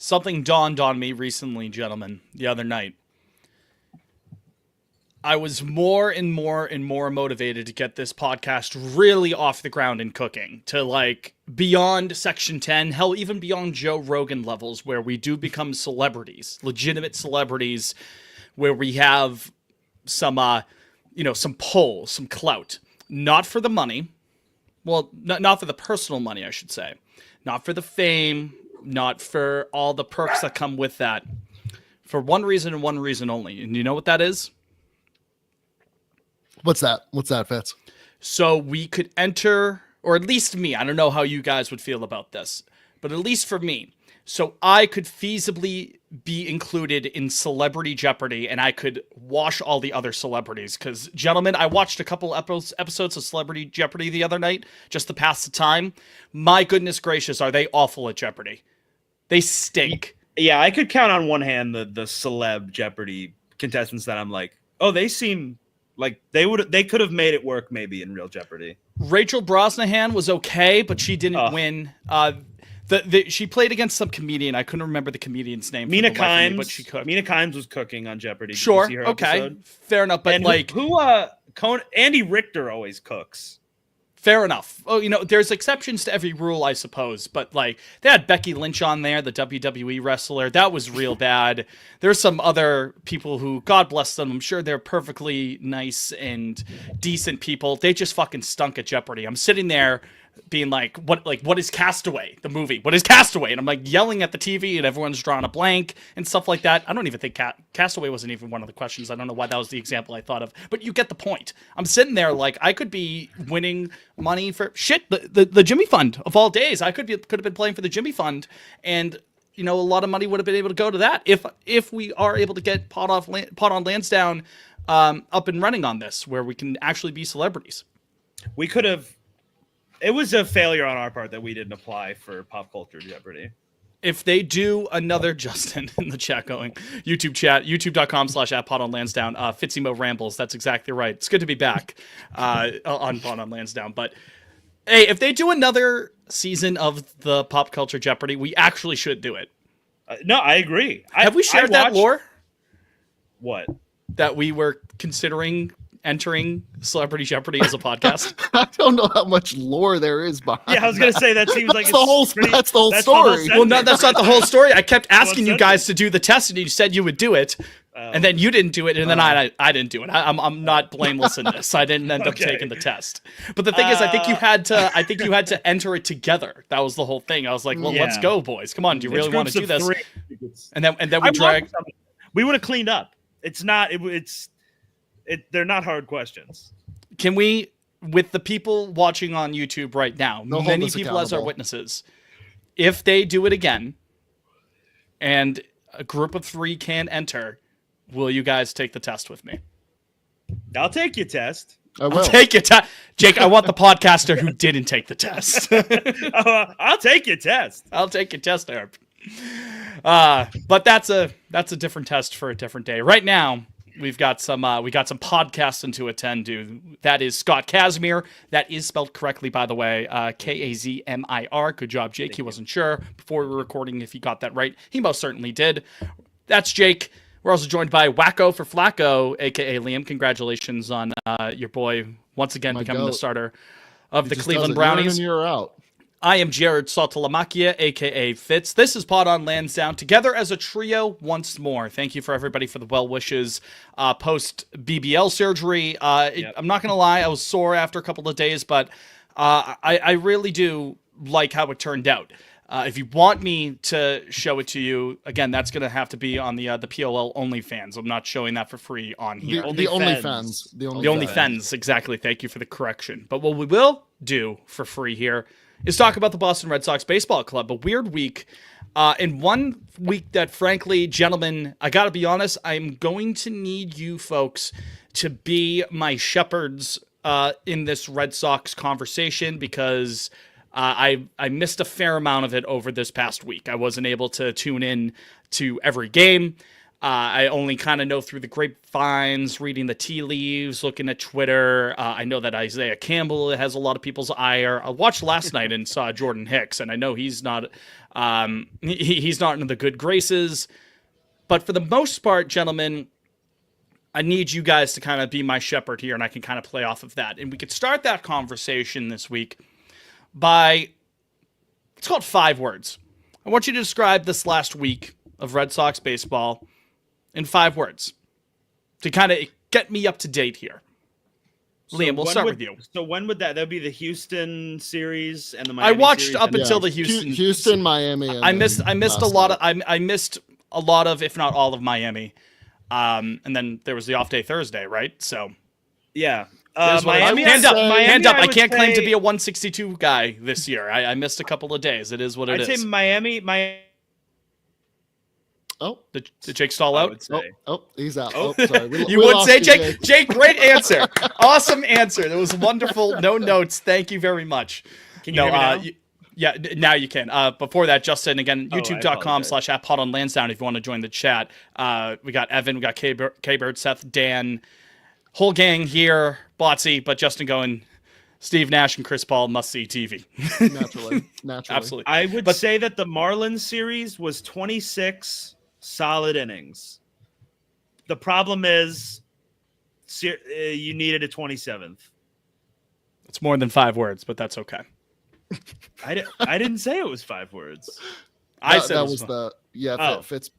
something dawned on me recently, gentlemen, the other night. I was more and more motivated to get this podcast really off the ground and cooking to like beyond Section 10, hell, even beyond Joe Rogan levels where we do become celebrities, legitimate celebrities, where we have some, some pull, some clout, not for the money. Well, not for the personal money, I should say, not for the fame, not for all the perks that come with that, for one reason and one reason only. And you know what that is? What's that? What's that, Fitz? So we could enter, or at least me, I don't know how you guys would feel about this, but at least for me, so I could feasibly be included in Celebrity Jeopardy and I could wash all the other celebrities. Because, gentlemen, I watched a couple episodes of Celebrity Jeopardy the other night just to pass the time. My goodness gracious, are they awful at Jeopardy? They stink. Yeah, I could count on one hand the celeb Jeopardy contestants that I'm like, oh, they seem like they could have made it work maybe in real Jeopardy. Rachel Brosnahan was okay, but she didn't win. She played against some comedian. I couldn't remember the comedian's name. Mina Kimes, but she cooked. Mina Kimes was cooking on Jeopardy. Sure, okay, episode? Fair enough. But and Andy Richter always cooks. Fair enough. Oh, there's exceptions to every rule, I suppose. But like, they had Becky Lynch on there, the WWE wrestler. That was real bad. There's some other people who, God bless them, I'm sure they're perfectly nice and decent people. They just fucking stunk at Jeopardy. I'm sitting there being like, what is Castaway, the movie? What is Castaway? And I'm like yelling at the TV and everyone's drawing a blank and stuff like that. I don't even think Castaway wasn't even one of the questions. I don't know why that was the example I thought of, but you get the point. I'm sitting there like I could be winning money for shit. The Jimmy Fund of all days. I could have been playing for the Jimmy Fund, and a lot of money would have been able to go to that if we are able to get Pot on Lansdowne up and running on this, where we can actually be celebrities. We could have. It was a failure on our part that we didn't apply for Pop Culture Jeopardy. If they do another, Justin in the chat going, YouTube chat, youtube.com/@PotOnLansdowne, Fitzimo rambles. That's exactly right. It's good to be back on Pot on Lansdowne. But hey, if they do another season of the Pop Culture Jeopardy, we actually should do it. No, I agree. Have we shared that lore? What? That we were considering entering Celebrity Jeopardy as a podcast. I don't know how much lore there is behind. Yeah, I was gonna say that seems like that's the whole story. Well, no, that's not the whole story. I kept asking you guys to do the test, and you said you would do it, and then you didn't do it, and then I didn't do it. I'm not blameless in this. I didn't end up taking the test. But the thing is, I think you had to enter it together. That was the whole thing. I was like, well, let's go, boys. Come on, do you really want to do this? And then we dragged. We would have cleaned up. It's not. They're not hard questions. Can we, with the people watching on YouTube right now, many people as our witnesses, if they do it again and a group of 3 can enter, will you guys take the test with me? I'll take your test. I'll take your test. Jake, I want the podcaster who didn't take the test. I'll take your test. I'll take your test, Herb. But that's a different test for a different day. Right now, we got some podcasting to attend to. That is Scott Casimir. That is spelled correctly, by the way. Kazmir. Good job, Jake. He wasn't sure before we were recording if he got that right. He most certainly did. That's Jake. We're also joined by Wacko for Flacco, a.k.a. Liam. Congratulations on your boy once again becoming the starter of the Cleveland Brownies. You're out. I am Jared Saltalamacchia, a.k.a. Fitz. This is Pot on Lansdowne, together as a trio once more. Thank you for everybody for the well wishes post-BBL surgery. I'm not going to lie, I was sore after a couple of days, but I really do like how it turned out. If you want me to show it to you, again, that's going to have to be on the POL OnlyFans. I'm not showing that for free on here. The OnlyFans. The OnlyFans, exactly. Thank you for the correction. But what we will do for free here is talk about the Boston Red Sox Baseball Club. A weird week. And one week that, frankly, gentlemen, I got to be honest, I'm going to need you folks to be my shepherds in this Red Sox conversation because I missed a fair amount of it over this past week. I wasn't able to tune in to every game. I only kind of know through the grapevines, reading the tea leaves, looking at Twitter. I know that Isaiah Campbell has a lot of people's ire. I watched last night and saw Jordan Hicks, and I know he's not he's not in the good graces. But for the most part, gentlemen, I need you guys to kind of be my shepherd here, and I can kind of play off of that. And we could start that conversation this week by, it's called 5 words. I want you to describe this last week of Red Sox baseball in 5 words to kind of get me up to date here. So Liam, we'll start with you. So when would that would be the Houston series and the Miami I watched series up and until the Houston, Miami. I missed a lot of I missed a lot of, if not all of Miami. And then there was the off day Thursday, right? So yeah. Miami, Miami, hand up. I would can't claim to say- be a 162 guy this year. I missed a couple of days. It is what it I'd is. say Miami. Oh, Did Jake stall I out? would say. He's out. Oh. Sorry. You would say, Jake? Jake, great answer. Awesome answer. That was wonderful. No notes. Thank you very much. Can you hear me now? Yeah, now you can. Before that, Justin, again, Oh, I youtube.com/@pod on Lansdowne if you want to join the chat. We got Evan, we got K-Bird, Seth, Dan, whole gang here, Botsy, but Justin going, Steve Nash and Chris Paul must see TV. Naturally. Absolutely. I would say that the Marlins series was 26 solid innings. The problem is you needed a 27th. It's more than 5 words, but that's okay. I didn't say it was 5 words. I said that it was the Oh. Fitz.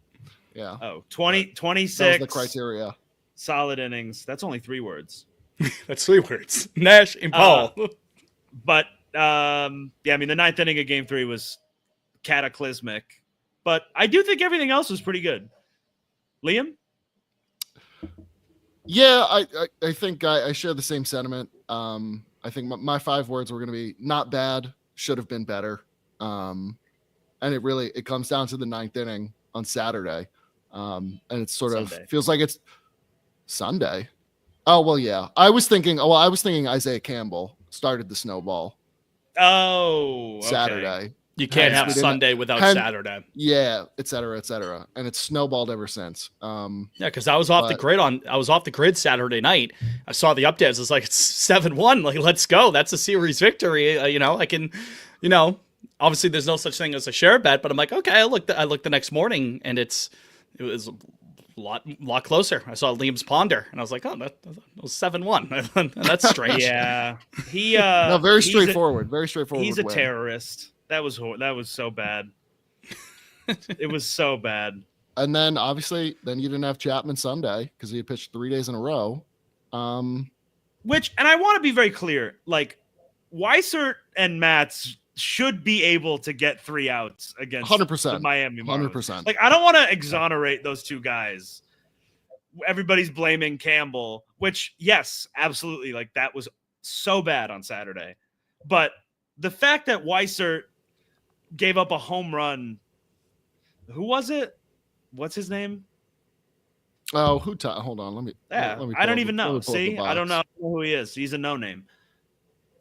Yeah, Oh, 26 that was the criteria. solid innings. That's only 3 words. That's 3 words. Nash and Paul. But yeah, I mean the 9th inning of Game 3 was cataclysmic. But I do think everything else was pretty good. Liam? Yeah, I think I share the same sentiment. I think my 5 words were going to be not bad, should have been better. And it comes down to the 9th inning on Saturday. And it sort of feels like it's Sunday. Oh, well, yeah. I was thinking Isaiah Campbell started the snowball. Oh, okay. Saturday. You can't Hence, have Sunday without Saturday. Yeah, et cetera, and it's snowballed ever since. Yeah, because I was off the grid Saturday night. I saw the updates. It's like it's 7-1. Like, let's go. That's a series victory. I can, obviously there's no such thing as a share bet, but I'm like, okay. I looked the next morning and it was a lot closer. I saw Liam's ponder and I was like, oh, that was 7-1. That's strange. Yeah, very straightforward. Very straightforward. He's a win. terrorist. That was so bad. It was so bad. And then obviously, you didn't have Chapman Sunday because he had pitched 3 days in a row. And I want to be very clear, like Weissert and Matz should be able to get 3 outs against 100%, the Miami Marlins. 100%. Like I don't want to exonerate those 2 guys. Everybody's blaming Campbell, which yes, absolutely, like that was so bad on Saturday. But the fact that Weissert gave up a home run. Who was it? What's his name? Oh, hold on. Let me. I don't even know. See, I don't know who he is. He's a no name.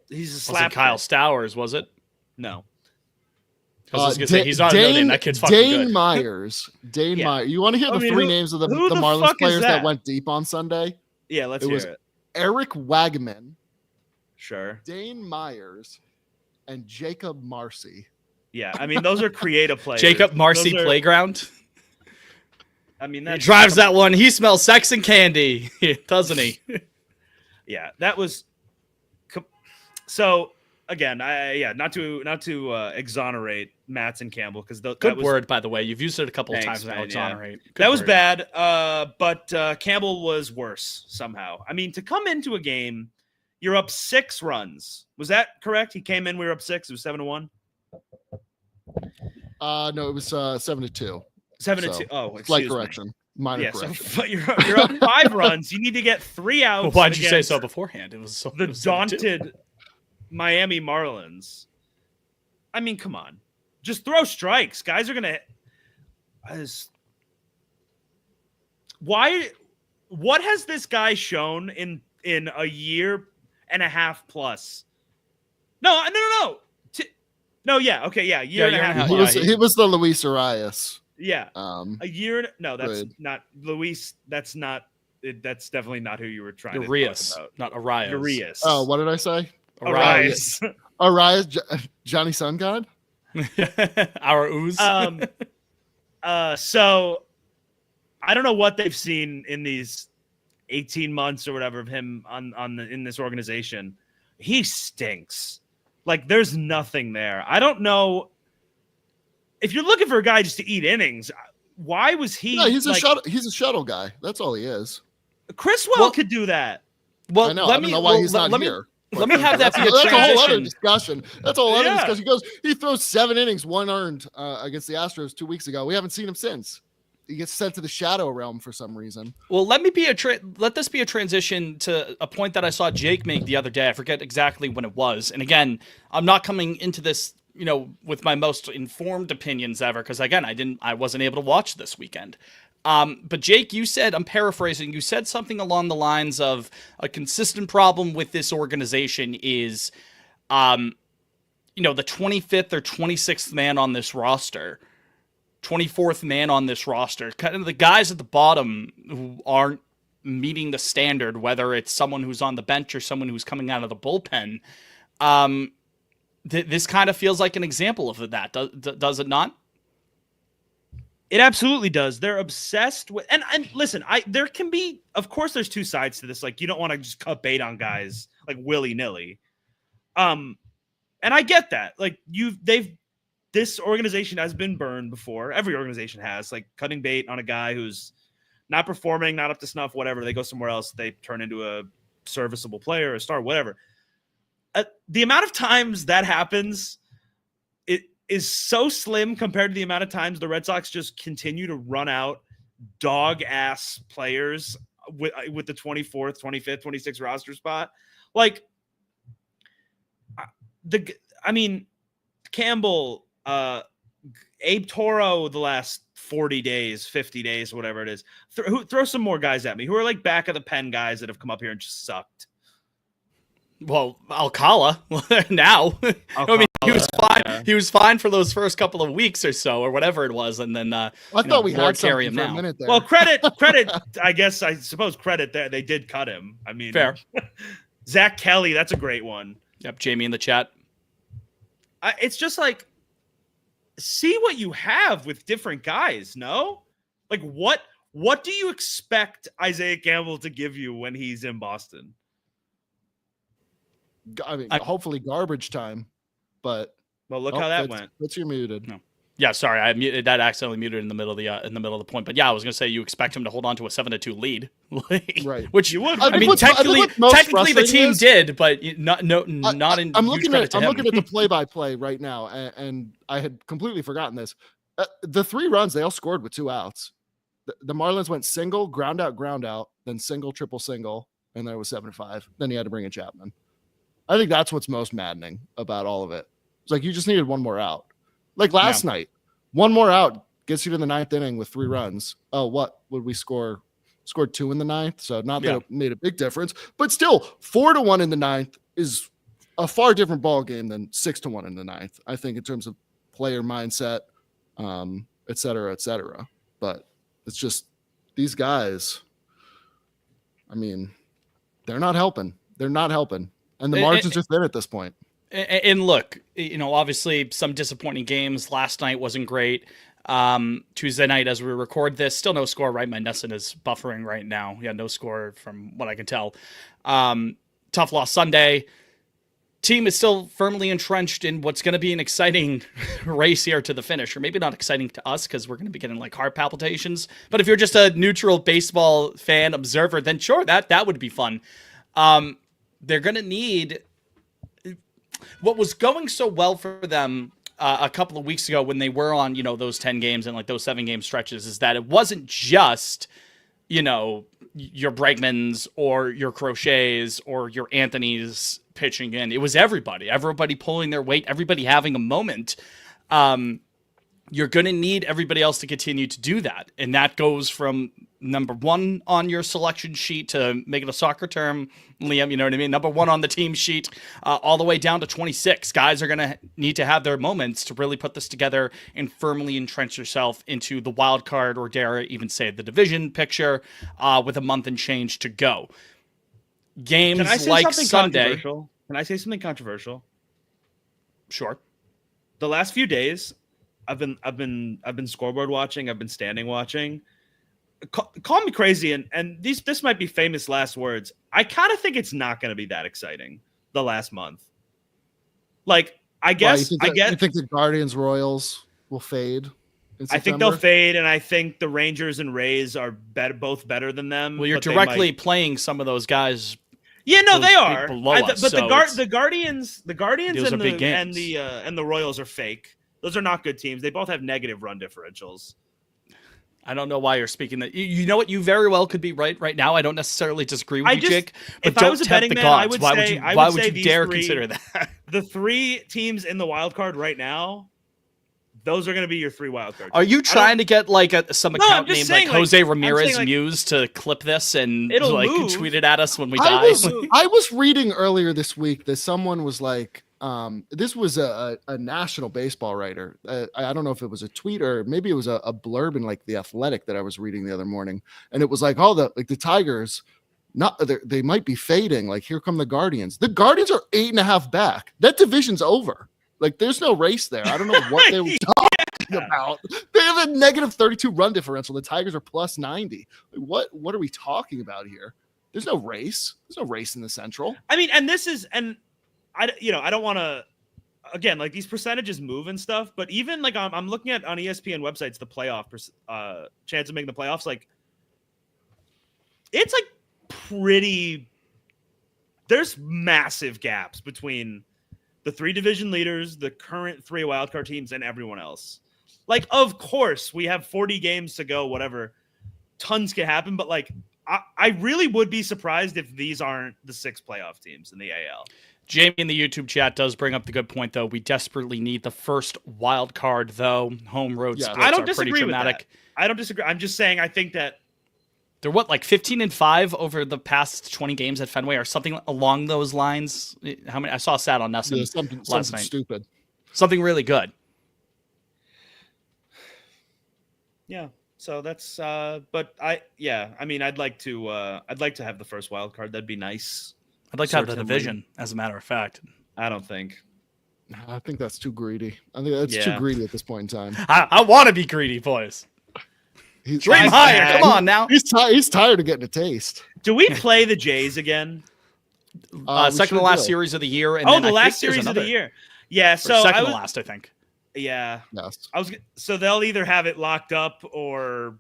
He's a slap. Kyle Stowers, was it? No. I was gonna say he's not a no name. That kid's fucking Dane good. Myers. Myers. You want to hear the 3 names of the Marlins players that went deep on Sunday? Yeah, let's hear it. Eric Wagman. Sure. Dane Myers and Jacob Marcy. Yeah, I mean those are creative players. Jacob Marcy Playground. I mean, he drives that one. He smells sex and candy, doesn't he? Yeah, that was. So again, not to exonerate Matz and Campbell because good word, by the way. You've used it a couple of times now. Exonerate. Yeah. That was bad. But Campbell was worse somehow. I mean, to come into a game, you're up 6 runs. Was that correct? He came in. We were up 6. It was 7-1. No, it was 7-2. 7-2. Oh, slight correction. Minor correction. So you're up 5 runs. You need to get 3 outs. Well, why'd you say so beforehand? It was so the daunted Miami Marlins. I mean, come on, just throw strikes. Guys are gonna. Why? What has this guy shown in a year and a half plus? No. No, yeah, okay, yeah, year and a half. He was the Luis Arias. Yeah. Um, A year. No, that's good. not Luis. That's not. That's definitely not who you were trying to talk Urias, about. not Arias. Urias. Oh, what did I say? Arias. Arias, Johnny Sun God. Our ooze. So I don't know what they've seen in these 18 months or whatever of him in this organization. He stinks. Like there's nothing there. I don't know if you're looking for a guy just to eat innings. Why was he? No, he's a shuttle guy. That's all he is. Chriswell could do that. Well, I know. I don't know why he's not here. Let me have that be a That's a whole other transition. discussion. That's a whole other discussion. He throws 7 innings, 1 earned against the Astros 2 weeks ago. We haven't seen him since. He gets sent to the shadow realm for some reason. Well, let this be a transition to a point that I saw Jake make the other day. I forget exactly when it was. And again, I'm not coming into this, with my most informed opinions ever, because again, I wasn't able to watch this weekend. But Jake, you said, I'm paraphrasing, you said something along the lines of a consistent problem with this organization is, the 25th or 26th man on this roster, 24th man on this roster, kind of the guys at the bottom who aren't meeting the standard, whether it's someone who's on the bench or someone who's coming out of the bullpen. This kind of feels like an example of that. Does it not? It absolutely does. They're obsessed with, and listen, there can be, of course, there's two sides to this. Like, you don't want to just cut bait on guys like willy nilly. And I get that. Like this organization has been burned before. Every organization has, like, cutting bait on a guy who's not performing, not up to snuff, whatever. They go somewhere else. They turn into a serviceable player, a star, whatever. The amount of times that happens, is so slim compared to the amount of times the Red Sox just continue to run out dog ass players with the 24th, 25th, 26th roster spot. Like Campbell, Abe Toro, the last 40 days, 50 days, whatever it is. Throw some more guys at me who are like back of the pen guys that have come up here and just sucked. Well, Alcala now. Alcala, I mean, he was fine. Yeah. He was fine for those first couple of weeks or so, or whatever it was, and then I thought we had carry something him for now. a minute there. Well, credit. I suppose credit there. They did cut him. I mean, Fair. Zach Kelly, that's a great one. Yep, Jamie in the chat. It's just like, see what you have with different guys. No, like what do you expect Isaiah Campbell to give you when he's in Boston? I mean, hopefully garbage time, but well, look how that went. Fitz, you're muted. No. Yeah, sorry, I muted that. Accidentally muted in the middle of the point. But yeah, I was gonna say you expect him to hold on to a 7-2 lead, right? Which you would. I mean, technically the team did, but not in. I'm looking at the play-by-play right now, and I had completely forgotten this. The 3 runs they all scored with 2 outs. The Marlins went single, ground out, then single, triple, single, and then it was 7-5. Then you had to bring in Chapman. I think that's what's most maddening about all of it. It's like you just needed 1 more out. Like last night, 1 more out gets you to the 9th inning with 3 runs. Oh, what would we score? Scored 2 in the 9th, so not that it made a bit difference, but still 4-1 in the 9th is a far different ball game than 6-1 in the 9th. I think in terms of player mindset, et cetera, et cetera. But it's just these guys. I mean, they're not helping. And the margins are thin at this point. And look, obviously some disappointing games. Last night wasn't great. Tuesday night, as we record this, still no score, right? My Nesson is buffering right now. Yeah, no score from what I can tell. Tough loss Sunday. Team is still firmly entrenched in what's going to be an exciting race here to the finish, or maybe not exciting to us because we're going to be getting like heart palpitations. But if you're just a neutral baseball fan observer, then sure, that would be fun. They're going to need what was going so well for them a couple of weeks ago when they were on, those 10 games and like those 7-game stretches, is that it wasn't just, your Bregmans or your Crochets or your Anthony's pitching in. It was everybody pulling their weight, everybody having a moment. You're going to need everybody else to continue to do that. And that goes from number 1 on your selection sheet, to make it a soccer term, Liam, you know what I mean? Number 1 on the team sheet, all the way down to 26. Guys are going to need to have their moments to really put this together and firmly entrench yourself into the wild card, or dare I even say the division picture, with a month and change to go. Games Can I say like something Sunday. controversial? Can I say something controversial? Sure. The last few days, I've been scoreboard watching. I've been standing watching. Call me crazy, and this might be famous last words. I kind of think it's not going to be that exciting the last month. Like, I guess You think the Guardians Royals will fade in September? I think they'll fade, and I think the Rangers and Rays are both better than them. Well, you're but they directly might... playing some of those guys. Yeah, no, they are. Below us, but so the Guardians those are big and games. the Royals are fake. Those are not good teams. They both have negative run differentials. I don't know why you're speaking that. You know what? You very well could be right now. I don't necessarily disagree with you, Jake. But if I don't was a tempt betting the man, gods. I would why say, would you dare consider that? The 3 teams in the wild card right now, those are going to be your 3 wild cards. Are you trying to get like some account just named saying, like Jose like, Ramirez like, Muse to clip this and it'll like move. tweet it at us when we die? I was reading earlier this week that someone was like, this was a national baseball writer. I don't know if it was a tweet or maybe it was a blurb in like The Athletic that I was reading the other morning, and it was like, the Tigers, they might be fading. Like, here come the Guardians. The Guardians are 8.5 back. That division's over. Like, there's no race there. I don't know what they were talking about. They have a negative 32 run differential. The Tigers are plus 90. Like, what are we talking about here? There's no race. There's no race in the Central. I mean, and I don't want to, again, like, these percentages move and stuff, but even like I'm looking at on ESPN websites, the playoff chance of making the playoffs, like, it's like there's massive gaps between the 3 division leaders, the current 3 wildcard teams, and everyone else. Like, of course, we have 40 games to go, whatever. Tons can happen, but like, I really would be surprised if these aren't the 6 playoff teams in the AL. Jamie in the YouTube chat does bring up the good point, though. We desperately need the first wild card, though. Home road splits I don't are disagree pretty with dramatic. that. I don't disagree. I'm just saying I think that They're 15-5 over the past 20 games at Fenway, or something along those lines. How many? I saw a stat on Nesson last night. Stupid. Something really good. Yeah. So that's but I mean, I'd like to have the first wild card. That'd be nice. I'd like to have the division, as a matter of fact. I don't think. I think that's too greedy. I think that's too greedy at this point in time. I want to be greedy, boys. Dream I've higher. had- Come on now. He's tired of getting a taste. Do we play the Jays again? We Second to sure last do. series of the year. And Oh, then the I last think there's series of another, the year. Yeah. or So second to last, I think. Yeah. Yes. So they'll either have it locked up or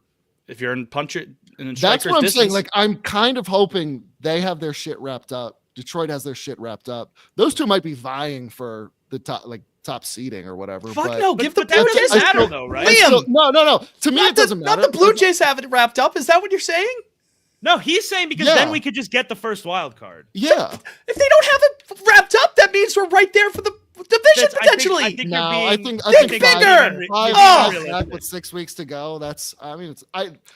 If you're in striker's That's what I'm distance. saying. Like, I'm kind of hoping they have their shit wrapped up. Detroit has their shit wrapped up. Those two might be vying for the top seeding or whatever. Fuck but no, give the but that Blue doesn't Jays matter still- though, right? Liam! No. To me, it doesn't matter. Not the Blue Jays have it wrapped up. Is that what you're saying? No, he's saying because Yeah. then we could just get the first wild card. Yeah. If they don't have it wrapped up, that means we're right there for the division potentially. I think No, you're I being, think Big five- finger! five Oh! games back with 6 weeks to go. That's. I mean, it's.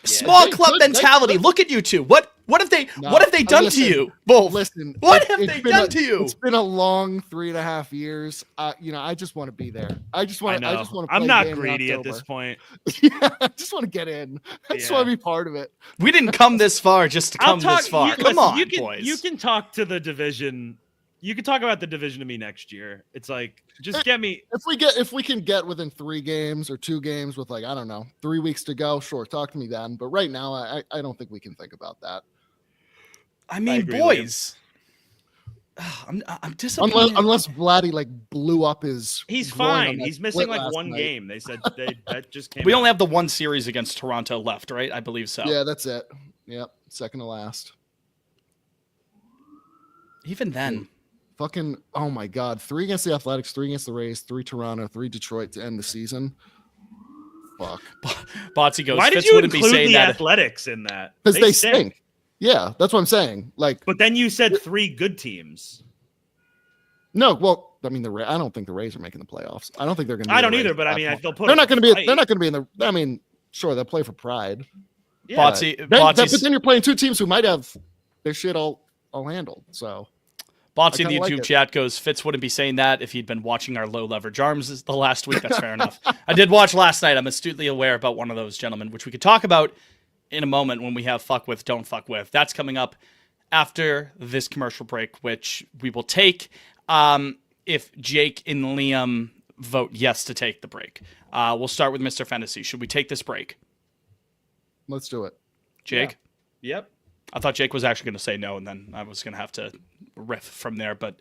Small they club could- they mentality. could. Look at you two. What have they No, done listen, to you both? Listen, What have it's they been done to you? It's been a long 3.5 years. I just want to be there. I just want to. I'm not greedy at this point. Yeah, I just want to get in. I just want to be part of it. We didn't come this far just to come this far. Come on, boys. You can talk to the division. You can talk about the division to me next year. It's like, just get me. If we can get within 3 games or 2 games with, like, I don't know, 3 weeks to go, sure, talk to me then. But right now, I don't think we can think about that. I mean, agree, boys. I'm disappointed. Unless Vladdy like blew up his. He's groin on fine. that He's split missing like last one night. game. They said that just came. We out. only have the one series against Toronto left, right? I believe so. Yeah, that's it. Yep, second to last. Even then, Fucking, oh my God. 3 against the Athletics, 3 against the Rays, 3 Toronto, 3 Detroit to end the season. Fuck. Botsy goes. Why did Fitz you wouldn't be include saying the that. Athletics in that? Because they stink. Yeah, that's what I'm saying. Like, But then you said 3 good teams. no, well, I mean, I don't think the Rays are making the playoffs. I don't think they're going to. I don't either, but I mean, they'll put. They're not going to be. fight. They're not going to be in the. I mean, sure, they'll play for pride. Yeah. Botsy, But Botsy's, then you're playing two teams who might have their shit all handled. So Botsy in I the kinda like YouTube it. chat goes, Fitz wouldn't be saying that if he'd been watching our low leverage arms the last week. That's fair enough. I did watch last night. I'm astutely aware about one of those gentlemen, which we could talk about in a moment when we have fuck with, don't fuck with. That's coming up after this commercial break, which we will take if Jake and Liam vote yes to take the break. We'll start with Mr. Fantasy. Should we take this break? let's do it. Jake? Yep. I thought Jake was actually going to say no, and then I was going to have to riff from there, but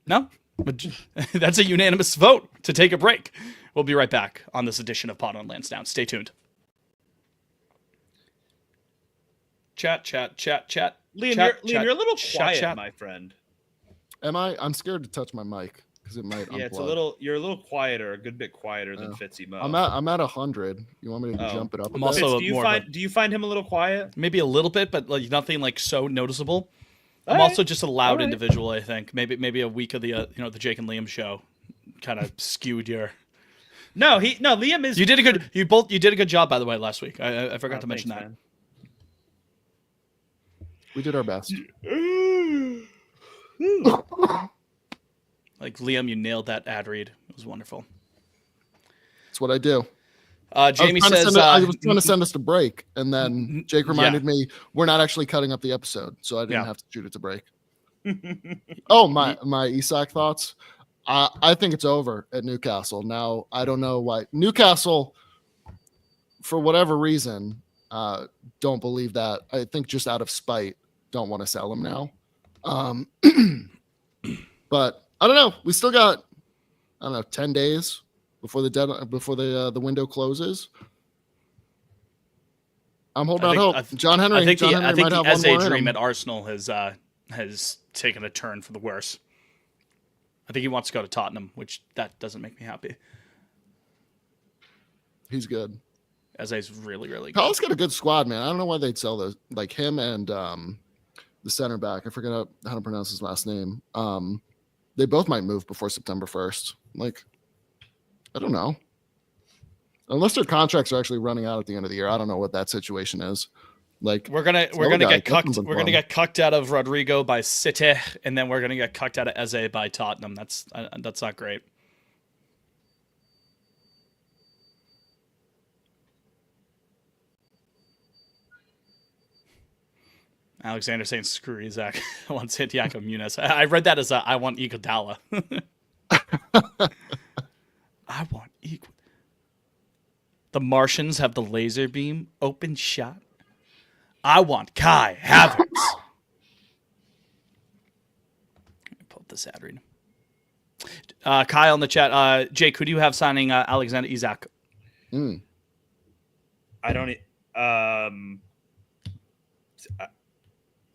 no. But that's a unanimous vote to take a break. We'll be right back on this edition of Pod on Lansdowne. Stay tuned. Chat. Liam, you're a little quiet, chat. my friend. Am I? I'm scared to touch my mic because it might. Yeah, unplug. you're a little quieter, a good bit quieter than Fitzy Mo. I'm at 100. You want me to Oh. jump it up? I'm a bit? also- Fitz, do you find him a little quiet? Maybe a little bit, but like nothing like so noticeable. I'm All right. also just a loud All right. individual. I think maybe a week of the the Jake and Liam show kind of skewed your. No, Liam is. You did a good. You did a good job, by the way, last week. I forgot Oh, to mention thanks, We did our best. man. Like Liam, you nailed that ad read. It was wonderful. That's what I do. Jamie says, I was trying to send us to break, and then Jake reminded me we're not actually cutting up the episode, so I didn't have to shoot it to break. Oh, my Isak thoughts. I think it's over at Newcastle. Now, I don't know why. Newcastle, for whatever reason, don't believe that. I think just out of spite, don't want to sell him now. But I don't know. We still got, 10 days before the window closes. I'm holding out hope. John Henry. I think John Henry the might have Eze one more in dream him. at Arsenal has taken a turn for the worse. I think he wants to go to Tottenham, which that doesn't make me happy. He's good. Eze's really, really good. Palace got a good squad, man. I don't know why they'd sell those, like him and the center back. I forget how to pronounce his last name. They both might move before September 1st. Like, I don't know. Unless their contracts are actually running out at the end of the year, I don't know what that situation is. Like, We're gonna get cucked. We're gonna get cucked out of Rodrigo by City, and then we're gonna get cucked out of Eze by Tottenham. That's not great. Alexander saying screw Isaac. I want Santiago Muniz. I read that as I want Iguodala. I want Iguodala. The Martians have the laser beam open shot. I want Kai Havertz. Let me pull up this ad read. Kyle in the chat. Jake, who do you have signing Alexander Isak? I don't.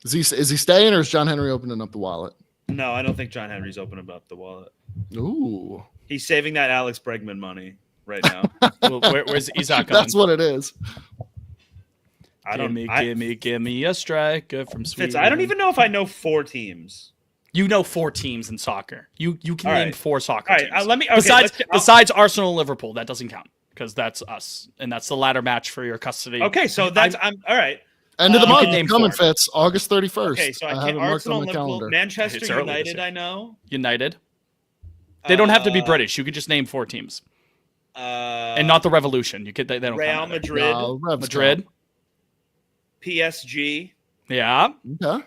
Is he staying, or is John Henry opening up the wallet? No, I don't think John Henry's opening up the wallet. Ooh, He's saving that Alex Bregman money right now. Well, where's Isak going? that's what it is. I Give me a striker from Sweden. Fitz, I don't even know if I know 4 teams. You know 4 teams in soccer. You can All name right. 4 soccer All right, teams. let me. Okay, besides Arsenal and Liverpool, that doesn't count because that's us, and that's the ladder match for your custody. Okay, so that's I'm all right. End of the You month can name coming, 4. Fitz. August 31st. Okay, so I have can't it marked Arsenal, on the Liverpool, calendar. Manchester It's early this United. year. I know. United. They don't have to be British. You could just name 4 teams, and not the Revolution. You could. They don't. Real count either. Madrid, No, Revs Madrid. PSG. Yeah. count. Okay.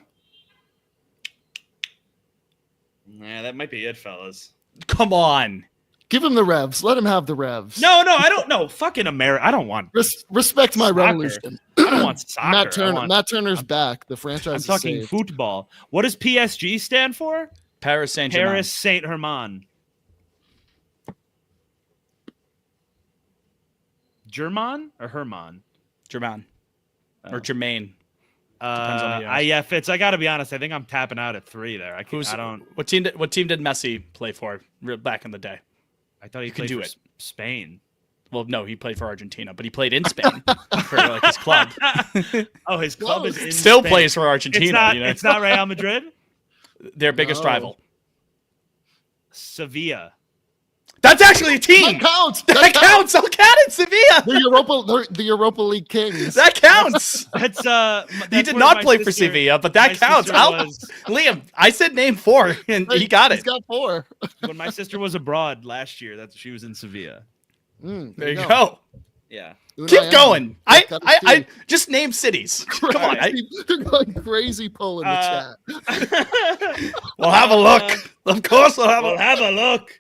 Yeah, that might be it, fellas. Come on. Give him the revs. Let him have the revs. No, I don't know. Fucking America. I don't want. Respect my Soccer. revolution. I don't want soccer. Matt Turner's back. The franchise I'm is talking saved. football. What does PSG stand for? Paris Saint-Germain. Paris Saint-Germain. German or Herman? Germain. Oh. Or Jermaine. Depends on the yeah, Fitz. I got to be honest. I think I'm tapping out at 3 there. I don't. What team did Messi play for back in the day? I thought he can played do for it. Spain. Well, no, he played for Argentina, but he played in Spain for like his club. Oh, his club is in Still Spain. plays for Argentina. It's not. you know? It's not Real Madrid. Their biggest No. rival. Sevilla. That's actually a team. That counts. That counts. counts. El Sevilla. The Europa League Kings. That counts. That's He did not play for Sevilla, but that counts. Liam, I said name 4, and he got He's it. got 4. When my sister was abroad last year, she was in Sevilla. There you go. Yeah. Keep going. I just name cities. Come on. They're going crazy pulling the chat. We'll have a look. Of course, we'll have a look.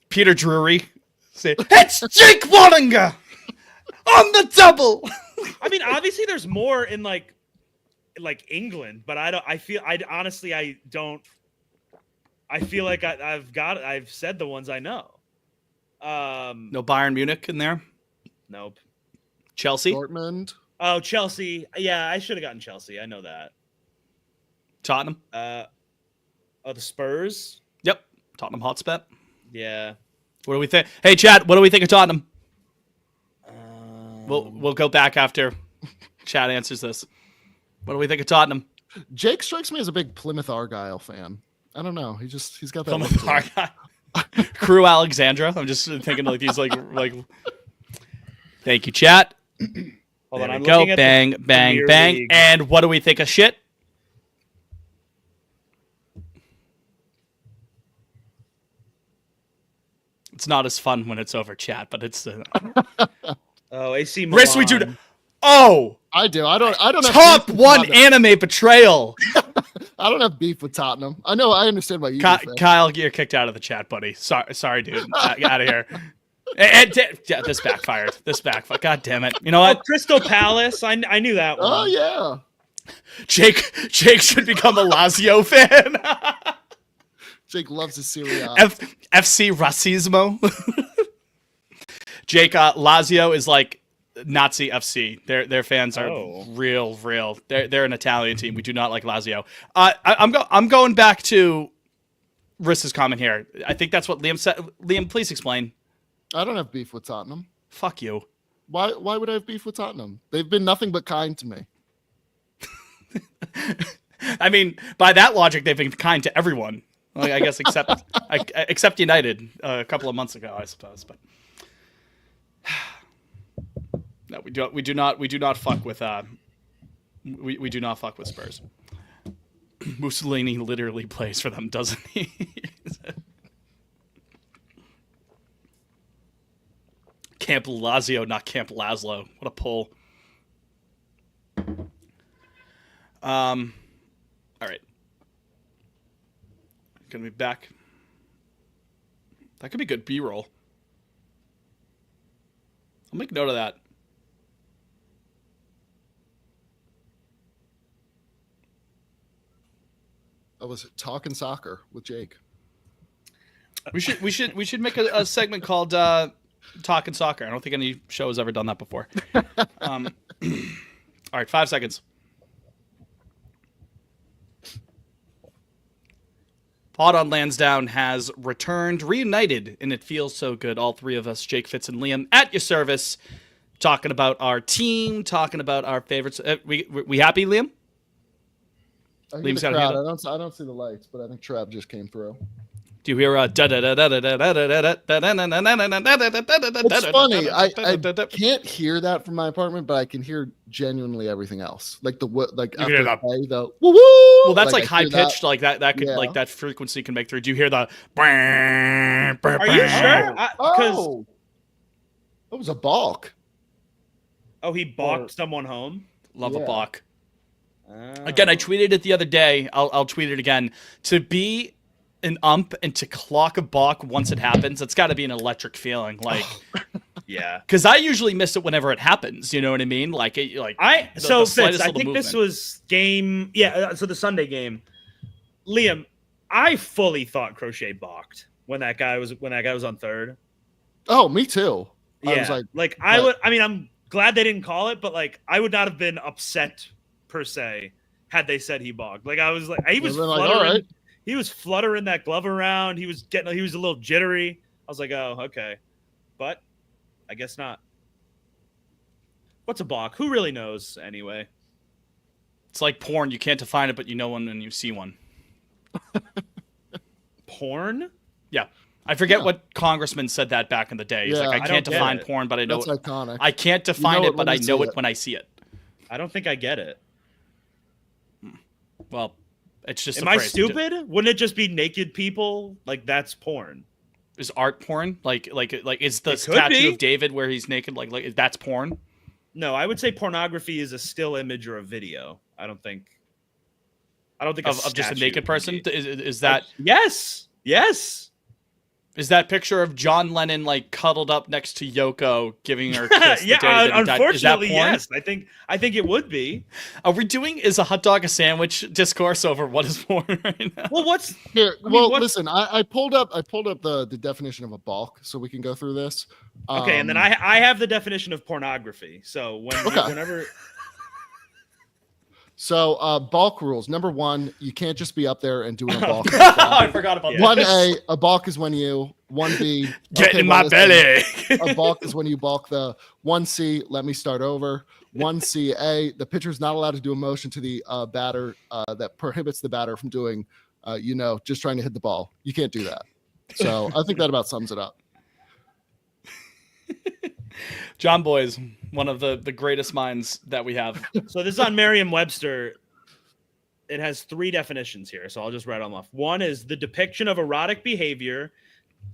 Peter Drury. Say, it's Jake Wallinger on the double. I mean, obviously, there's more in like England, but I feel like I've said the ones I know. No Bayern Munich in there. Nope. Chelsea. Dortmund. Oh, Chelsea. Yeah, I should have gotten Chelsea. I know that. Tottenham. The Spurs. Yep. Tottenham Hotspur. Yeah. What do we think? Hey, Chad. What do we think of Tottenham? We'll go back after Chad answers this. What do we think of Tottenham? Jake strikes me as a big Plymouth Argyle fan. I don't know. He's got that. Plymouth Argyle. Crew Alexandra. I'm just thinking like these like. Thank you, chat. Hold on, I'm go. looking at Bang, the bang, Premier bang. League. And what do we think of shit? It's not as fun when it's over, chat, but it's Oh, AC Milan. Risk we do. Oh, I do. I don't have top beef with one Tottenham. anime betrayal. I don't have beef with Tottenham. I know. I understand why you. Kyle, you're kicked out of the chat, buddy. Sorry, dude. Out of here. Yeah, this backfired. God damn it. You know what? Crystal Palace. I knew that one. Oh yeah. Jake should become a Lazio fan. Jake loves his Serie A. FC Racismo. Jake, Lazio is like Nazi FC. Their fans are real. They're an Italian team. We do not like Lazio. I'm going back to Riss's comment here. I think that's what Liam said. Liam, please explain. I don't have beef with Tottenham. Fuck you. Why would I have beef with Tottenham? They've been nothing but kind to me. I mean, by that logic, they've been kind to everyone. Like, I guess except United a couple of months ago, I suppose. But no, we do not fuck with we do not fuck with Spurs. Mussolini literally plays for them, doesn't he? Camp Lazio, not Camp Laszlo. What a pull. All right. Gonna be back. That could be good B-roll. I'll make note of that. I was talking soccer with Jake. We should make a segment called Talking Soccer. I don't think any show has ever done that before. All right, 5 seconds. Pod on Lansdowne has returned, reunited, and it feels so good. All three of us, Jake, Fitz, and Liam, at your service, talking about our team, talking about our favorites. We happy, Liam? Liam's got a hand up. I don't see the lights, but I think Trav just came through. Do you hear It's funny. I can't hear that from my apartment, but I can hear genuinely everything else. Like the after the woo woo. Well, that's like high pitched, like that could like that frequency can make through. Do you hear the? Are you sure? Oh, that was a balk. Oh, he balked someone home. Love a balk. Again, I tweeted it the other day. I'll tweet it again. To be an ump and to clock a balk once it happens, it's got to be an electric feeling. Like, yeah, because I usually miss it whenever it happens. You know what I mean? Like, Fitz, I think this was game. Yeah, so the Sunday game, Liam, I fully thought Crochet balked when that guy was on third. Oh, me too. Yeah, I was like I would. I mean, I'm glad they didn't call it, but like, I would not have been upset per se had they said he balked. Like, I was like, he was fluttering. Like, all right. He was fluttering that glove around. He was a little jittery. I was like, oh, okay. But I guess not. What's a balk? Who really knows anyway? It's like porn. You can't define it, but you know one when you see one. Porn? Yeah. I forget Yeah. what congressman said that back in the day. He's Yeah, like, I I can't don't get define it. porn, but I know That's iconic. I can't define know it, it but when I you know see it it. when I see it. I don't think I get it. Well, it's just Am a I phrase. stupid? Wouldn't it just be naked people? Like that's porn. Is art porn? Like is the It could statue be. of David where he's naked like that's porn? No, I would say pornography is a still image or a video. I don't think Of just a statue naked would person? be. Is that Yes. is that picture of John Lennon like cuddled up next to Yoko giving her a kiss the Yeah, day that he died? Is that unfortunately, porn? yes. I think it would be. Are we doing is a hot dog a sandwich discourse over what is porn right now? Well, what's Here, I mean, well, what's- listen, I pulled up the definition of a balk, so we can go through this. okay? And then I have the definition of pornography. So whenever So balk rules. Number 1, you can't just be up there and doing a balk. I forgot about Yeah. that. 1A, a balk is when you. 1B, Get in well, my listen, belly. A balk is when you balk the 1C. Let me start over. 1CA, the pitcher's not allowed to do a motion to the batter that prohibits the batter from doing, just trying to hit the ball. You can't do that. So I think that about sums it up. John Boy's one of the greatest minds that we have. So this is on Merriam-Webster. It has 3 definitions here, so I'll just read them off. 1 is the depiction of erotic behavior,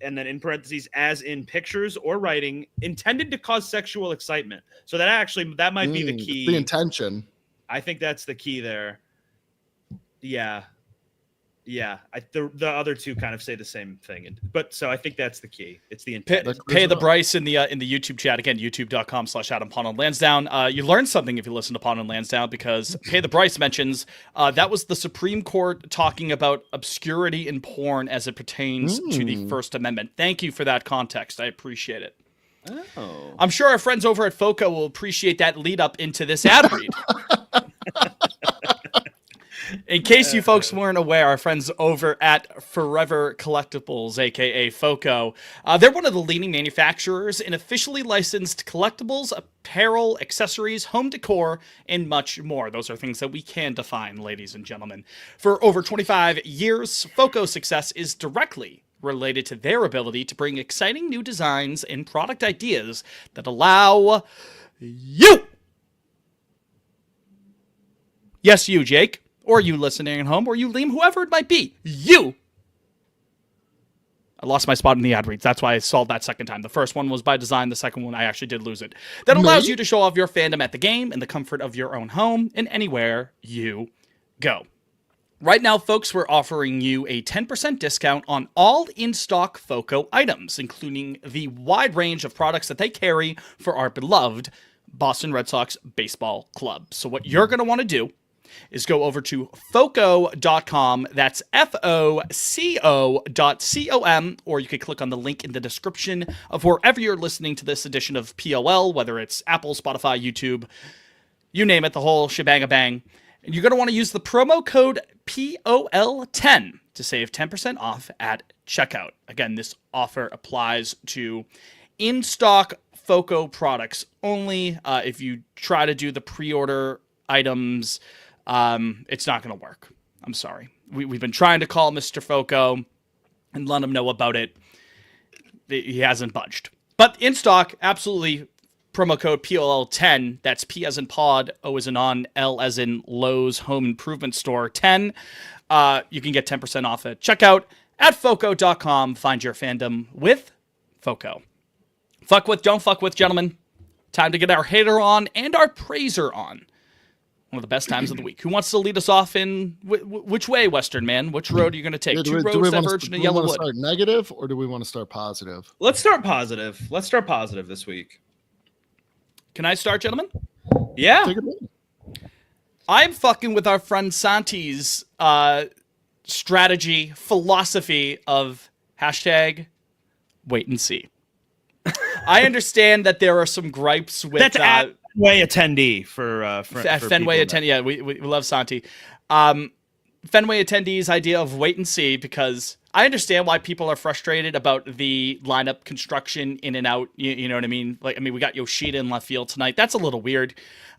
and then in parentheses, as in pictures or writing, intended to cause sexual excitement. So that might be the key. The intention. I think that's the key there. Yeah. The other 2 kind of say the same thing, but so I think that's the key. It's the intent. Pay the Bryce in the YouTube chat again, youtube.com/Adam Pond on Lansdowne. You learned something if you listen to Pond on Lansdowne because Pay the Bryce mentions that was the Supreme Court talking about obscurity in porn as it pertains to the First Amendment. Thank you for that context. I appreciate it. Oh. I'm sure our friends over at FOCO will appreciate that lead up into this ad read. In case you folks weren't aware, our friends over at Forever Collectibles, aka FOCO, they're one of the leading manufacturers in officially licensed collectibles, apparel, accessories, home decor, and much more. Those are things that we can define, ladies and gentlemen. For over 25 years, FOCO's success is directly related to their ability to bring exciting new designs and product ideas that allow you, yes, you, Jake, or you listening at home, or you, Liam, whoever it might be, you. I lost my spot in the ad reads. That's why I solved that second time. The first one was by design. The second one, I actually did lose it. That allows you to show off your fandom at the game in the comfort of your own home and anywhere you go. Right now, folks, we're offering you a 10% discount on all in-stock FOCO items, including the wide range of products that they carry for our beloved Boston Red Sox baseball club. So what you're going to want to do is go over to foco.com. That's FOCO.com, or you could click on the link in the description of wherever you're listening to this edition of POL, whether it's Apple, Spotify, YouTube, you name it, the whole shebang-a-bang. And you're going to want to use the promo code POL10 to save 10% off at checkout. Again, this offer applies to in-stock FOCO products only. If you try to do the pre-order items, it's not going to work. I'm sorry. We've been trying to call Mr. FOCO and let him know about it. He hasn't budged. But in stock, absolutely, promo code POL10. That's P as in pod, O as in on, L as in Lowe's Home Improvement Store 10. You can get 10% off at checkout at foco.com. Find your fandom with FOCO. Fuck with, don't fuck with, gentlemen. Time to get our hater on and our praiser on. One of the best times of the week. Who wants to lead us off in which way, Western man? Which road are you going to take? Yeah, Two roads diverge in a yellow wood. Do we want to start negative or do we want to start positive? Let's start positive. Let's start positive this week. Can I start, gentlemen? Yeah. Take it away. I'm fucking with our friend Santi's strategy, philosophy of hashtag wait and see. I understand that there are some gripes with That's at Fenway attendee for Fenway attendee. Yeah, we love Santi. Fenway attendees' idea of wait and see, because I understand why people are frustrated about the lineup construction in and out. You know what I mean? We got Yoshida in left field tonight. That's a little weird.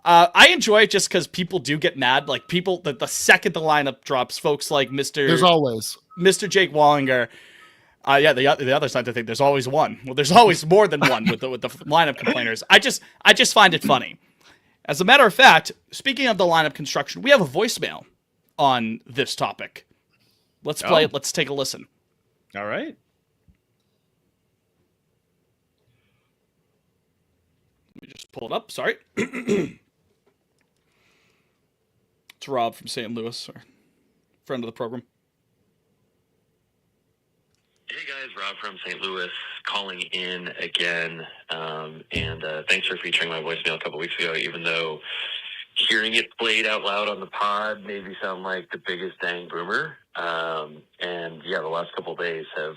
I enjoy it just because people do get mad. Like people, the second the lineup drops, folks like There's always Mr. Jake Wallinger. Yeah, the other side, I think there's always one. Well, there's always more than one with the lineup complainers. I just find it funny. As a matter of fact, speaking of the lineup construction, we have a voicemail on this topic. Let's play it. Let's take a listen. All right. Let me just pull it up. Sorry. It's Rob from St. Louis, or friend of the program. Hey guys, Rob from St. Louis calling in again. And thanks for featuring my voicemail a couple weeks ago, even though hearing it played out loud on the pod made me sound like the biggest dang boomer. And yeah, the last couple of days have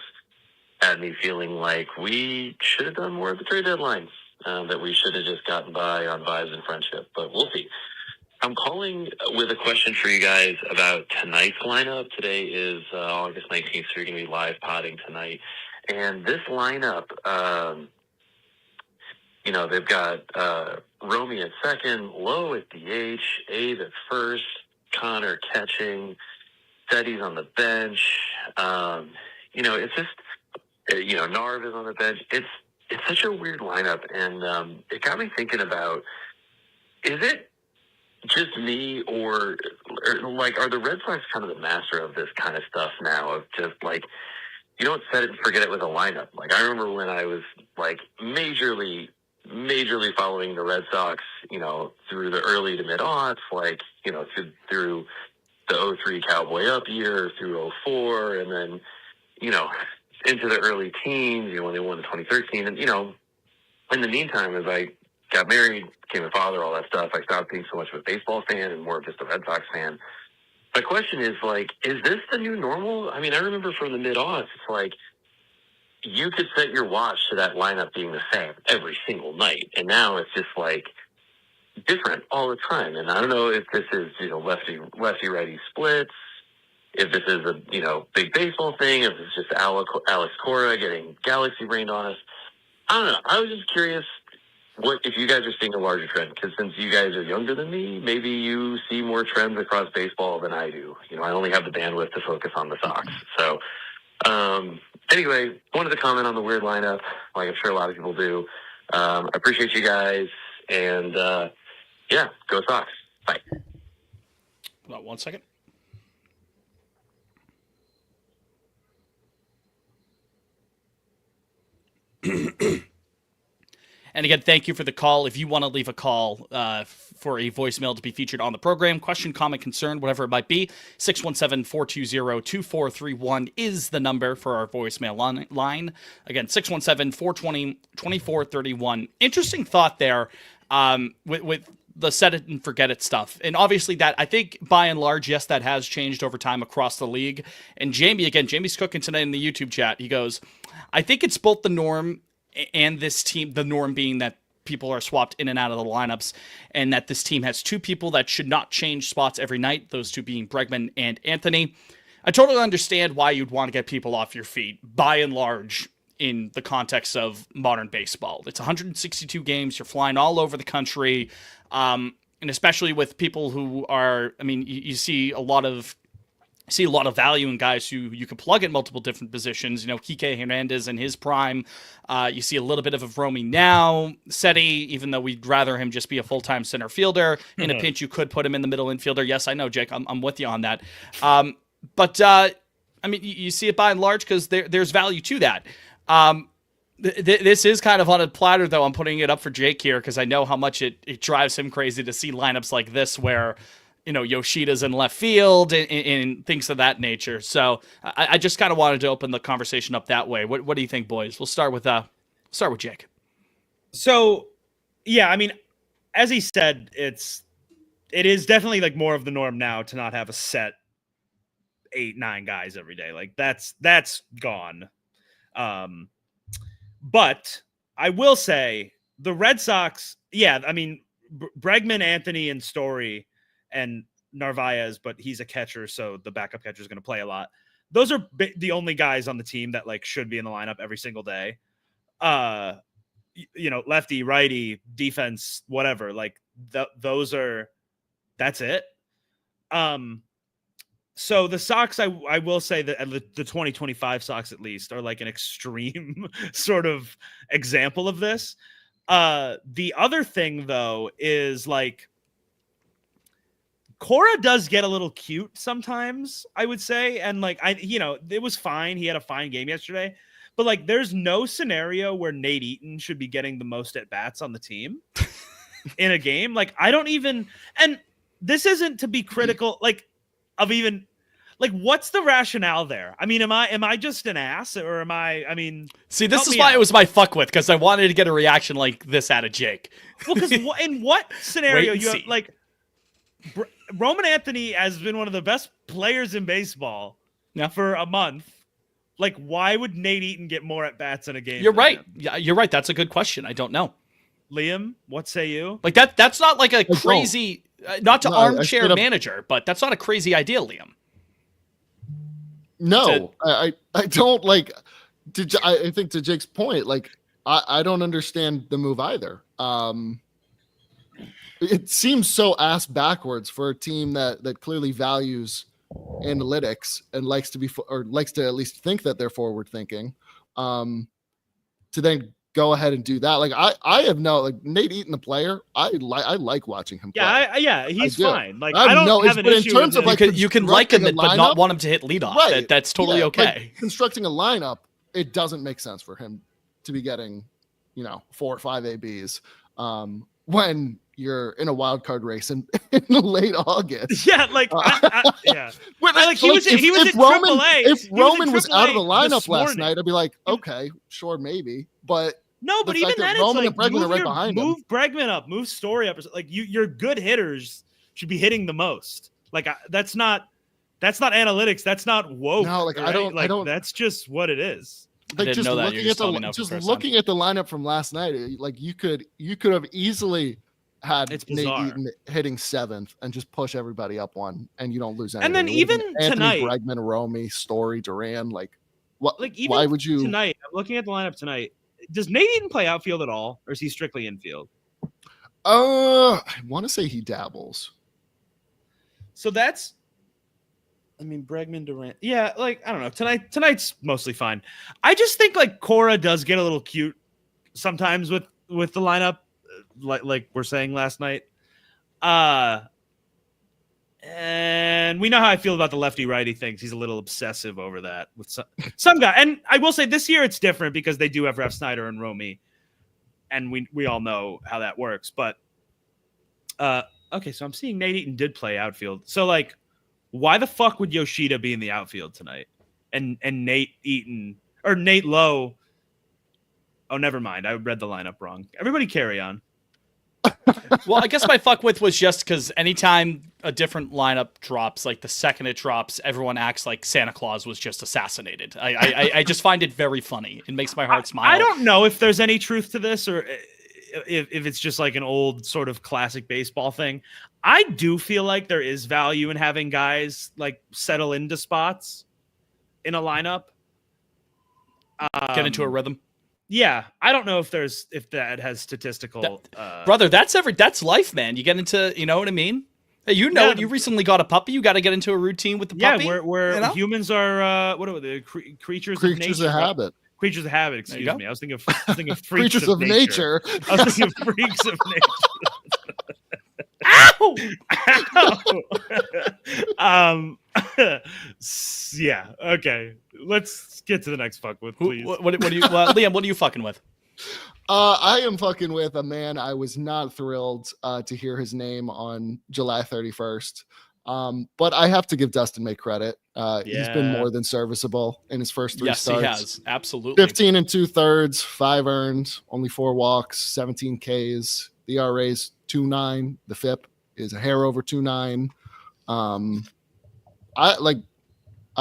had me feeling like we should have done more at the trade deadline, that we should have just gotten by on vibes and friendship, but we'll see. I'm calling with a question for you guys about tonight's lineup. Today is August 19th, so you're going to be live podding tonight. And this lineup, they've got Romy at second, Lowe at DH, Abe at first, Connor catching, Teddy's on the bench. It's just, Narv is on the bench. It's such a weird lineup, and it got me thinking about, is it just me, or like, are the Red Sox kind of the master of this kind of stuff now, of just like, you don't set it and forget it with a lineup? Like, I remember when I was like majorly following the Red Sox, through the early to mid aughts, like, through the 03 Cowboy up year, through 04, and then, into the early teens, when they won the 2013, and, in the meantime, as I got married, became a father, all that stuff, I stopped being so much of a baseball fan and more of just a Red Sox fan. My question is, like, is this the new normal? I mean, I remember from the mid-aughts, it's like, you could set your watch to that lineup being the same every single night. And now it's just, like, different all the time. And I don't know if this is, lefty-righty splits, if this is a, big baseball thing, if it's just Alex Cora getting galaxy brained on us. I don't know. I was just curious if you guys are seeing a larger trend, because since you guys are younger than me, maybe you see more trends across baseball than I do. I only have the bandwidth to focus on the Sox. So, anyway, wanted to comment on the weird lineup, like I'm sure a lot of people do. I appreciate you guys, and yeah, go Sox. Bye. Hold on 1 second. And again, thank you for the call. If you want to leave a call for a voicemail to be featured on the program, question, comment, concern, whatever it might be, 617-420-2431 is the number for our voicemail line. Again, 617-420-2431. Interesting thought there with the set it and forget it stuff. And obviously that, I think by and large, yes, that has changed over time across the league. And Jamie's cooking tonight in the YouTube chat. He goes, I think it's both the norm and this team, the norm being that people are swapped in and out of the lineups, and that this team has two people that should not change spots every night, those two being Bregman and Anthony. I totally understand why you'd want to get people off your feet, by and large, in the context of modern baseball. It's 162 games, you're flying all over the country, and especially with people who are, you see a lot of value in guys who you can plug in multiple different positions. Kike Hernandez in his prime. You see a little bit of Romy now. Seti, even though we'd rather him just be a full-time center fielder. In a pinch, you could put him in the middle infielder. Yes, I know, Jake. I'm with you on that. But you see it by and large because there's value to that. This is kind of on a platter, though. I'm putting it up for Jake here because I know how much it drives him crazy to see lineups like this where Yoshida's in left field and things of that nature. So I just kind of wanted to open the conversation up that way. What do you think, boys? We'll start with Jake. So, yeah, as he said, it is definitely like more of the norm now to not have a set 8-9 guys every day. Like that's gone. But I will say the Red Sox, Bregman, Anthony, and Story, and Narvaez, but he's a catcher, so the backup catcher is going to play a lot. Those are the only guys on the team that like should be in the lineup every single day. Lefty, righty, defense, whatever. Like that's it. So the Sox, I will say that the 2025 Sox at least are like an extreme sort of example of this. The other thing though is like Cora does get a little cute sometimes, I would say, and like it was fine. He had a fine game yesterday, but like there's no scenario where Nate Eaton should be getting the most at bats on the team in a game. Like I don't even, and this isn't to be critical, like of even. Like, what's the rationale there? I mean, am I just an ass, or am I mean? See, this is why it was my fuck with, because I wanted to get a reaction like this out of Jake. Well, because in what scenario you have see. like Roman Anthony has been one of the best players in baseball for a month. Like, why would Nate Eaton get more at bats in a game? You're right. Yeah, you're right. That's a good question. I don't know. Liam, what say you? Like that's not like a crazy, not to armchair I manager, but that's not a crazy idea, Liam. No, I don't like. I think to Jake's point, like I don't understand the move either. It seems so ass backwards for a team that clearly values analytics and likes to at least think that they're forward thinking. To then go ahead and do that. Like I have like Nate Eaton, the player. I like watching him play. Yeah, he's fine. Like I don't have an issue in terms with of it. like You can like him, but not want him to hit leadoff. Right. That's totally okay. Like, constructing a lineup, it doesn't make sense for him to be getting, 4 or 5 ABs when you're in a wild card race in late August. Yeah, like yeah. Like he was in Roman, AAA. If Roman was out of the AAA lineup last night, I'd be like, okay, sure, maybe, but. No, but even then, Roman it's like and Bregman are right behind him. Move Bregman up, move Story up. Like your good hitters should be hitting the most. Like that's not analytics. That's not woke. No, like right? I don't. That's just what it is. Like didn't just know that. looking You're at looking at the lineup from last night, like you could have easily had Nate Eaton hitting 7th and just push everybody up one, and you don't lose anything. And then even Anthony, tonight, Bregman, Romy, Story, Duran, like what? Like even why would you tonight? I'm looking at the lineup tonight. Does Nate Eaton play outfield at all, or is he strictly infield? I want to say he dabbles. So that's, I mean, Bregman, Durant. Yeah, like I don't know. Tonight's mostly fine. I just think like Cora does get a little cute sometimes with the lineup, like we're saying last night. And we know how I feel about the lefty-righty things. He's a little obsessive over that with some guy. And I will say this year it's different because they do have Ref Snyder and Romy, and we all know how that works. But okay, so I'm seeing Nate Eaton did play outfield. So like, why the fuck would Yoshida be in the outfield tonight? And Nate Eaton or Nate Lowe? Oh, never mind. I read the lineup wrong. Everybody carry on. Well, I guess my fuck with was just because anytime a different lineup drops, like the second it drops, everyone acts like Santa Claus was just assassinated. I just find it very funny. It makes my heart smile. I don't know if there's any truth to this or if it's just like an old sort of classic baseball thing. I do feel like there is value in having guys like settle into spots in a lineup. Get into a rhythm. Yeah, I don't know if that has statistical. Brother, that's life, man. You get into, you know what I mean? Hey, you recently got a puppy. You got to get into a routine with the puppy. Yeah, where humans are what are they? Creatures of nature. Of habit. Creatures of habit. Excuse me. I was thinking of freaks creatures of nature. I was thinking of freaks of nature. Ow! Yeah. Okay. Let's get to the next fuck with, please. What do you, Liam? What are you fucking with? I am fucking with a man I was not thrilled to hear his name on July 31st. But I have to give Dustin May credit. He's been more than serviceable in his first 3 starts. Yes, he has. Absolutely. 15 2/3, 5 earned, only 4 walks, 17 Ks. The ERA's 2.9. The FIP is a hair over 2.9. I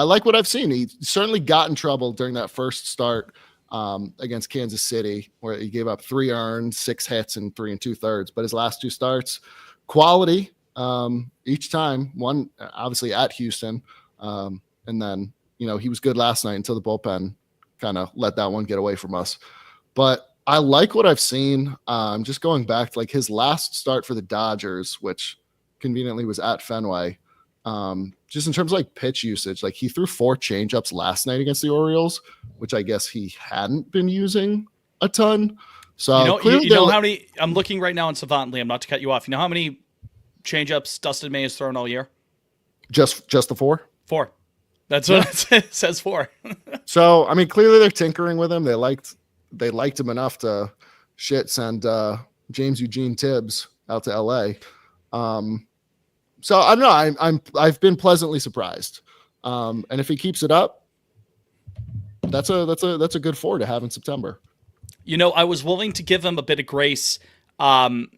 like what I've seen. He certainly got in trouble during that first start against Kansas City, where he gave up 3 earned, 6 hits, and 3 2/3. But his last 2 starts, quality each time. One obviously at Houston, and then he was good last night until the bullpen kind of let that one get away from us. But I like what I've seen. Just going back to like his last start for the Dodgers, which conveniently was at Fenway. Just in terms of like pitch usage, like he threw 4 changeups last night against the Orioles, which I guess he hadn't been using a ton. So you know how many? I'm looking right now on Savant, Liam. Not to cut you off. You know how many changeups Dustin May has thrown all year? Just the 4. 4. That's what it says. 4. So I mean, clearly they're tinkering with him. They liked him enough to send James Eugene Tibbs out to LA. So I don't know. I've been pleasantly surprised. And if he keeps it up, that's a good 4 to have in September. You know, I was willing to give him a bit of grace after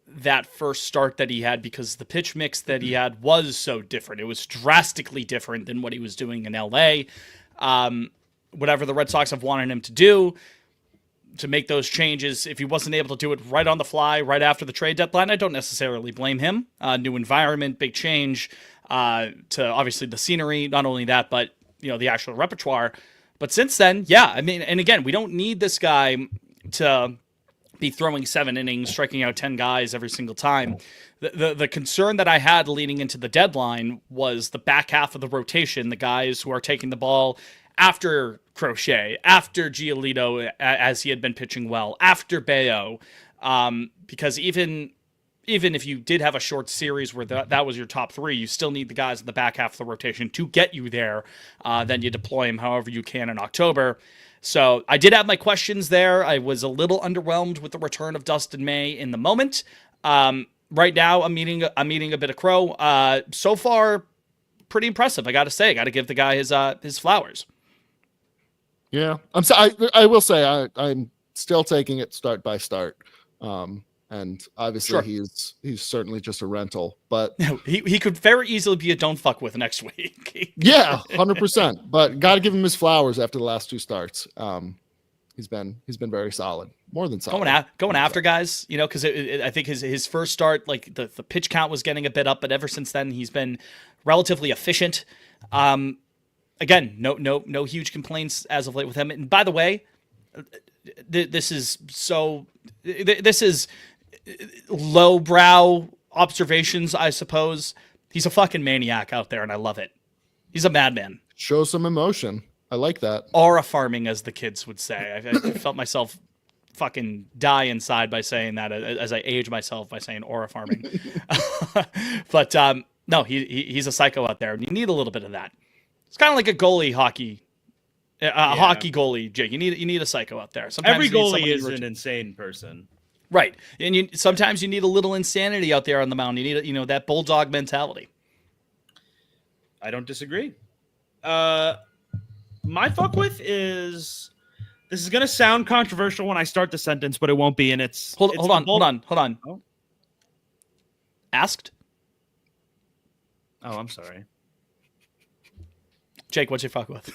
that first start that he had, because the pitch mix that he had was so different. It was drastically different than what he was doing in LA. Whatever the Red Sox have wanted him to do to make those changes, if he wasn't able to do it right on the fly, right after the trade deadline, I don't necessarily blame him. New environment, big change to obviously the scenery, not only that, but the actual repertoire. But since then, yeah, I mean, and again, we don't need this guy to be throwing 7 innings, striking out 10 guys every single time. The concern that I had leading into the deadline was the back half of the rotation, the guys who are taking the ball after Crochet, after Giolito, as he had been pitching well, after Bayo, because even if you did have a short series where that was your top 3, you still need the guys in the back half of the rotation to get you there. Then you deploy them however you can in October. So I did have my questions there. I was a little underwhelmed with the return of Dustin May in the moment. Right now, I'm eating a bit of crow. So far, pretty impressive. I got to say, I got to give the guy his flowers. Yeah, I will say I'm still taking it start by start. And obviously Sure. he's certainly just a rental, but he could very easily be a don't fuck with next week. yeah, 100%. But got to give him his flowers after the last 2 starts. He's been very solid, more than solid. Going after guys, because I think his first start, like the pitch count was getting a bit up, but ever since then he's been relatively efficient. Again, no huge complaints as of late with him. And by the way, this is lowbrow observations, I suppose. He's a fucking maniac out there, and I love it. He's a madman. Show some emotion. I like that. Aura farming, as the kids would say. I felt myself fucking die inside by saying that, as I age myself by saying aura farming. But no, he's a psycho out there, and you need a little bit of that. It's kind of like a goalie hockey. Hockey goalie, Jake. You need a psycho out there. Sometimes every goalie is an insane person. Right. And sometimes you need a little insanity out there on the mound. You need that bulldog mentality. I don't disagree. My fuck with is, this is going to sound controversial when I start the sentence, but it won't be. And hold on. Oh. Asked? Oh, I'm sorry. Jake, what's your fuck with?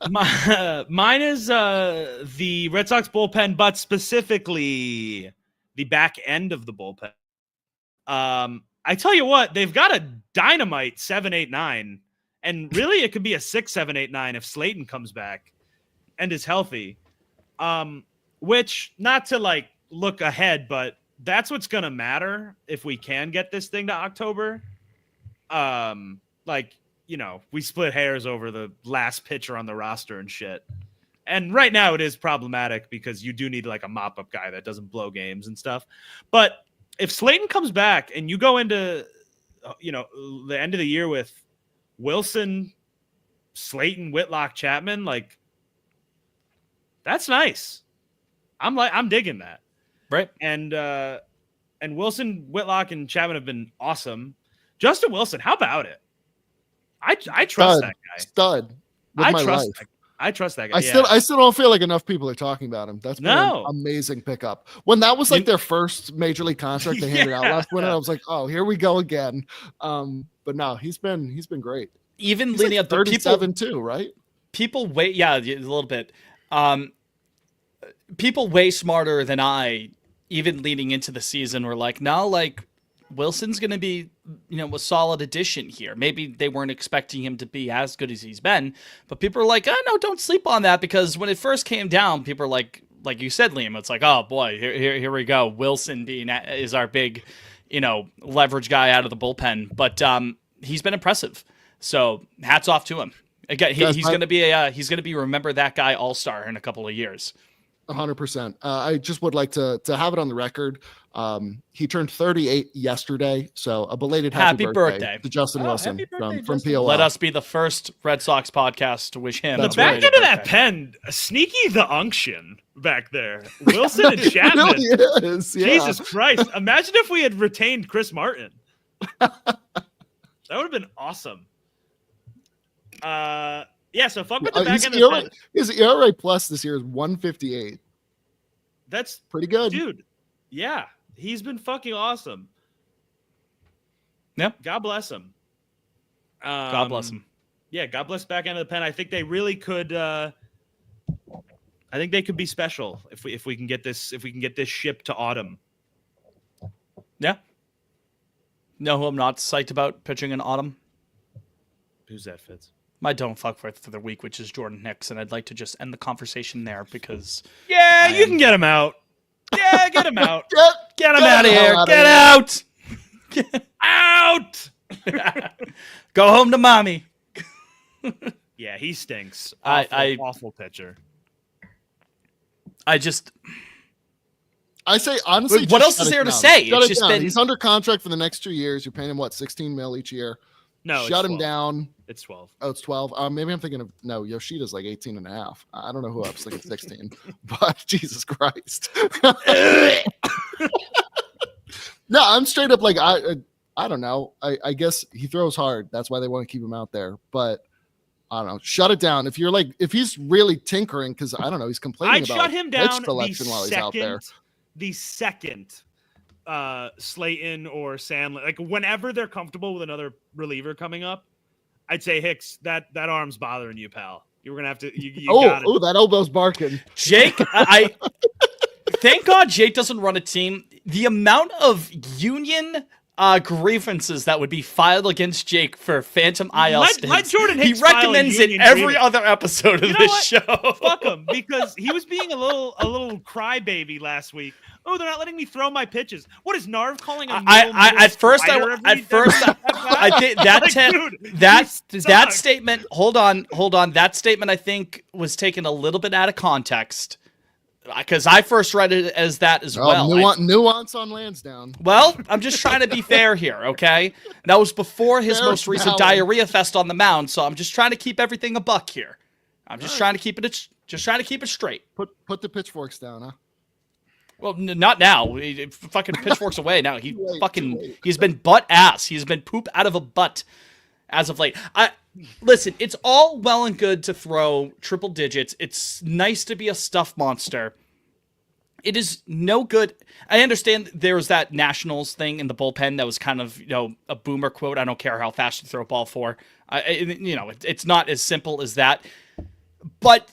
Mine is the Red Sox bullpen, but specifically the back end of the bullpen. I tell you what, they've got a dynamite 7, 8, 9, and really it could be a 6, 7, 8, 9 if Slayton comes back and is healthy. Which, not to look ahead, but that's what's gonna matter if we can get this thing to October. We split hairs over the last pitcher on the roster and shit. And right now it is problematic because you do need a mop-up guy that doesn't blow games and stuff. But if Slayton comes back and you go into, the end of the year with Wilson, Slayton, Whitlock, Chapman, that's nice. I'm digging that. Right. And Wilson, Whitlock, and Chapman have been awesome. Justin Wilson, how about it? I trust that guy. Stud. I trust that guy. I still don't feel like enough people are talking about him. That's been an amazing pickup. When that was their first major league contract they handed out last winter, I was like, oh, here we go again. But no, he's been great. Even he's leading up to 37 too, right? People a little bit. People way smarter than I, even leading into the season, were Wilson's going to be, a solid addition here. Maybe they weren't expecting him to be as good as he's been, but people are like, oh, no, don't sleep on that, because when it first came down, people are like you said, Liam, it's oh boy, here we go. Wilson is our big, leverage guy out of the bullpen, but he's been impressive. So hats off to him. Again, he's going to be remember that guy all-star in a couple of years. 100%. I just would like to have it on the record. He turned 38 yesterday, so a belated happy birthday to Justin Wilson from POL. Let us be the first Red Sox podcast to wish him. The back end of that pen, sneaky the unction back there. Wilson and Chapman. It really is, yeah. Jesus Christ. Imagine if we had retained Chris Martin. That would have been awesome. So fuck with the back end of the pen. His ERA plus this year is 158. That's pretty good. Dude, yeah. He's been fucking awesome. Yeah. God bless him. God bless him. Yeah, God bless back end of the pen. I think they really could I think they could be special if we can get this ship to autumn. Yeah. No, who I'm not psyched about pitching in autumn? Who's that, Fitz? My don't fuck for the week, which is Jordan Hicks, and I'd like to just end the conversation there because you can get him out. Yeah, get him out. Get him out of here. Get out. Get out. Go home to mommy. Yeah, he stinks. Awful pitcher. I say honestly, what else is there to say? It's just been... He's under contract for the next 2 years. You're paying him what, $16 million each year? No, shut him down. It's 12. Oh, it's 12. Maybe I'm thinking of Yoshida's like 18 and a half. I don't know who else thinking 16, but Jesus Christ. No, I'm straight up like I don't know. I guess he throws hard. That's why they want to keep him out there. But I don't know. Shut it down. If he's really tinkering, because I don't know, he's complaining about shut him down selection while he's out there. The second Slayton or Sandler, like whenever they're comfortable with another reliever coming up, I'd say Hicks, that arm's bothering you, pal. You were gonna have to. That elbow's barking. Jake, I thank God Jake doesn't run a team. The amount of union grievances that would be filed against Jake for Phantom IL stints. Jordan Hicks he recommends it every other episode of this show. Fuck him, because he was being a little crybaby last week. Oh, they're not letting me throw my pitches. What is Narv calling a at first I think that statement. Hold on. That statement I think was taken a little bit out of context. Because I first read it as that as well. Nuance on Lansdowne. Well, I'm just trying to be fair here, okay? That was before his most recent diarrhea fest on the mound, so I'm just trying to keep everything a buck here. I'm just trying to keep it straight. Put the pitchforks down, huh? Well, not now. Fucking pitchforks away now. He's been butt ass. He's been poop out of a butt as of late. Listen, it's all well and good to throw triple digits. It's nice to be a stuff monster. It is no good. I understand there was that Nationals thing in the bullpen that was kind of, a boomer quote. I don't care how fast you throw a ball for. It's not as simple as that. But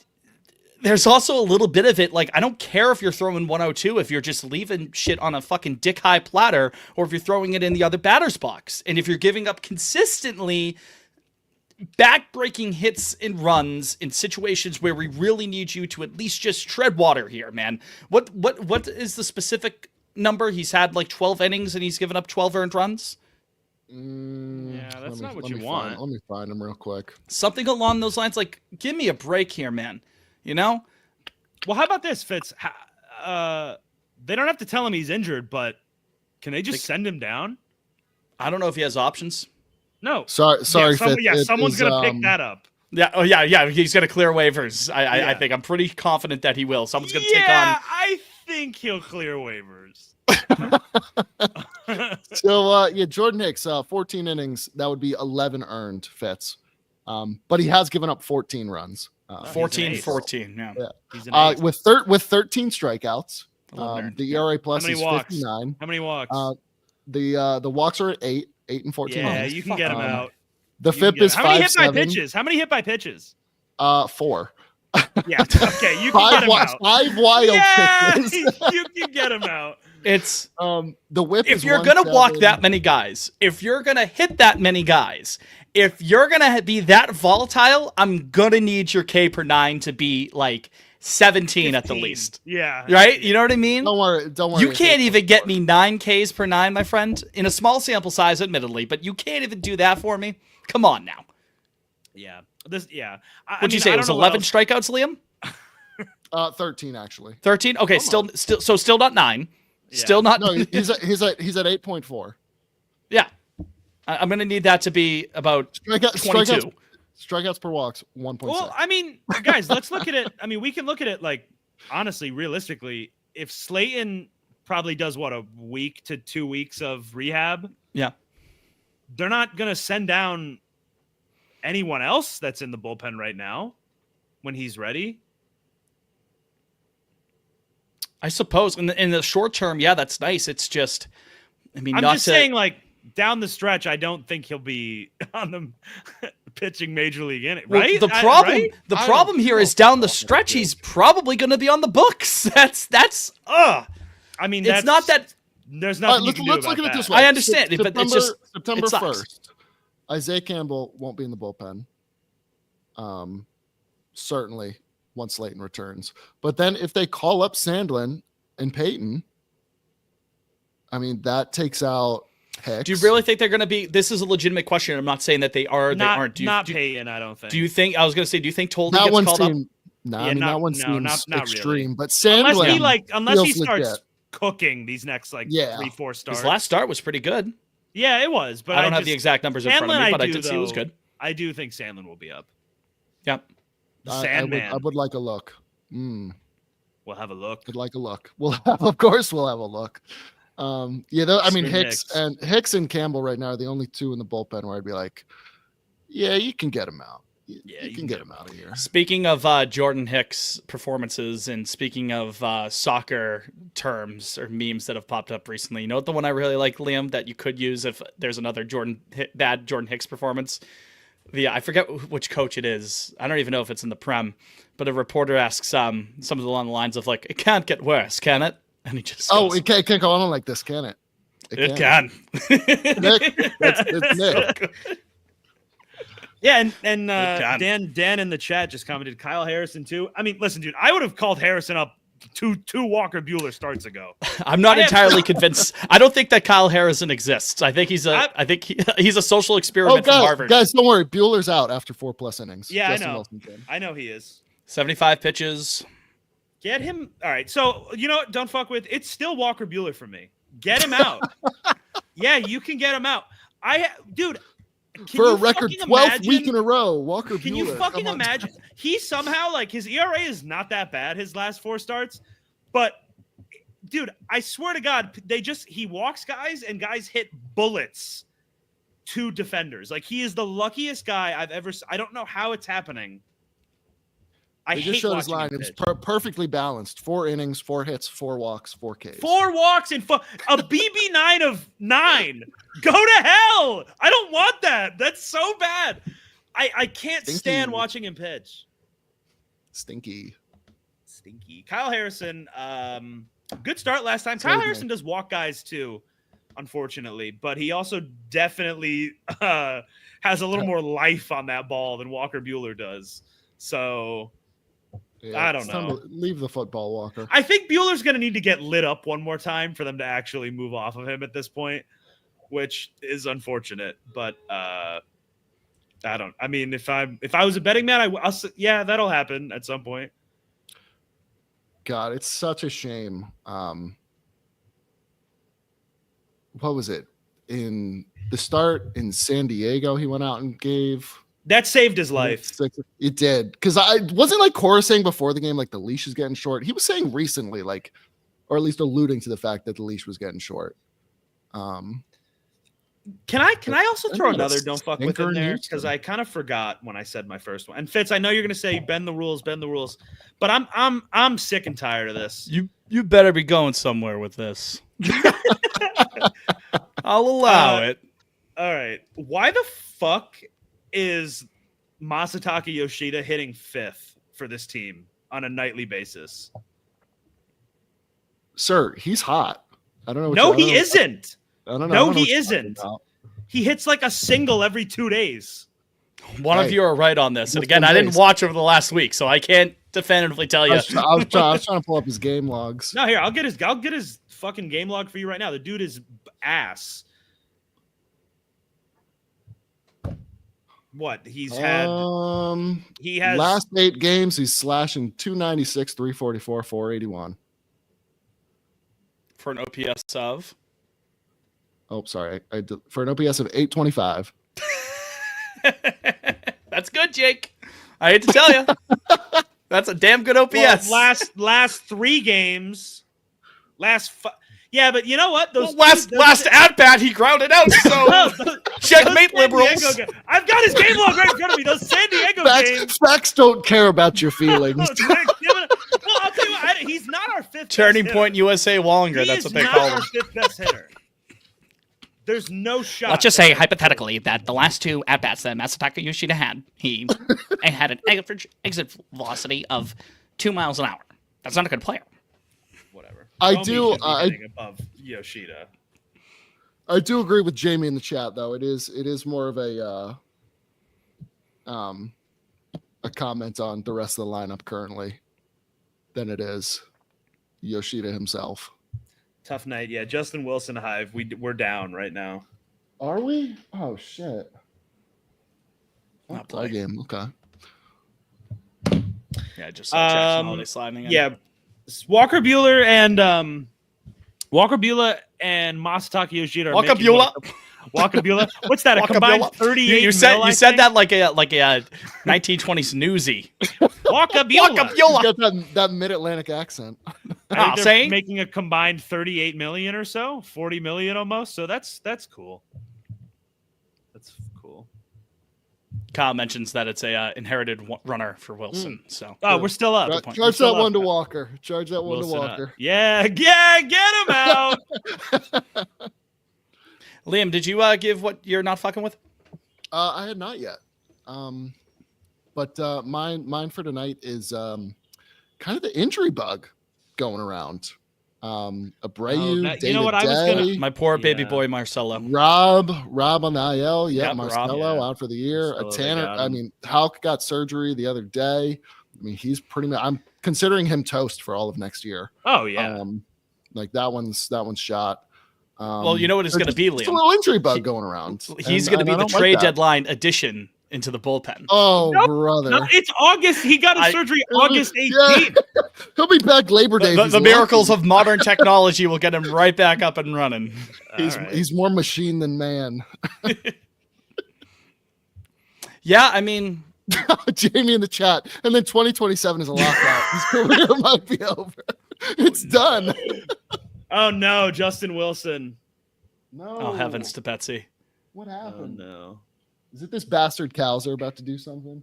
there's also a little bit of it, like, I don't care if you're throwing 102 if you're just leaving shit on a fucking dick-high platter or if you're throwing it in the other batter's box. And if you're giving up consistently back-breaking hits and runs in situations where we really need you to at least just tread water here, man. What is the specific number? He's had like 12 innings and he's given up 12 earned runs? Yeah, that's not what you want. Let me find him real quick. Something along those lines, like, give me a break here, man. Well, how about this, Fitz? They don't have to tell him he's injured, but can they just send him down? I don't know if he has options. No. Sorry, someone's going to pick that up. Yeah. Oh, yeah. He's going to clear waivers. I think I'm pretty confident that he will. Someone's going to take on. Yeah, I think he'll clear waivers. So, Jordan Hicks, 14 innings. That would be 11 earned, Fitz. But he has given up 14 runs. 14. Yeah. He's an with 13 strikeouts. The ERA plus is 59. How many walks? The walks are at 8 and 14. Yeah, you can get him out. The FIP is 5.7. How many hit by pitches? 4. Yeah. Okay, you can get him out. 5 wild pitches. You can get him out. It's the whip. If you're gonna walk that many guys, if you're gonna hit that many guys, if you're gonna be that volatile, I'm gonna need your K per 9 to be like 17 at the 15. least. Yeah. Right? You know what I mean? Don't worry. You can't even get me 9 Ks per 9, my friend, in a small sample size, admittedly, but you can't even do that for me. Come on now. Yeah. What'd you say? It was 11 strikeouts, Liam? 13 actually. 13? Okay, still not 9. Yeah. Still not. No, he's at 8.4. Yeah. I'm going to need that to be about 22. Strikeouts per walks 1.6. Well, I mean, guys, let's look at it. I mean, we can look at it like honestly, realistically, if Slayton probably does what, a week to 2 weeks of rehab, Yeah. they're not going to send down anyone else that's in the bullpen right now when he's ready. I suppose in the short term, yeah, that's nice. It's just, I mean, I'm not just to, saying, like, down the stretch, I don't think he'll be on the pitching major league in it, well, right? The problem here is down the stretch, he's probably going to be on the books. That's. I mean, it's not that. There's nothing you can do let's about look at it that. this way. I understand it, but it's just September it sucks. 1st. Isaiah Campbell won't be in the bullpen. Certainly once Slayton returns. But then if they call up Sandlin and Peyton, I mean, that takes out Hicks. Do you really think they're going to be? This is a legitimate question. I'm not saying that they are. They aren't. Peyton, I don't think. Do you think? I was going to say. Do you think Toldy that gets one called up? seemed, that one seems not extreme. really. But Sandlin, unless he feels starts legit. cooking these next 3-4 starts. His last start was pretty good. Yeah, it was. But I don't have the exact numbers in front of me, but I did see it was good. I do think Sandlin will be up. Yep. Sandman. I would like a look. We'll have a look. I'd like a look. Of course, we'll have a look. I mean, Hicks and Campbell right now are the only two in the bullpen where I'd be like, yeah, you can get him out. You can get him out of here. Speaking of Jordan Hicks performances and speaking of soccer terms or memes that have popped up recently, you know what the one I really like, Liam, that you could use if there's another bad Jordan Hicks performance? I forget which coach it is. I don't even know if it's in the Prem, but a reporter asks something along the lines of like, "It can't get worse, can it?" And he just goes, it can't go on like this, can it? It can. Nick, it's Nick. Yeah, and Dan in the chat just commented Kyle Harrison too. I mean, listen, dude, I would have called Harrison up two Walker Buehler starts ago. I'm not entirely convinced. I don't think that Kyle Harrison exists. I think he's a social experiment from Harvard. Guys, don't worry. Bueller's out after 4+ innings. Yeah, Justin I know he is. 75 pitches. Get him. All right. So, you know what? Don't fuck with. It's still Walker Buehler for me. Get him out. Yeah, you can get him out. Dude. For a record 12th week in a row, Walker Buehler. Can you fucking imagine? He somehow, like, his ERA is not that bad, his last 4 starts. But, dude, I swear to God, he walks guys and guys hit bullets to defenders. Like, he is the luckiest guy I've ever seen. I don't know how it's happening. They just showed his line. It was perfectly balanced. 4 innings, 4 hits, 4 walks, 4 Ks. 4 walks and a BB9 of 9. Go to hell. I don't want that. That's so bad. I can't stand watching him pitch. Stinky. Kyle Harrison, good start last time. Kyle Harrison does walk guys too, unfortunately, but he also definitely has a little more life on that ball than Walker Buehler does. So I don't know. Leave the football, Walker. I think Bueller's going to need to get lit up one more time for them to actually move off of him at this point, which is unfortunate. But I mean, if I was a betting man, yeah, that'll happen at some point. God, it's such a shame. What was it? In the start in San Diego, he went out and gave. That saved his life. It did. Because I wasn't like Cora saying before the game, like the leash is getting short. He was saying recently, like, or at least alluding to the fact that the leash was getting short. Can I also throw another don't fuck with in there? Because I kind of forgot when I said my first one. And Fitz, I know you're gonna say bend the rules, but I'm sick and tired of this. You better be going somewhere with this. I'll allow it. All right. Why the fuck is Masataka Yoshida hitting 5th for this team on a nightly basis? Sir, he's hot. I don't know. No, he isn't. I don't know. No, he isn't. He hits like a single every 2 days. One of you are right on this. And That's again, I didn't nice. watch over the last week, so I can't definitively tell I you. was trying to pull up his game logs. No, here I'll get his fucking game log for you right now. The dude is ass. What he has last 8 games, he's slashing 296, 344, 481. For an OPS of? Oh, sorry. For an OPS of 825. That's good, Jake. I hate to tell you. That's a damn good OPS. Well, last 3 games. Yeah, but you know what? Last at bat, he grounded out. So checkmate, Liberals. I've got his game log right in front of me. Those San Diego games. Facts don't care about your feelings. Well, I'll tell you what. He's not our 5th. Turning best point hitter. USA Wallinger. That's what they call him. He's not our 5th best hitter. There's no shot. Let's just say hypothetically that the last 2 at bats that Masataka Yoshida had, he had an average exit velocity of 2 miles an hour. That's not a good player. Whatever. I Romy do- should be hitting above Yoshida. I do agree with Jamie in the chat, though. It is more of a comment on the rest of the lineup currently than it is Yoshida himself. Tough night. Yeah, Justin Wilson Hive. We're down right now. Are we? Oh shit! Not Play play. game. Okay. Yeah, just saw Jackson Holiday sliding in. Yeah, Walker Buehler and Masataka Yoshida. Walker Buehler. Walker Buehler. What's that? A Walker combined Buehler. 38. You said I said think? that like a 1920s newsie. Walker Walker Buehler. You Buehler. got that mid-Atlantic accent. I think they're saying? making a combined 38 million or so, 40 million almost. So that's cool. That's cool. Kyle mentions that it's a inherited runner for Wilson. So Oh, we're still up. point. Charge Still that up. one to Walker. Charge that one Wilson to up. Walker. Yeah, get him out. Liam, did you give what you're not fucking with? I had not yet. But mine for tonight is kind of the injury bug going around. Abreu, you know what I was gonna- Day, My poor baby Yeah. boy Marcelo. Rob on the IL. Yeah, Yep, Marcelo Rob, yeah. out for the year. Marcelo, they Tanner. got I him. mean, Houck got surgery the other day. I mean, he's pretty much. I'm considering him toast for all of next year. Oh yeah. Like that one's shot. Well, you know what it's going to be, It's a Liam. little injury bug going around. He's And- going to and be I the don't like trade that. deadline addition into the bullpen. Oh, Nope. brother. No, it's August. He got his surgery August 18th. Yeah. He'll be back Labor Day. if The, he's the miracles lucky. of modern technology will get him right back up and running. He's All right. he's more machine than man. Yeah, I mean, Jamie in the chat, and then 2027 is a lockout. His career might be over. It's done. Oh no, Justin Wilson. No. oh heavens to Betsy. What Oh happened? no. Is it this bastard Cowser about to do something?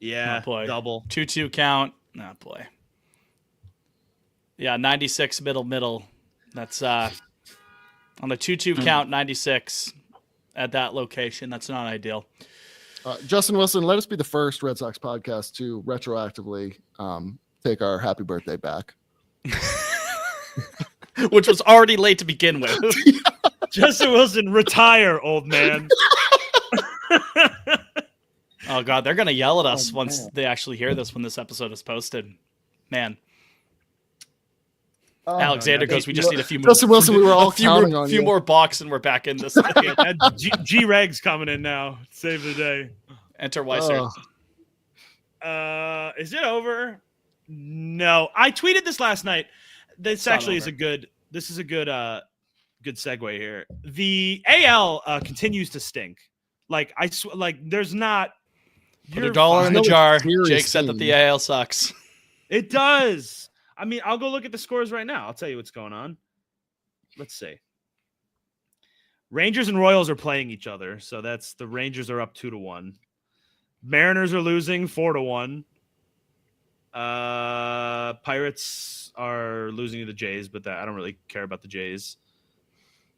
Yeah, Oh, boy. double. 2-2 count. Oh boy. Yeah, 96 middle. That's on the 2-2 count, 96 at that location. That's not ideal. Justin Wilson, let us be the first Red Sox podcast to retroactively take our happy birthday back. Which was already late to begin with. Justin Wilson, retire, old man. Oh god, they're gonna yell at us Oh, once man. they actually hear this when this episode is posted. Man, Oh, Alexander no, goes. We just need a few more. Justin Wilson, we were all a few counting more, on few you. more blocks, and we're back in this. G-Reg's coming in now. Save the day. Enter Weiser. Oh. Is it over? No. I tweeted this last night. This not actually is over. a good good segue here. The AL continues to stink. Like there's not Put you're a dollar in the No, it's jar. serious Jake said that team. the AL sucks. It does. I mean, I'll go look at the scores right now. I'll tell you what's going on. Let's see. Rangers and Royals are playing each other, so that's the Rangers are up 2-1. Mariners are losing 4-1. Pirates are losing to the Jays, but I don't really care about the Jays.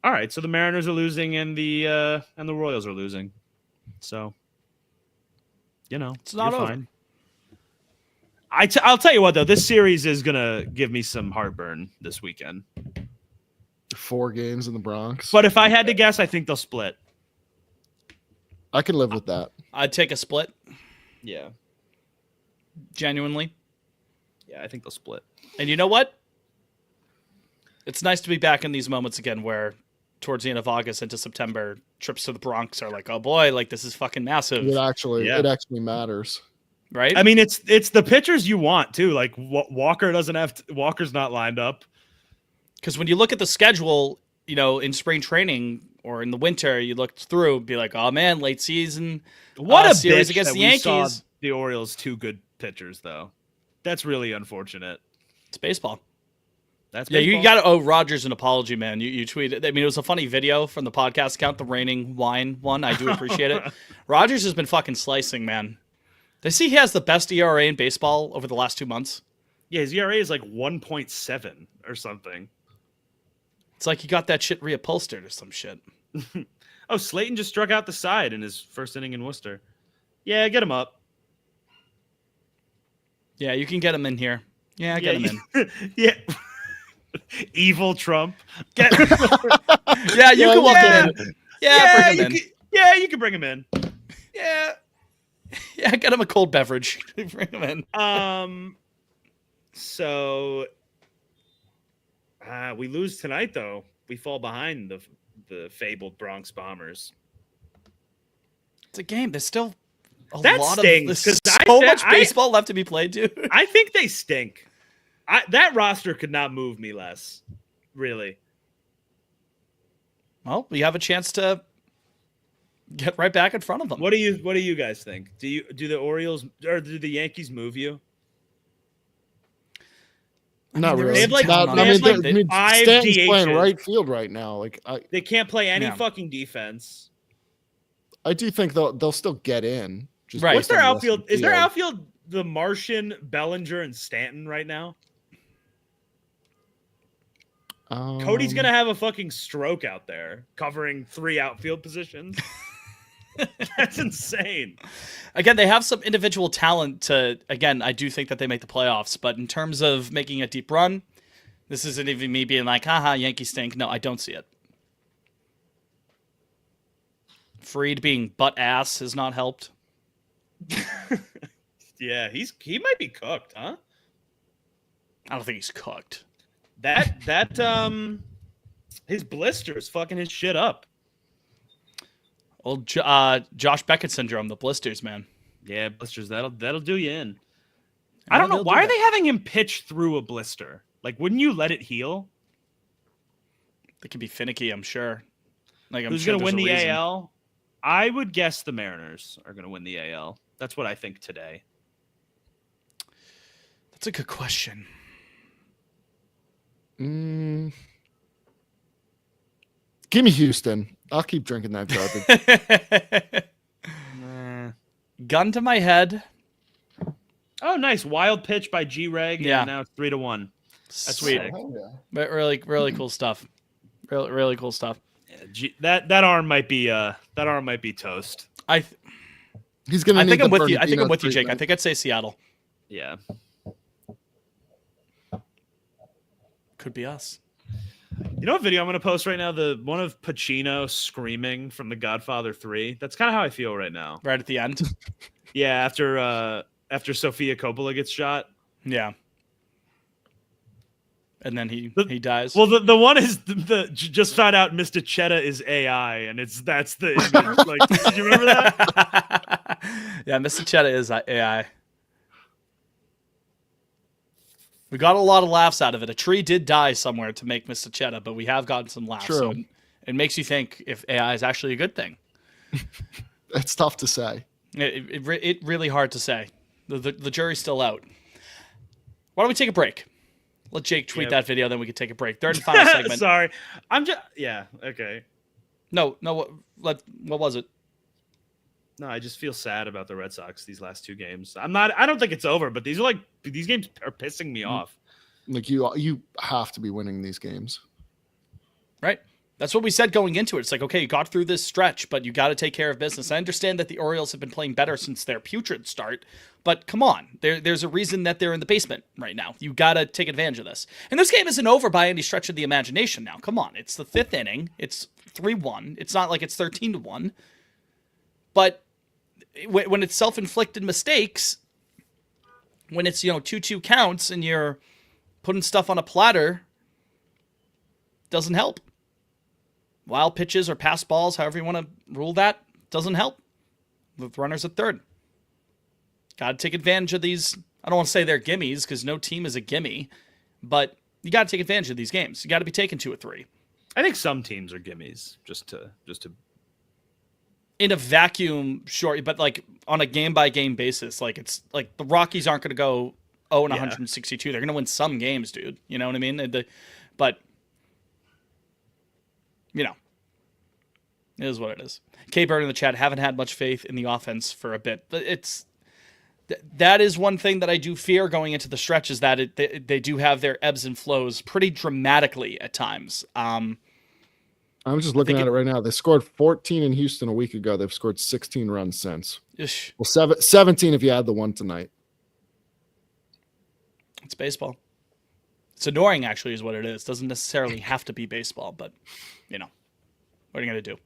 All right, so the Mariners are losing and the Royals are losing. So, It's not you're over. fine. I'll tell you what though, this series is gonna give me some heartburn this weekend. 4 games in the Bronx. But if I had to guess, I think they'll split. I can live with that. I'd take a split, Yeah. genuinely. Yeah, I think they'll split. And you know what? It's nice to be back in these moments again where towards the end of August into September, trips to the Bronx are like, oh boy, like this is fucking massive, It actually matters. right? I mean, it's the pitchers you want too. Like Walker doesn't have to, Walker's not lined up. Because when you look at the schedule, you know, in spring training or in the winter, you look through and be like, oh man, late season. What a series bitch against that the we saw Yankees. the Orioles 2 good pitchers though. That's really unfortunate. It's baseball. That's Yeah, baseball. you got to owe Rogers an apology, man. You tweeted. I mean, it was a funny video from the podcast account, the Raining Wine one. I do appreciate it. Rogers has been fucking slicing, man. They see he has the best ERA in baseball over the last 2 months. Yeah, his ERA is like 1.7 or something. It's like he got that shit reupholstered or some shit. Oh, Slayton just struck out the side in his first inning in Worcester. Yeah, get him up. Yeah, you can get him in here. Yeah, get him in. Yeah. Evil Trump. Get Yeah, you can welcome him in. Yeah, bring him in. You can bring him in. Yeah. Yeah, get him a cold beverage. Bring him in. So we lose tonight though. We fall behind the fabled Bronx Bombers. It's a game. There's still a That lot stings, of 'cause so much baseball left to be played, dude. I think they stink. That roster could not move me less. Really. Well, we have a chance to get right back in front of them. What do you guys think? Do the Orioles or do the Yankees move you? Not there really. is They have like- Not- they have like I mean, 5 Stanton's playing DHs. right field right now. Like They can't play any Yeah. fucking defense. I do think they'll still get in. Just Right. What's based their on the rest of outfield? the Is their field. outfield the Martian, Bellinger, and Stanton right now? Cody's gonna have a fucking stroke out there, covering 3 outfield positions. That's insane. Again, they have some individual talent to, again, I do think that they make the playoffs, but in terms of making a deep run, this isn't even me being like, haha, Yankees stink. No, I don't see it. Freed being butt ass has not helped. Yeah, he might be cooked, huh? I don't think he's cooked. That his blisters fucking his shit up. Old Josh Beckett syndrome, the blisters, man. Yeah, blisters. That'll do you in. I don't know they'll why do are they having him pitch through a blister. Like, wouldn't you let it heal? They can be finicky, I'm sure. Like, I'm Who's sure gonna win there's a the reason. AL? I would guess the Mariners are gonna win the AL. That's what I think today. That's a good question. Give me Houston. I'll keep drinking that garbage. Gun to my head. Oh, nice wild pitch by G Reg. Yeah. And now it's 3-1. That's Sweet. sick. But really cool stuff. Really cool stuff. Yeah, that arm might be toast. He's gonna. I need think the I'm with you. I think Bernardino I'm with you, Jake. I treatment. think I'd say Seattle. Yeah. Could be us. You know what video I'm gonna post right now? The one of Pacino screaming from The Godfather 3. That's kind of how I feel right now. Right at the end. Yeah, after Sofia Coppola gets shot. Yeah. And then he dies. Well, the one is the just found out Mr. Cheddar is AI, and that's the image. Like, did you remember that? Yeah, Mr. Cheddar is AI. We got a lot of laughs out of it. A tree did die somewhere to make Mr. Cheddar, but we have gotten some laughs. True. So it makes you think if AI is actually a good thing. It's tough to say. It really hard to say. The jury's still out. Why don't we take a break? Let Jake tweet that video, then we can take a break. Third and final segment. Sorry, I'm just okay. No. What was it? No, I just feel sad about the Red Sox these last 2 games. I don't think it's over, but these games are pissing me off. Like you have to be winning these games. Right. That's what we said going into it. It's like, okay, you got through this stretch, but you got to take care of business. I understand that the Orioles have been playing better since their putrid start, but come on. There's a reason that they're in the basement right now. You got to take advantage of this. And this game isn't over by any stretch of the imagination now. Come on. It's the 5th inning. It's 3-1. It's not like it's 13-1. But when it's self-inflicted mistakes, when it's 2-2 counts and you're putting stuff on a platter, doesn't help. Wild pitches or pass balls, however you want to rule that, doesn't help with runners at third. Got to take advantage of these. I don't want to say they're gimmies because no team is a gimme, but you got to take advantage of these games. You got to be taking 2 or 3. I think some teams are gimmies just to in a vacuum, sure, but like on a game by game basis, like it's like the Rockies aren't going to go 162. They're going to win some games, dude. You know what I mean? But it is what it is. K Bird in the chat, haven't had much faith in the offense for a bit, but that is one thing that I do fear going into the stretch is that they do have their ebbs and flows pretty dramatically at times. I'm just looking at it right now. They scored 14 in Houston a week ago. They've scored 16 runs since. Ish. Well, 17 if you add the one tonight. It's baseball. It's annoying, actually, is what it is. Doesn't necessarily have to be baseball, but, what are you going to do?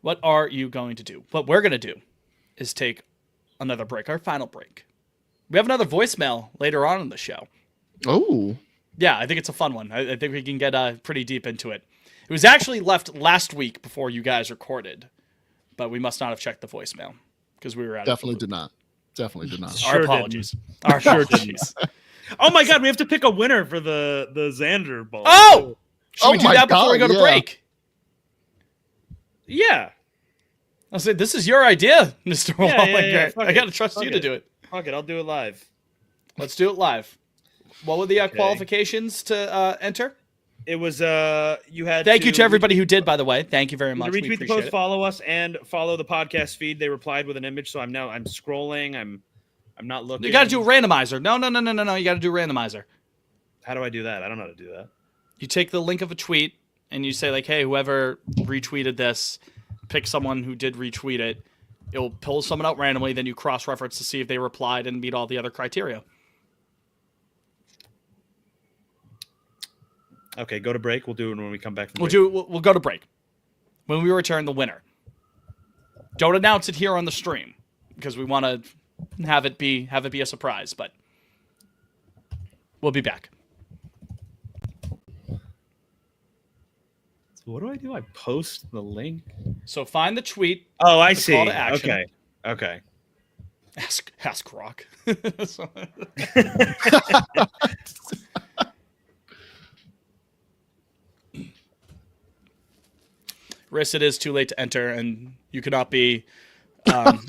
What are you going to do? What we're going to do is take another break, our final break. We have another voicemail later on in the show. Oh. Yeah, I think it's a fun one. I think we can get pretty deep into it. It was actually left last week before you guys recorded, but we must not have checked the voicemail because we were out. Definitely did not. Definitely did not. Our apologies. Our apologies. Oh my God, we have to pick a winner for the Xander Bowl. Oh! Should we do my that before we go to God, break? Yeah. I'll say, this is your idea, Mr. Yeah, I got to trust you to do it. Fuck it, I'll do it live. Let's do it live. What were the qualifications to enter? It was you had. Thank you to everybody who did, by the way. Thank you very much. Retweet the post, follow us, and follow the podcast feed. They replied with an image, so I'm scrolling. I'm not looking. You got to do a randomizer. No. You got to do a randomizer. How do I do that? I don't know how to do that. You take the link of a tweet and you say like, "Hey, whoever retweeted this, pick someone who did retweet it." It'll pull someone out randomly. Then you cross-reference to see if they replied and meet all the other criteria. Okay, go to break. We'll do it when we come back from break. We'll go to break. When we return, the winner. Don't announce it here on the stream because we want to have it be a surprise, but we'll be back. So what do? I post the link? So find the tweet. Oh, I see. Call to action. Okay. Ask Rock. Riss, it is too late to enter, and you cannot be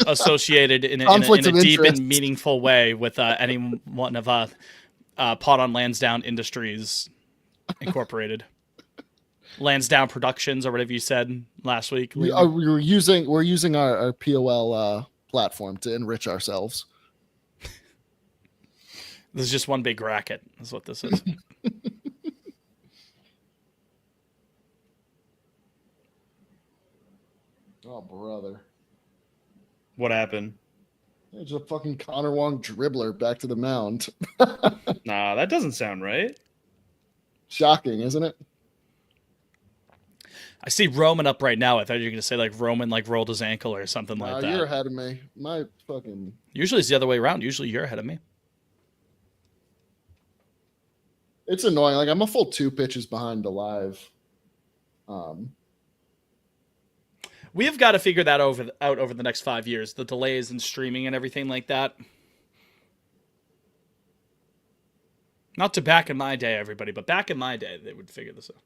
associated in a deep and meaningful way with any one of Pot on Lansdowne Industries Incorporated. Lansdowne Productions, or whatever you said last week. We're using our POL platform to enrich ourselves. This is just one big racket, is what this is. Oh, brother. What happened? It's a fucking Connor Wong dribbler back to the mound. Nah, that doesn't sound right. Shocking, isn't it? I see Roman up right now. I thought you were going to say like Roman like rolled his ankle or something like that. You're ahead of me. My fucking... Usually it's the other way around. Usually you're ahead of me. It's annoying. Like I'm a full 2 pitches behind the live. We have got to figure that out over the next 5 years. The delays in streaming and everything like that. Not to back in my day, everybody, but back in my day, they would figure this out.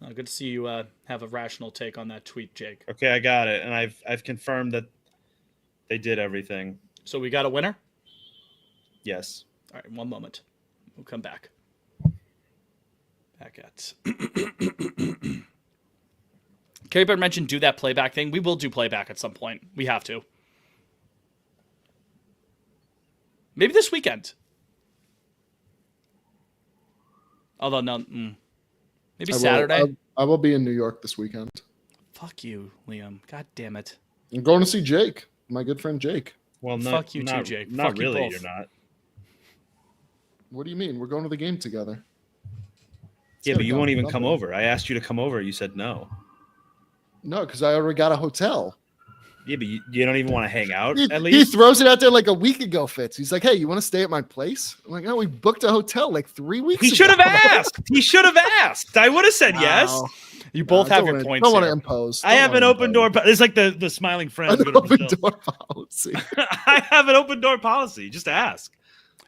Oh, good to see you have a rational take on that tweet, Jake. Okay, I got it, and I've confirmed that they did everything. So we got a winner? Yes. All right, one moment. We'll come back. Back at... Carrie Bird mentioned do that playback thing. We will do playback at some point. We have to. Maybe this weekend. Although, no. Maybe Saturday. I will be in New York this weekend. Fuck you, Liam. God damn it. I'm going to see Jake, my good friend Jake. Well, fuck you too, Jake. Not Fuck really, you both. you're not. What do you mean? We're going to the game together. Yeah, but you won't even come over. I asked you to come over. You said no. No, because I already got a hotel. Yeah, but you don't even want to hang out at He least. throws it out there like a week ago, Fitz. He's like, "Hey, you want to stay at my place?" I'm like, "No, we booked a hotel like 3 weeks He ago." should have asked. He should have asked. I would have said yes. Wow. You both have Don't your wanna- points Don't want to here. impose. I Don't have an wanna open door. impose. It's like the smiling friends. An go to open Brazil. door policy. I have an open door policy. Just ask.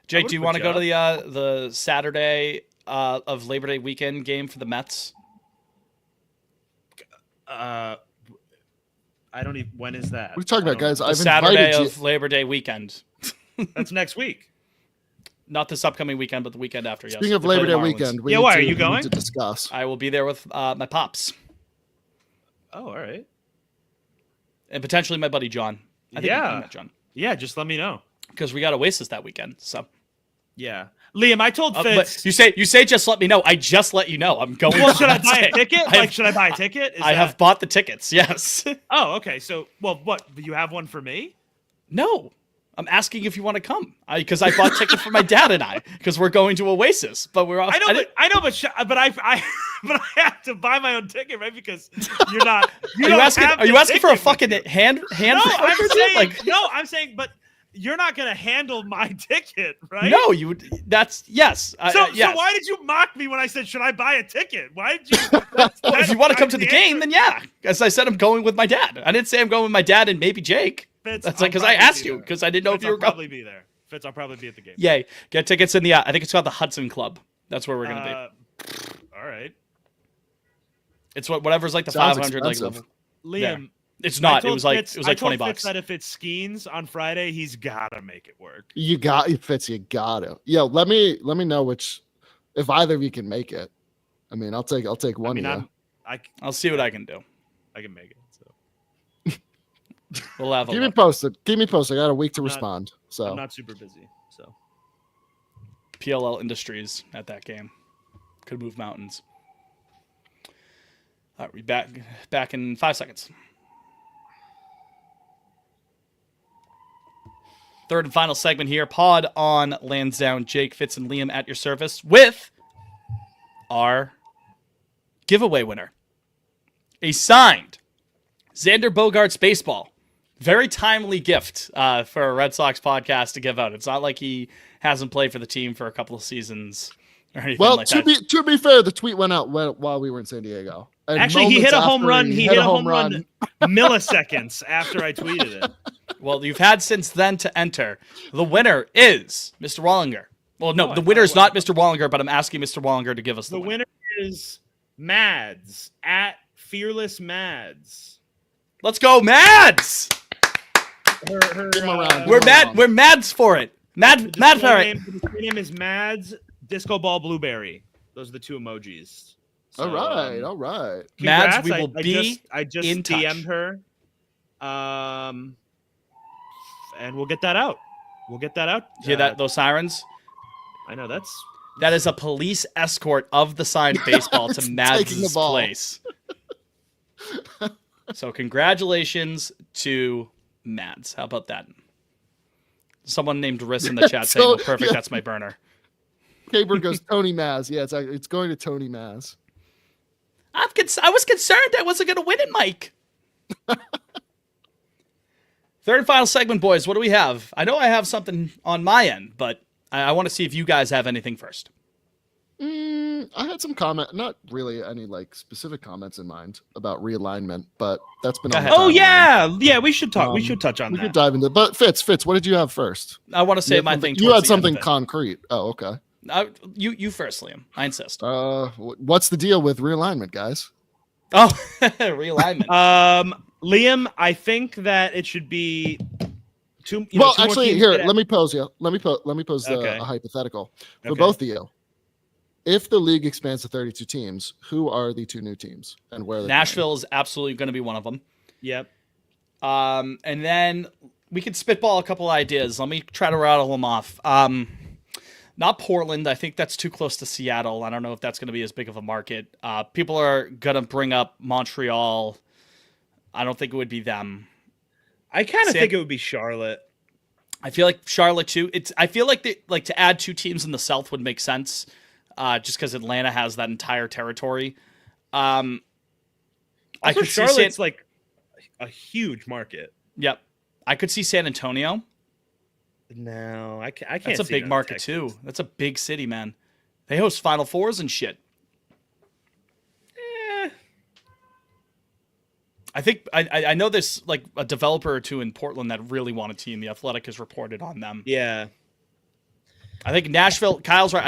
Jake, would do you put want to you go to the Saturday of Labor Day weekend game for the Mets? I don't even. When is that? What are you talking about, guys? The I've Saturday invited you. of Labor Day weekend. That's next week. Not this upcoming weekend, but the weekend after. Speaking yes. of They play Labor the Day Marlins. weekend, we Yeah, need why, to- are you we need going? to discuss. I will be there with my pops Oh, all right. and potentially my buddy John. I think Yeah. you met John, Yeah, just let me know. because we got Oasis that weekend. So, Yeah, Liam, I told but Fitz. you say just let me know. I just let you know. I'm going. Well, to should I that buy a day. ticket? I have- Like, should I buy a ticket? Is I have that- bought the tickets. Yes. Oh, okay. So, well, what? You have one for me? No. I'm asking if you want to come because I bought tickets for my dad and I because we're going to Oasis, but we're off. I know, but I but I have to buy my own ticket, right? Because you're not. Are you asking for a fucking hand? No, I'm fucker, dude? saying Like, no. I'm saying, but you're not gonna handle my ticket, right? no, you would. That's yes. So, yes. so why did you mock me when I said, "Should I buy a ticket"? Why did you? Well, if you want to come that's to the the game, answer. then yeah. As I said, I'm going with my dad. I didn't say I'm going with my dad and maybe Jake. Fitz, That's I'll like because I probably asked be you there. because I didn't know Fitz, if you were I'll going. probably be there. Fitz, I'll probably be at the game. Yay! Get tickets in the. I think it's called the Hudson Club. That's where we're gonna be. All right, It's whatever's like the Sounds 500 like expensive. level. Liam. It's I not. It told was like Fitz- it was like I told 20 Fitz bucks. that if it skies on Friday, he's gotta make it work. You got Fitz. You got to. Yo, let me know which, if either of you can make it. I mean, I'll take one I mean, of you. I'll see what I can do. I can make it. So We'll have a Keep me look. posted. Keep me posted. I got a week to I'm not- respond. So I'm not super busy. So PLL Industries at that game. Could move mountains. All right, we back in 5 seconds. Third and final segment here. Pod on Lansdowne. Jake, Fitz, and Liam at your service with our giveaway winner. A signed Xander Bogaerts baseball. Very timely gift for a Red Sox podcast to give out. It's not like he hasn't played for the team for a couple of seasons or anything well, like to that. be fair, the tweet went out while we were in San Diego. And actually, he moments hit a home after run. He hit a home run milliseconds after I tweeted it. Well, you've had since then to enter. The winner is Mr. Wallinger. Well, no, Oh, the I winner is thought- not Mr. Wallinger, but I'm asking Mr. Wallinger to give us the, The winner is Mads at Fearless Mads. Let's go, Mads! Her, Give him a round. We're Come mad. on. We're Mads for it. Mad for it. Her name is Mads Disco Ball Blueberry. Those are the two emojis. So, all right, all right. Mads, congrats. we will be I just in touch. DM'd her. And we'll get that out. We'll get that out. Hear that? Those sirens? I know that's That is a police escort of the signed baseball to It's taking the Mads' ball. place. So congratulations to Mads. How about that? Someone named Riss in the chat saying, So- "Oh, perfect. yeah. That's my burner." Caber goes Tony Maz. Yeah, it's going to Tony Maz. I was concerned I wasn't going to win it, Mike. Third and final segment, boys. What do we have? I know I have something on my end, but I want to see if you guys have anything first. I had some comment, not really any like specific comments in mind about realignment, but that's been Go on the ahead. Oh timeline. yeah. We should talk. We Um, should touch on We that. could dive into. But Fitz, what did you have first? I want to You save had my something- thing. You had towards the end something of it. concrete. Oh, okay. You first, Liam. I insist. What's the deal with realignment, guys? Oh, realignment. Liam, I think that it should be two. Well, two more actually, teams here, get- let me pose Okay. a hypothetical for Okay. both of you. If the league expands to 32 teams, who are the two new teams and where? Are they Nashville is absolutely going to be one of them. Yep. And then we could spitball a couple ideas. Let me try to rattle them off. Not Portland. I think that's too close to Seattle. I don't know if that's going to be as big of a market. People are going to bring up Montreal. I don't think it would be them. I kind of San- think it would be Charlotte. I feel like Charlotte too. I feel like to add two teams in the South would make sense, just because Atlanta has that entire territory. I Also, could see Charlotte's like a huge market. Yep. I could see San Antonio. No, I can't. That's a see big that, market Texas. too. That's a big city, man. They host Final Fours and shit. I think I know there's like a developer or two in Portland that really want a team. The Athletic has reported on them. Yeah. I think Nashville. Kyle's right.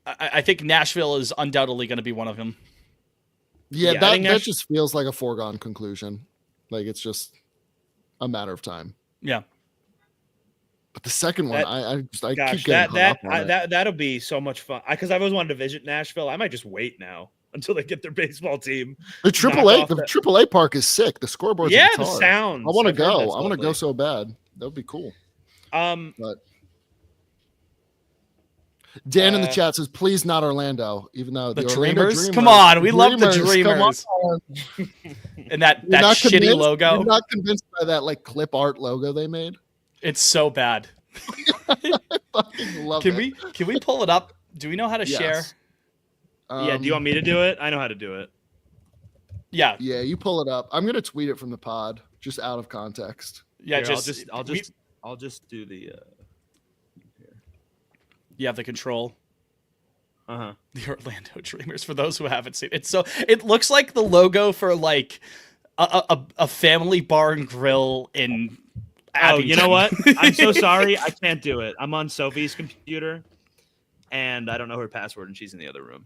I think Nashville is undoubtedly going to be one of them. Yeah, Yeah, I think that just feels like a foregone conclusion. Like it's just a matter of time. Yeah. But the second one, I keep Gosh, getting hung up on it. that'll be so much fun. Because I've always wanted to visit Nashville. I might just wait now until they get their baseball team. The AAA park is sick. The scoreboard's Yeah, a the guitar. sounds. I want to I've heard go. that's I want to go lovely. so bad. That would be cool. But Dan in the chat says, "Please not Orlando." Even though The Orlando Dreamers? Come on, we love the come Dreamers. on. And that You're not shitty convinced? logo. You're not convinced by that like clip art logo they made? It's so bad. I fucking love Can it. we pull it up? Do we know how to share? Yes. yeah, do you want me to do it? I know how to do it. Yeah. Yeah, you pull it up. I'm gonna tweet it from the pod, just out of context. Yeah, Here, I'll just do the you have the control. uh-huh. The Orlando Dreamers, for those who haven't seen it. So it looks like the logo for like a family bar and grill in Oh, you know what? Abington. I'm so sorry. I can't do it. I'm on Sophie's computer, and I don't know her password, and she's in the other room.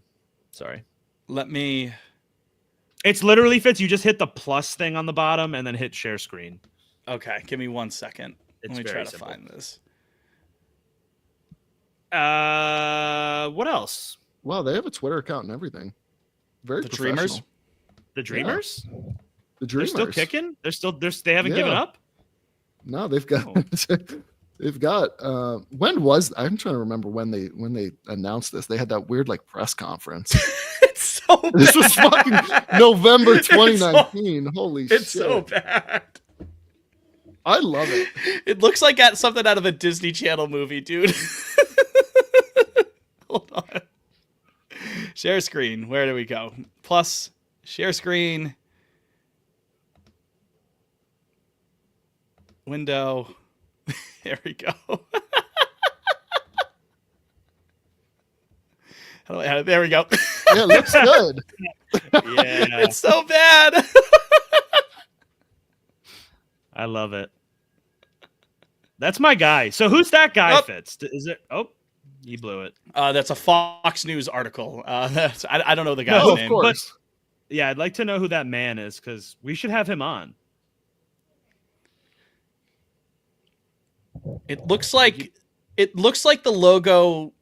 Sorry. Let me. It's literally Fitz. You just hit the plus thing on the bottom, and then hit share screen. Okay, give me 1 second. It's Let me very try to simple. find this. What else? Wow, they have a Twitter account and everything. Very The Dreamers? professional. The Dreamers? The They're Dreamers still kicking. They haven't given Yeah. up. No, they've got Oh. they've got when was I'm trying to remember when they announced this. They had that weird like press conference. It's so bad. This was fucking November It's so- 2019. Holy shit. It's so bad. I love it. It looks like something out of a Disney Channel movie, dude. Hold on. Share screen. Where do we go? Plus, share screen. Window. There we go. How do I add it? There we go. Yeah, it looks good. Yeah, It's so bad. I love it. That's my guy. So who's that guy, Oh. Fitz? Is it? Oh, he blew it. That's a Fox News article. I don't know the guy's Oh, of name. course. Yeah, I'd like to know who that man is because we should have him on. It looks like the logo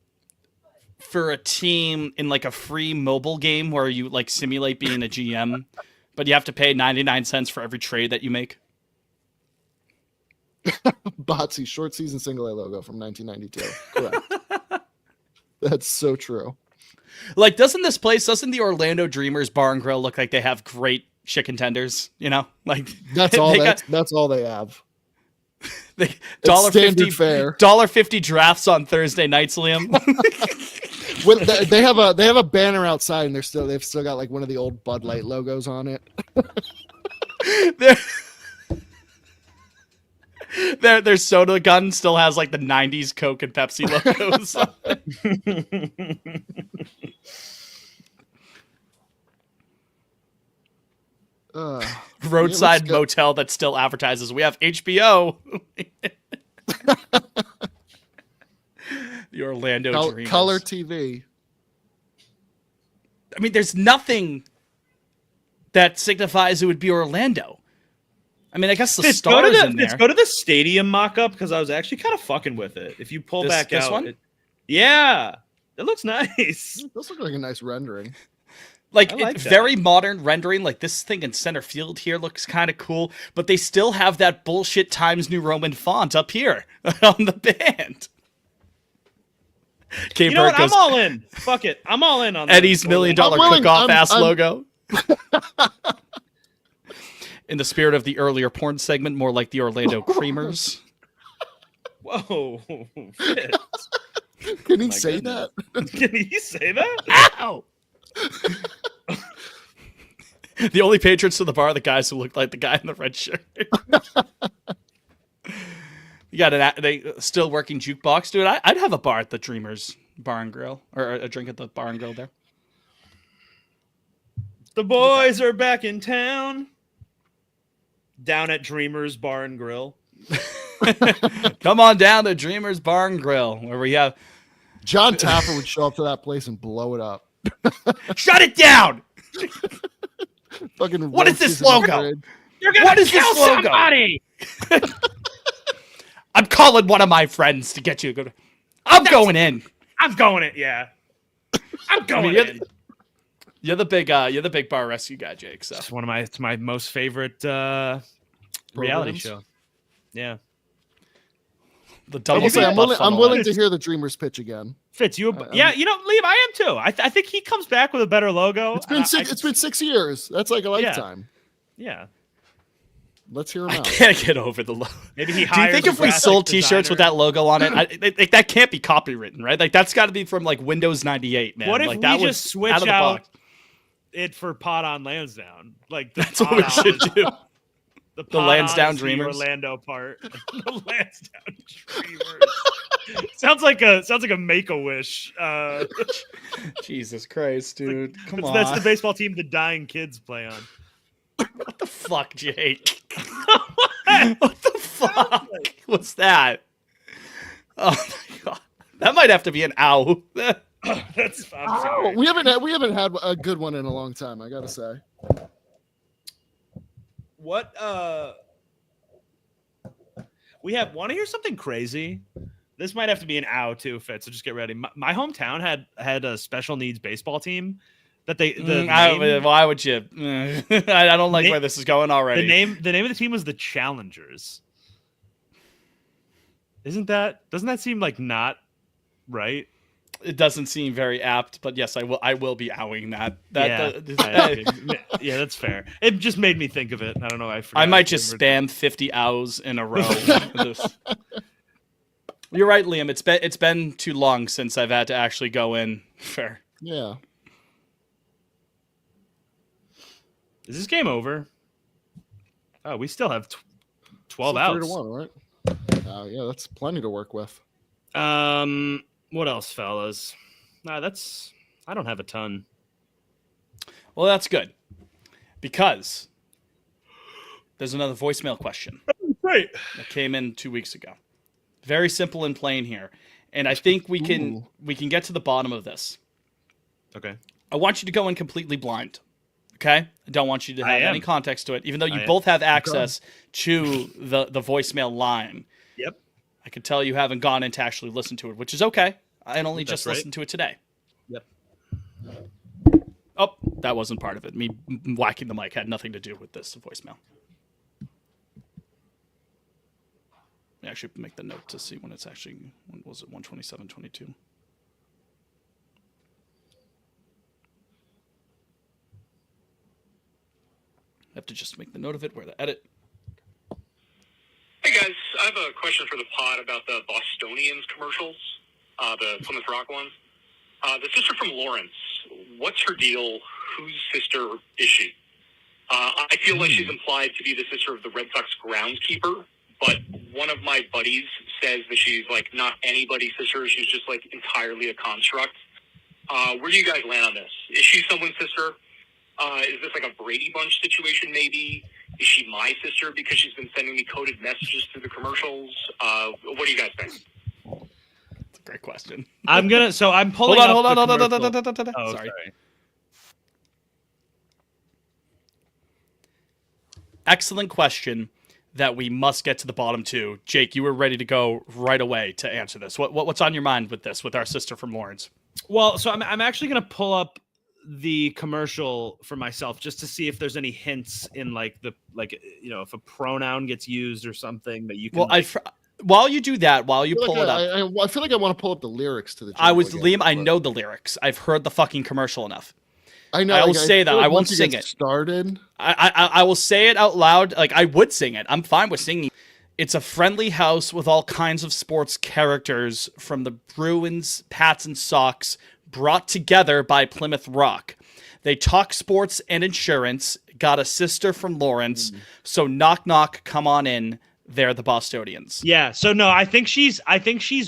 for a team in like a free mobile game where you like simulate being a GM, but you have to pay 99 cents for every trade that you make. Botsy short season single A logo from 1992. Correct. That's so true. Like, doesn't the Orlando Dreamers Bar and Grill look like they have great chicken tenders? You know, like That's all. they That's all they have. they It's standard $1.50 fare. $1.50 drafts on Thursday nights, Liam. When they have a banner outside, and they've still got like one of the old Bud Light logos on it. Their soda gun still has like the 90s Coke and Pepsi logos. Roadside good. motel that still advertises we have HBO. The Orlando Dreamers. Color TV. I mean, there's nothing that signifies it would be Orlando. I mean, I guess the Fitz, stars in there. Go to the stadium mock-up because I was actually kind of fucking with it. If you pull back this out, one? Yeah, it looks nice. Those look like a nice rendering. Like, I like it's that. very modern rendering. Like, this thing in center field here looks kind of cool, but they still have that bullshit Times New Roman font up here on the band. You know what? I'm all in. Fuck it. I'm all in on that. Eddie's $1 million I'm willing- cook-off ass I'm- logo. In the spirit of the earlier porn segment, more like the Orlando Creamers. Whoa. Fitz. Can he My say goodness. that? Can he say that? Ow! The only patrons to the bar are the guys who look like the guy in the red shirt. You got they still working jukebox, dude. I'd have a bar at the Dreamers Bar and Grill, or a drink at the Bar and Grill there. The boys are back in town. Down at Dreamers Bar and Grill. Come on down to Dreamers Bar and Grill, where we have John Taffer would show up to that place and blow it up. shut it down. Fucking What is this roaches in the logo? fridge. You're gonna What is kill this logo? somebody! I'm calling one of my friends to get you to go. I'm going in. I'm going it, yeah. I'm going in. You're the big bar rescue guy, Jake. So It's it's my most favorite reality Programs? show. Yeah. the I double. will say, I'm butt willing funnel. to hear the Dreamers pitch again. Fitz, yeah, you know, Liam, I am too. I think he comes back with a better logo. It's been I- been 6 years. That's like a lifetime. Yeah. Let's hear him I out. can't get over the logo. Maybe he Do you hires think a if we graphic sold T-shirts designer. with that logo on it, like that can't be copywritten, right? Like that's got to be from like Windows 98, man. What if like, we that was just switch out of the out box. it for Pod on Lansdowne? Like the That's what we Pod should on- do. The, Pod Lansdowne on is the Dreamers. Orlando part. The Lansdowne Dreamers. sounds like a Make-A-Wish. Jesus Christ, dude! Come on. That's the baseball team the Dying Kids play on. What the fuck, Jake? What the fuck was that? Oh my god, that might have to be an ow. That's I'm Oh, sorry. we haven't had a good one in a long time. I gotta say. What we have want to hear something crazy? This might have to be an ow too, Fitz. So just get ready. My hometown had a special needs baseball team that Why would you? I don't like where this is going already. the name of the team was the Challengers. Doesn't that seem like not right? It doesn't seem very apt, but yes, I will be owing that. Yeah, that's fair. It just made me think of it. I don't know. I might just spam 50 ows in a row. You're right, Liam. It's been too long since I've had to actually go in. Fair. Yeah. Is this game over? Oh, we still have 12 Still 3 outs. to 1, right? Yeah, that's plenty to work with. What else, fellas? I don't have a ton. Well, that's good because there's another voicemail question Right. that came in 2 weeks ago. Very simple and plain here, and I think we can get to the bottom of this. Okay. I want you to go in completely blind. Okay? I don't want you to have any context to it, even though you I both have access to the voicemail line. Yep. I can tell you haven't gone in to actually listen to it, which is okay. I only That's just right. listened to it today. Yep. Oh, that wasn't part of it. Me whacking the mic had nothing to do with this voicemail. I actually make the note to see when it's actually, when was it, 127:22? I have to just make the note of it, where to edit. Hey guys, I have a question for the pod about the Bostonians commercials, the Plymouth Rock ones. The sister from Lawrence, what's her deal? Whose sister is she? I feel like she's implied to be the sister of the Red Sox groundskeeper, but one of my buddies says that she's like not anybody's sister. She's just like entirely a construct. Where do you guys land on this? Is she someone's sister? Is this like a Brady Bunch situation maybe? Is she my sister because she's been sending me coded messages through the commercials? What do you guys think? That's a great question. I'm pulling Hold on. Oh, Sorry. Excellent question that we must get to the bottom to. Jake, you were ready to go right away to answer this. What's on your mind with this, with our sister from Lawrence? Well, so I'm actually going to pull up the commercial for myself just to see if there's any hints in if a pronoun gets used or something that you can. Well, while you do that, while you pull it up, I feel like I want to pull up the lyrics to the. Liam. I know the lyrics. I've heard the fucking commercial enough. I know. I will say that. feel like I won't once you sing get it. Started. I will say it out loud. Like I would sing it. I'm fine with singing. It's a friendly house with all kinds of sports characters from the Bruins, Pats, and Sox, brought together by Plymouth Rock. They talk sports and insurance. Got a sister from Lawrence. So knock knock, come on in. They're the Bostonians. Yeah. So no, I think she's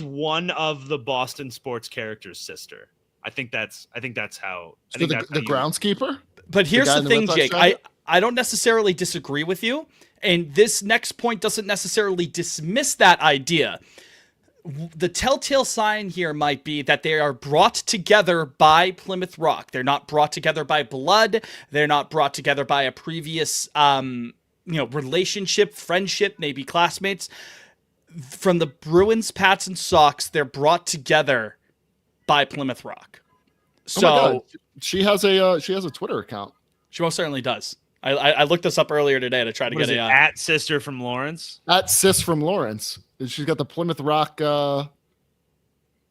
one of the Boston sports characters' sister. I think that's how. I So think the that's how you- groundskeeper. But here's guy the in the thing, Red Sox Jake. jacket? I don't necessarily disagree with you. And this next point doesn't necessarily dismiss that idea. The telltale sign here might be that they are brought together by Plymouth Rock. They're not brought together by blood. They're not brought together by a previous, relationship, friendship, maybe classmates. From the Bruins, Pats, and Sox, they're brought together by Plymouth Rock. So Oh my God. She has a Twitter account. she most certainly does. I looked this up earlier today to try to What is get it, a. at sister from Lawrence. At Sis from Lawrence. She's got the Plymouth Rock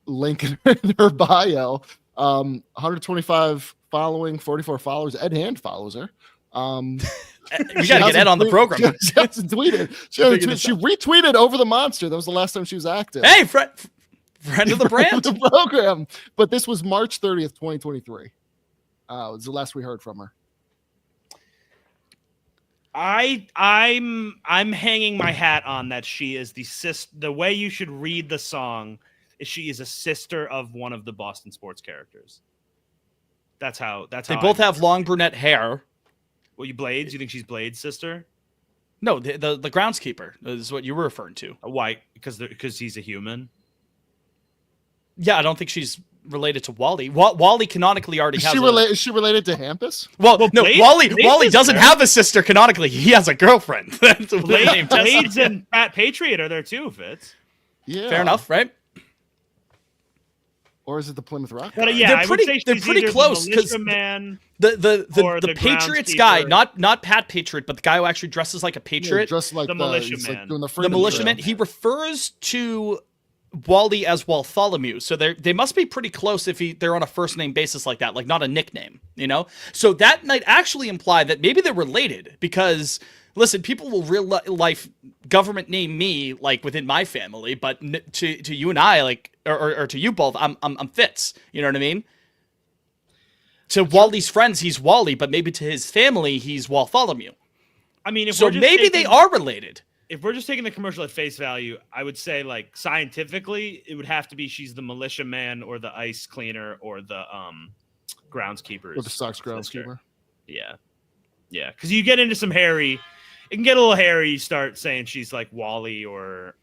link in her bio. 125 following, 44 followers. Ed Hand follows her. We got to get Ed on the program. She hasn't tweeted. She retweeted Over the Monster. That was the last time she was active. Hey, friend of the brand. The program. But this was March 30th, 2023. It was the last we heard from her. I'm hanging my hat on that she is the way you should read the song is she is a sister of one of the Boston sports characters. That's how They both have long brunette hair. Well, Blades? You think she's Blades' sister? No, the groundskeeper is what you were referring to. Why? Because he's a human. Yeah, I don't think she's related to Wally. Wally canonically already has. Is she related to Hampus? Well, no, Blades- Wally Blades' doesn't sister. have a sister canonically. He has a girlfriend. That's what the name does. Blades and Pat Patriot are there too, Fitz. Yeah. Fair enough, right? Or is it the Plymouth Rock? But guy? yeah, They're I would pretty- say they're she's pretty either close, the 'cause militia man. The Or the Patriots guy, groundskeeper. not Pat Patriot, but the guy who actually dresses like a Yeah, Patriot, dressed like The militia he's like man. doing the the freedom militiaman. trail. He refers to Wally as Waltholomew, so they must be pretty close if they're on a first name basis like that, like not a nickname, you know. So that might actually imply that maybe they're related because listen, people will real life government name me like within my family, but to you and I like or to you both, I'm Fitz. You know what I mean? To Wally's friends, he's Wally, but maybe to his family, he's Waltholomew. I mean, if So we're just maybe they are related. If we're just taking the commercial at face value, I would say like scientifically, it would have to be she's the militia man or the ice cleaner or the groundskeeper. Or the Sox groundskeeper. Yeah. Yeah. Because you get into some hairy, it can get a little hairy. You start saying she's like Wally or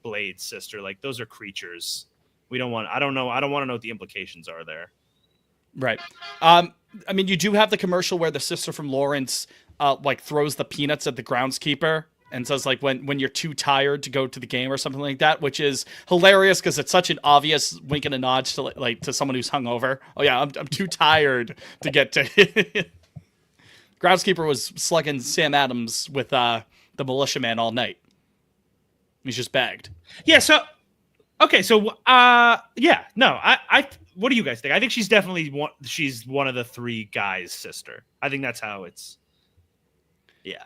Blade's sister. Like those are creatures. I don't want to know what the implications are there. Right. I mean, you do have the commercial where the sister from Lawrence like throws the peanuts at the groundskeeper and says like when you're too tired to go to the game or something like that, which is hilarious because it's such an obvious wink and a nod to like to someone who's hungover. Oh yeah, I'm too tired to get to. Groundskeeper was slugging Sam Adams with the militiaman all night. He's just bagged. Yeah. So, okay. So, yeah. No. I. What do you guys think? I think she's definitely one. She's one of the three guys' sister. I think that's how it's. Yeah.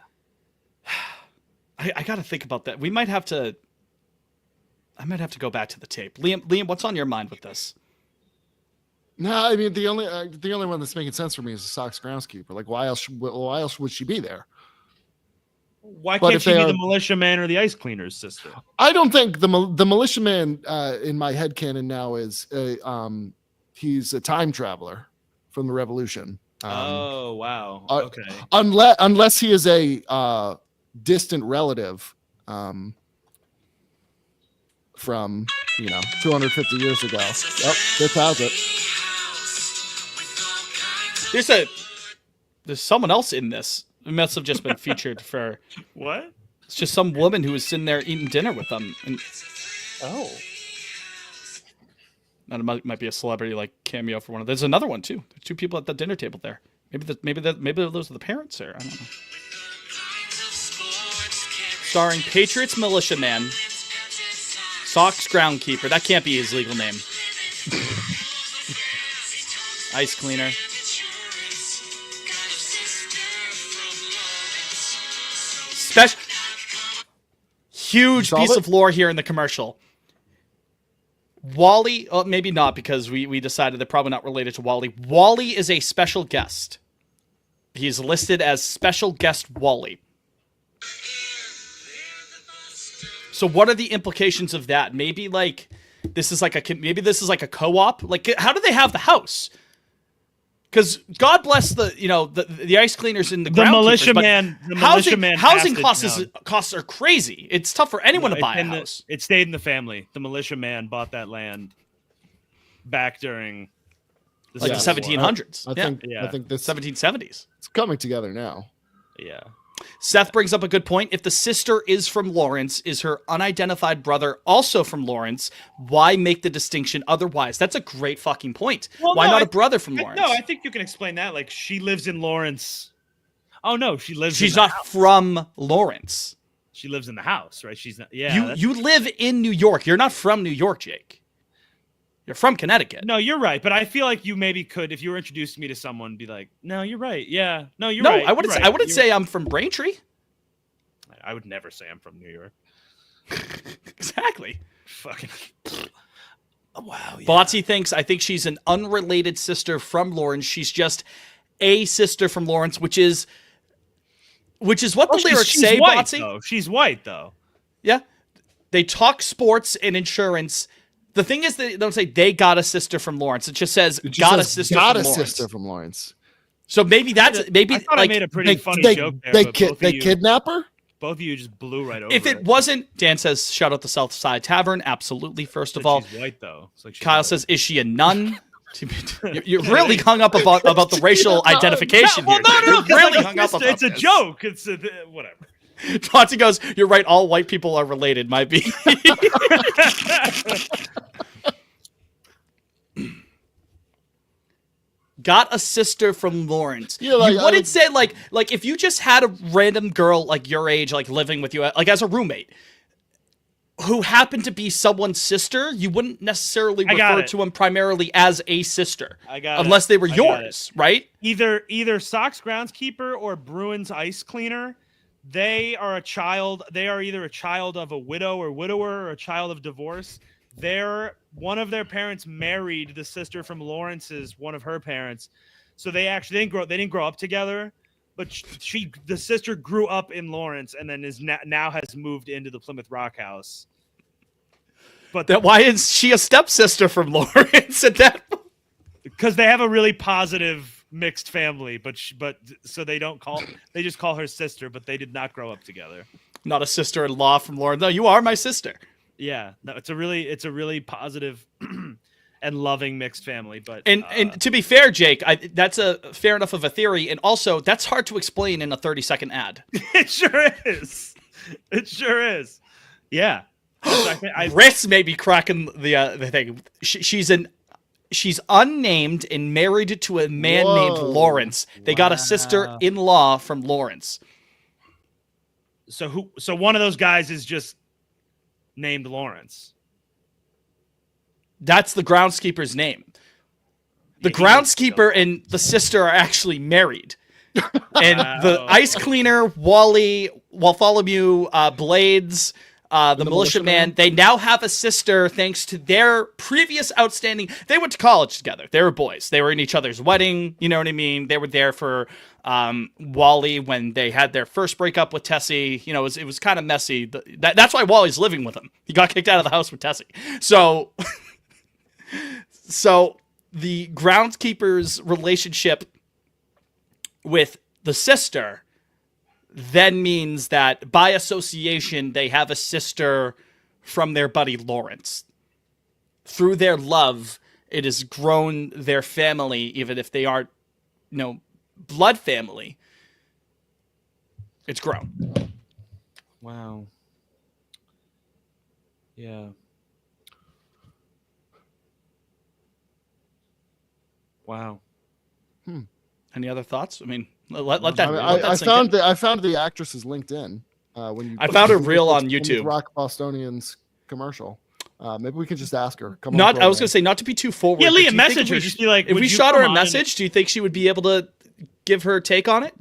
I got to think about that. I might have to go back to the tape. Liam, what's on your mind with this? No, I mean the only one that's making sense for me is the Sox groundskeeper. Like, why else would she be there? Why But can't if she be they the are- militiaman or the ice cleaner's sister? I don't think the militiaman in my headcanon now is he's a time traveler from the Revolution. Oh wow. uh, Okay. Unless he is a distant relative from 250 years ago. Yep, this has it. There's someone else in this. It must have just been featured for. What? It's just some woman who was sitting there eating dinner with them. And Oh. that might be a celebrity like cameo for one of. There's another one too. There's two people at the dinner table there. Maybe those are the parents there. I don't know. Starring Patriots militiaman, Sox groundkeeper. That can't be his legal name. Ice cleaner. Huge Solve piece it? of lore here in the commercial. Wally, maybe not, because we decided they're probably not related to Wally. Wally is a special guest. He's listed as special guest Wally. So what are the implications of that? Maybe like this is like a co-op. Like, how do they have the house? Because God bless the ice cleaners and the militia groundkeepers, man. but The militia man. housing passed it down. costs are crazy. It's tough for anyone to buy a house. It stayed in the family. The militia man bought that land back during the Like the Civil War. 1700s. I think this 1770s. it's coming together now. Yeah. Seth brings up a good point. If the sister is from Lawrence, is her unidentified brother also from Lawrence? Why make the distinction otherwise? That's a great fucking point. Well, Why no, not I- a brother from Lawrence? No, I think you can explain that. Like, she lives in Lawrence. Oh no, she lives. She's in the not house. from Lawrence. She lives in the house, right? She's not. Yeah. You live in New York. You're not from New York, Jake. You're from Connecticut. No, you're right. But I feel like you maybe could, if you were introduced me to someone, be like, "No, you're right. Yeah, no, you're No, right. I wouldn't. You're I right. wouldn't You're say I'm from Braintree. right." I would never say I'm from New York. Exactly. Fucking. Wow. Yeah. Botsy thinks, I think she's an unrelated sister from Lawrence. She's just a sister from Lawrence, which is what the lyrics she's say, white, Botsy. though. She's white, though. Yeah. They talk sports and insurance. The thing is, they don't say they got a sister from Lawrence. It just says It just got a says, sister got from a Lawrence. sister from Lawrence. So maybe that's maybe I thought like I made a pretty funny joke there. They, but both of they you, kidnap her? both of you just blew right over if it wasn't, Dan says, shout out the Southside Tavern. Absolutely. First of Said all, she's white though. It's like she's Kyle white. says, is she a nun? You're really hung up about the racial identification Well, here. no, You're 'cause, really like, hung up about it's a this. joke. It's whatever. Botsy goes, you're right. All white people are related. Might be. Got a sister from Lawrence. Yeah, like, you wouldn't say like if you just had a random girl like your age, like living with you, like as a roommate, who happened to be someone's sister, you wouldn't necessarily I got refer it. to them primarily as a sister, I got it. unless they were I got yours, right? Either Sox groundskeeper or Bruins ice cleaner. They are a child. They are either a child of a widow or widower or a child of divorce. One of their parents married the sister from Lawrence's one of her parents, so they didn't grow up together, but the sister grew up in Lawrence and then is now has moved into the Plymouth Rock house. But Why is she a stepsister from Lawrence at that point? because they have a really positive mixed family, but so they just call her sister, but they did not grow up together. Not a sister-in-law from Lawrence. No, you are my sister. Yeah, no, it's a really positive and loving mixed family. But And to be fair, Jake, that's a fair enough of a theory, and also that's hard to explain in a 30-second ad. it sure is. It sure is. Yeah. Riss may be cracking the thing. She's unnamed and married to a man named Whoa. Lawrence. They got a sister-in-law from Lawrence. So one of those guys is just named Lawrence. That's the groundskeeper's name. The Yeah, he needs to groundskeeper and the sister are actually married. And the ice cleaner, Wally, Bartholomew, Blades, the militia man, they now have a sister thanks to their previous outstanding. They went to college together. They were boys. They were in each other's wedding. You know what I mean? They were there for Wally when they had their first breakup with Tessie. You know, it was kind of messy. That's why Wally's living with him. He got kicked out of the house with Tessie. So the groundskeeper's relationship with the sister then means that by association they have a sister from their buddy Lawrence. Through their love, it has grown their family, even if they aren't, blood family. It's grown. Wow. Yeah. Wow. Any other thoughts? I mean, let that. I found the actress's LinkedIn when you. I found a reel on YouTube. Rock Bostonians commercial. Maybe we could just ask her. Come Not. on. I was gonna say not to be too forward. Yeah, but Leah, do you think message her. Just be like, if would we you shot her come a on message, do you think she would be able to give her take on it?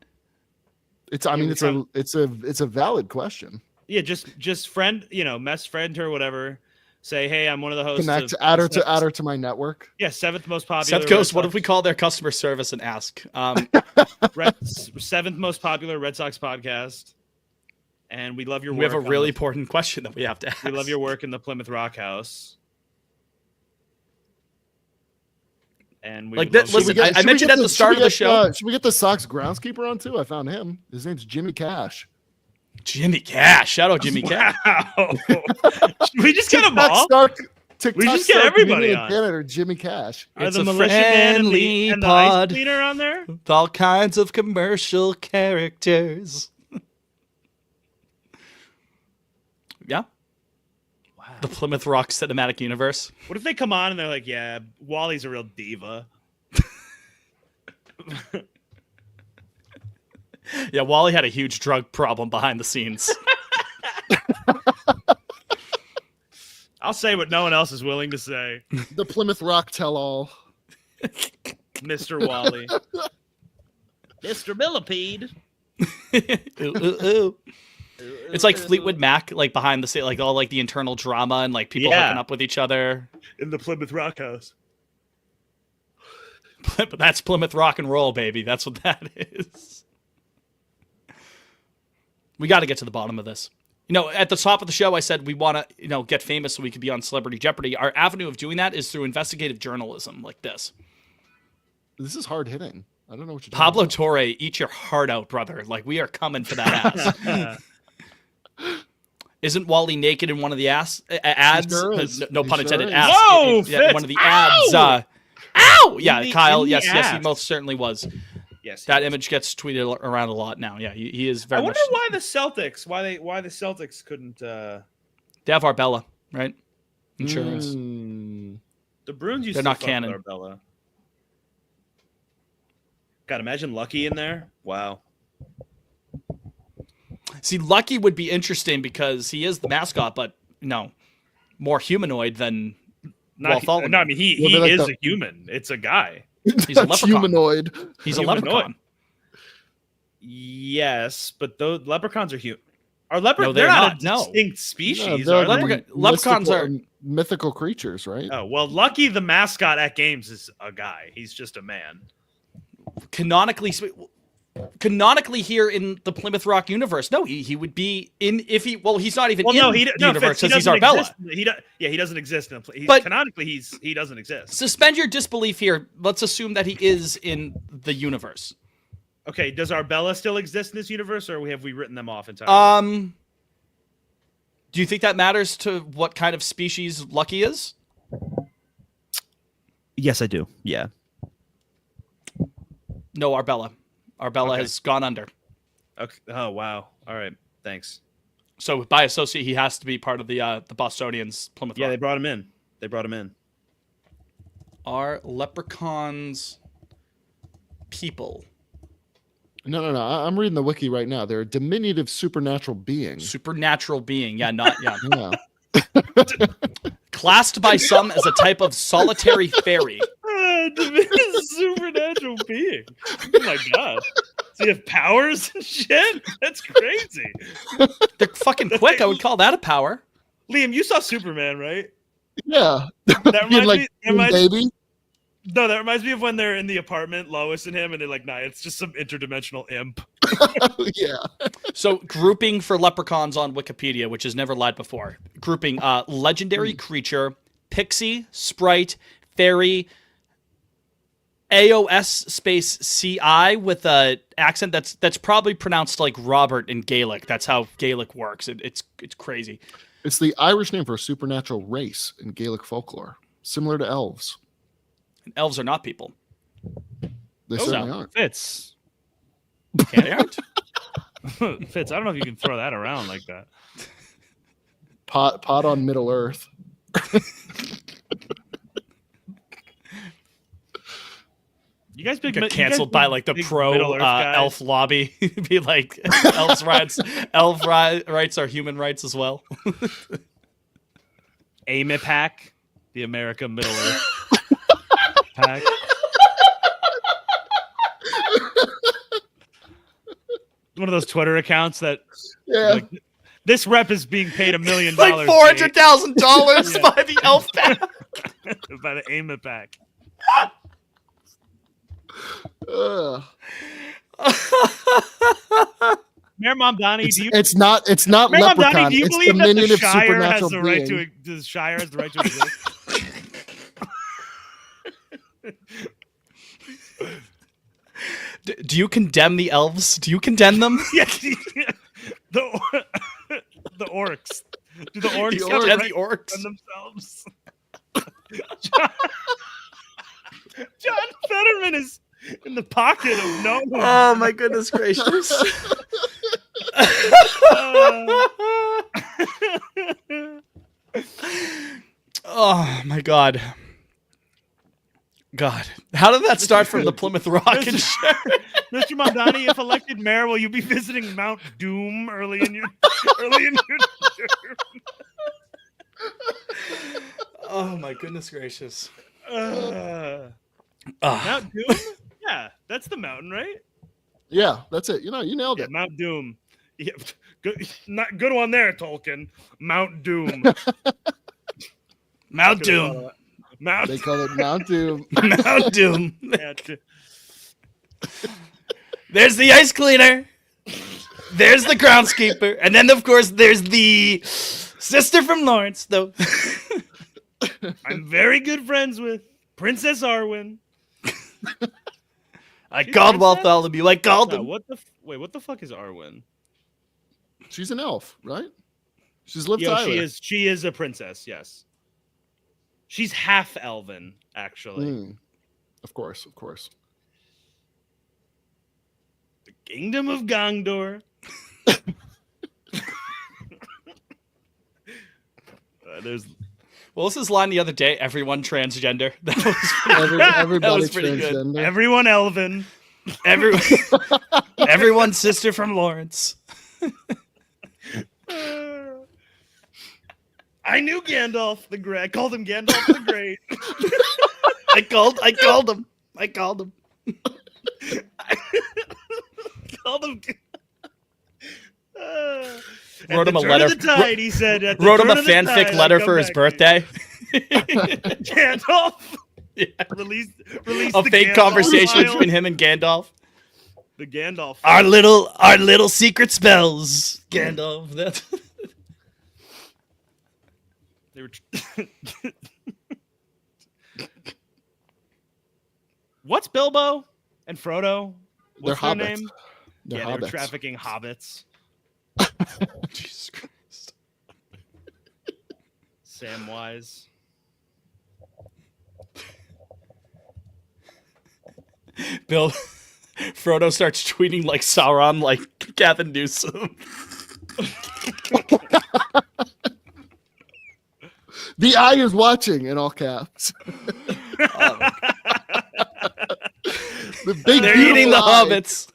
It's a valid question. Yeah, just friend, friend her, whatever. Say, hey, I'm one of the hosts. Connect, of, add her to my network. Yeah, 7th most popular. Seth goes, Red what Sox- if we call their customer service and ask? 7th most popular Red Sox podcast? And we love your work. We have a on really the- important question that we have to ask. We love your work in the Plymouth Rock House. And we Like would love- that- listen, Should we I mentioned at the start of the show. Should we get the Sox groundskeeper on too? I found him. His name's Jimmy Cash. Jimmy Cash. Shout out Jimmy Cash. Wow. Should we just get them all? TikTok We just get star everybody comedian on. Janitor Jimmy Cash. Are It's the a militia man and friendly the pod. ice cleaner on there? With all kinds of commercial characters. Yeah. Wow. The Plymouth Rock cinematic universe. What if they come on and they're like, yeah, Wally's a real diva. Yeah, Wally had a huge drug problem behind the scenes. I'll say what no one else is willing to say. The Plymouth Rock tell-all. Mr. Wally. Mr. Millipede. Ooh, ooh, ooh. It's like Fleetwood Mac, like behind the scene, like all like the internal drama and like people Yeah. hooking up with each other. In the Plymouth Rock House. But that's Plymouth rock and roll, baby. That's what that is. We got to get to the bottom of this. You know, at the top of the show, I said we want to, get famous so we could be on Celebrity Jeopardy. Our avenue of doing that is through investigative journalism like this. This is hard hitting. I don't know what you're Pablo talking Torre, eat your heart out, brother. Like, we are coming for that ass. Isn't Wally naked in one of the ads? sure is. No He pun sure intended. is. Ass. Whoa, Yeah, Fitz. one of the Ow! ads. Ow! Yeah, In the- Kyle. in the Yes, he ass. most certainly was. Yes. That image gets tweeted around a lot now. Yeah, he is I very wonder much. why the Celtics, why the Celtics couldn't They have Arbella, right? Insurance. the Bruins used They're to not fuck canon. with Arbella. God, imagine Lucky in there. Wow. See, Lucky would be interesting because he is the mascot, but more humanoid than Bartholomew. No, I mean he Well, they're like is the- a human. It's a guy. He's a leprechaun. humanoid. He's a Humanoid. leprechaun. Yes, but those leprechauns are human. Are No, leprechauns? they're they're not not, a no. distinct species, Yeah, they're are they? leprechaun- leprechauns are- mythical creatures, right? Oh well, Lucky the mascot at games is a guy. He's just a man. Canonically here in the Plymouth Rock universe, no, he would be in if he. Well, he's not even Well, in no, the universe Fitz, he because he's doesn't Arbella. exist. He doesn't exist. But- Canonically, he doesn't exist. Suspend your disbelief here. Let's assume that he is in the universe. Okay, does Arbella still exist in this universe, or have we written them off entirely? Do you think that matters to what kind of species Lucky is? Yes, I do. Yeah. No, Arbella. Arbella Okay. has gone under. Okay. Oh wow. All right. Thanks. So by associate, he has to be part of the Bostonians Plymouth Yeah, they Rock. brought him in. Are leprechauns people? No. I'm reading the wiki right now. They're a diminutive supernatural being. Supernatural being. Yeah, not yeah. Yeah. Classed by some as a type of solitary fairy. Supernatural being. Oh my god. Does he have powers and shit? That's crazy. They're fucking quick. I would call that a power. Liam, you saw Superman, right? Yeah. That Being reminds like, me. That reminds, baby. no, that reminds me of when they're in the apartment, Lois and him, and they're like, "Nah, it's just some interdimensional imp." Yeah. So grouping for leprechauns on Wikipedia, which has never lied before. Grouping legendary creature, pixie, sprite, fairy, AOS space CI with a accent that's probably pronounced like Robert in Gaelic. That's how Gaelic works. It's crazy. It's the Irish name for a supernatural race in Gaelic folklore, similar to elves. And elves are not people. They Oh, certainly no. aren't. Fitz. They aren't. Fitz, I don't know if you can throw that around like that. Pot on Middle Earth. You guys big Get you guys canceled big- by like the big pro Middle Earth guys? elf lobby. Be like elf rights are human rights as well. AMIPAC, the America Middle Earth pack. One of those Twitter accounts that Yeah. like, This rep is being paid $1 million. Like $400,000 Yeah. by the elf pack. by the Aim pack. Ugh. Mayor Mamdani, do you? It's not Mayor Mamdani, Leprechaun. do you It's believe that Dominion the of Shire has supernatural the right being. to? The Shire has the right to exist. Do you condemn the elves? Do you condemn them? Yeah, the orcs. Do the orcs You have the condemn right the orcs? to themselves? John Fetterman is in the pocket of no one. Oh my goodness gracious. Oh my god. God. How did that start from the Plymouth Rock and Shire? Mr. Mamdani, if elected mayor, will you be visiting Mount Doom early in your term? Oh my goodness gracious. Mount Doom? Yeah, that's the mountain, right? Yeah, that's it. You know, you nailed Yeah, it. Mount Doom. Yeah, good one there, Tolkien. Mount Doom. Mount Doom. Mount They call it Mount Doom. Mount Doom. Yeah, There's the ice cleaner. There's the groundskeeper. And then, of course, there's the sister from Lawrence, though. I'm very good friends with Princess Arwen. I She's called princess? Bartholomew. I called No, him. wait, what the fuck is Arwen? She's an elf, right? She's Liv Yeah, Tyler. she is a princess, yes. She's half elven, actually. Mm. Of course. The Kingdom of Gondor. There's What was his line the other day? Everyone transgender. That was pretty, Everybody that was pretty good. transgender. everyone elven. Everyone's sister from Lawrence. I knew Gandalf the Great. I called him Gandalf the Great. I called him. I called him. Called him. Wrote him a Turn letter. of the tide, he said. At the Wrote him a turn of the fanfic tide, letter I'll for come his back to you. birthday. Gandalf Yeah. released A the fake Gandalf conversation file. between him and Gandalf. The Gandalf. Our little secret spells. Gandalf. That's They were. What's Bilbo and Frodo? What's They're their hobbits. name? They're Yeah, they were hobbits. trafficking hobbits. Jesus Christ. Samwise. Bill Frodo starts tweeting like Sauron, like Gavin Newsom. The eye is watching in all caps. The big They're beautiful eating the eye. hobbits.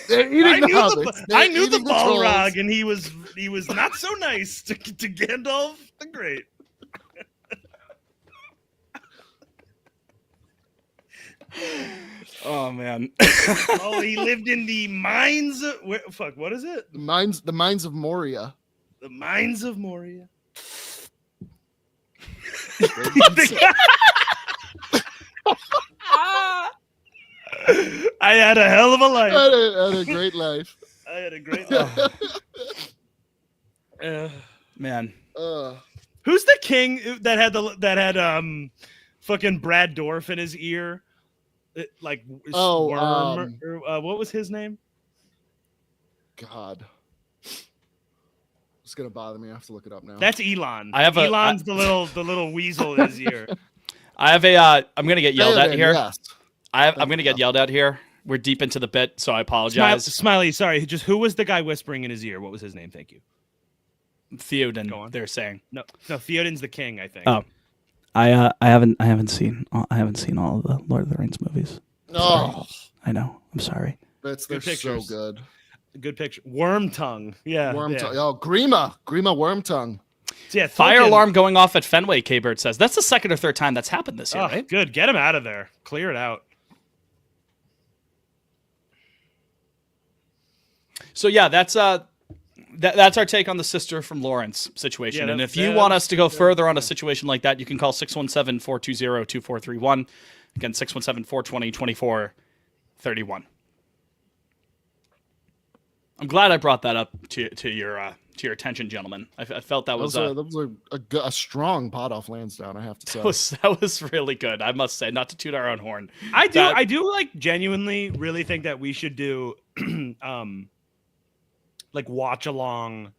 They're eating the hobbits. They're I knew the eating trolls. Balrog, and he was not so nice to Gandalf the Great. Oh man. Oh, he lived in the mines. What is it? The mines of Moria. The mines of Moria. I had a hell of a life. Had a great life. I had a great life. Man. Who's the king that had fucking Brad Dorff in his ear? Worm. What was his name? God. It's gonna bother me. I have to look it up now. That's Elon. I have Elon's the little weasel in his ear. I have a I'm gonna get yelled at Theoden, here. yes. I'm gonna get yelled at here. We're deep into the bit, so I apologize. Smiley, sorry. Just who was the guy whispering in his ear? What was his name? Thank you. Go Theoden, on. they're saying. No, Theoden's the king, I think. Oh. I haven't seen all of the Lord of the Rings movies. Oh, I know. I'm sorry. they're Good so pictures. good. Good picture. Worm tongue. Yeah. Worm yeah. tongue. Oh, Grima worm tongue. So yeah, Fire Tolkien- alarm going off at Fenway, K-Bird says. That's the second or third time that's happened this year, Oh, right? good. Get him out of there. Clear it out. So yeah, that's that's our take on the sister from Lawrence situation. Yeah, And that- if you that- want us to go further on a situation like that, you can call 617-420-2431. Again, 617-420-2431. I'm glad I brought that up to your attention, gentlemen. I felt that was a strong pot off Lansdowne, I have to say. that was really good. I must say, not to toot our own horn. I do like genuinely really think that we should do like watch along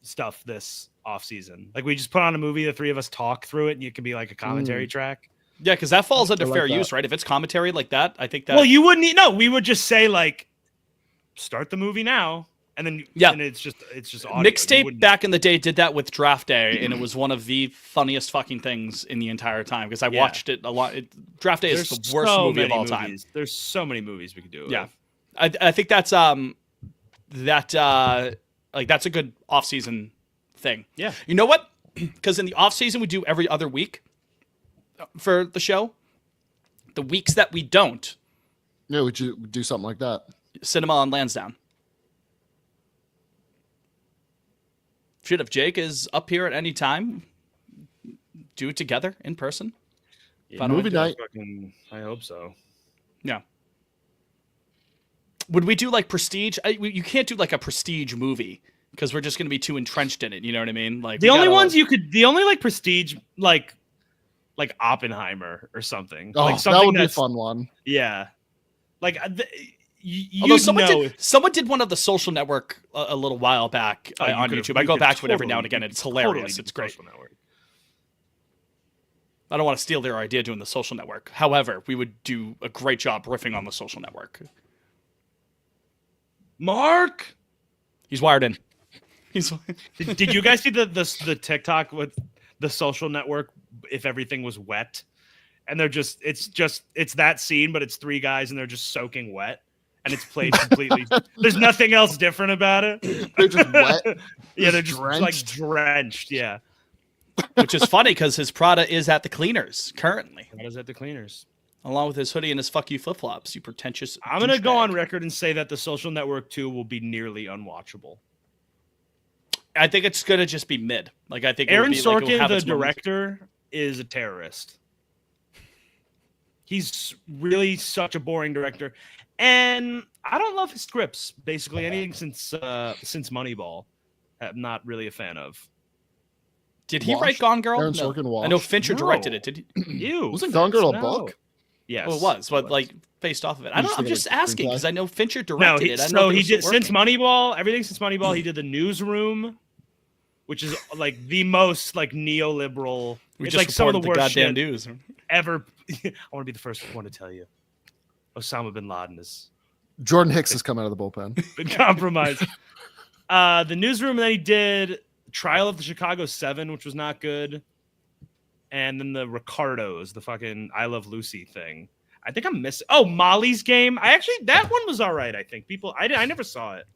stuff this off season. Like we just put on a movie, the three of us talk through it, and it can be like a commentary track. Yeah, because that falls under I like fair that. use, right? If it's commentary like that, I think that. Well, you wouldn't. No, we would just say like, start the movie now, and then and it's just audio. Mixtape back in the day did that with Draft Day, and it was one of the funniest fucking things in the entire time because I watched it a lot. Draft Day is the worst movie of all time. There's so many movies we could do. Yeah, I think that's that's a good off-season thing. Yeah. You know what? Because in the off-season we do every other week for the show. The weeks that we don't, Yeah, we should do something like that. cinema on Lansdowne. Shit, if Jake is up here at any time, do it together in person. Yeah, Movie night. I hope so. Yeah. Would we do like Prestige? You can't do like a Prestige movie because we're just going to be too entrenched in it. You know what I mean? Like The only like prestige like Oppenheimer or something. Oh, like something that would be a that's fun one. Yeah. Like Although someone did one of the Social Network a little while back on YouTube. I go back to it every now and again, and it's hilarious. It's great. I don't want to steal their idea doing the Social Network. However, we would do a great job riffing on the Social Network. Mark, he's wired in. Did you guys see the TikTok with the Social Network? If everything was wet, and it's that scene, but it's three guys and they're just soaking wet, and it's played completely. There's nothing else different about it. They're just wet. Yeah, they're just like drenched. Yeah, which is funny because his Prada is at the cleaners currently. Prada's at the cleaners. Along with his hoodie and his fuck you flip flops, you pretentious. I'm gonna go on record and say that the Social Network 2 will be nearly unwatchable. I think it's gonna just be mid. Like I think Aaron Sorkin, like, Sorkin, have the its moments. director, is a terrorist. He's really such a boring director, and I don't love his scripts. Basically, anything since Moneyball, I'm not really a fan of. Did he Washed? write Gone Girl? Aaron No. Sorkin I know Washed? Fincher No. directed it. Did he? Ew, Wasn't Gone Girl a no. book? Yes, Well, it was, but it like based off of it. You just I'm think just it was asking because I know Fincher no, directed it. I don't know if he it did was since working. Moneyball. Everything since Moneyball, he did the Newsroom, which is like the most like neoliberal. We it's just like some of the reported worst goddamn shit news. ever. I want to be the first one to tell you, Osama bin Laden has Jordan Hicks has come out of the bullpen. been compromised. The Newsroom, and then he did Trial of the Chicago 7, which was not good. And then the Ricardos, the fucking I Love Lucy thing. I think I'm missing. Oh, Molly's Game. That one was all right. I think I never saw it.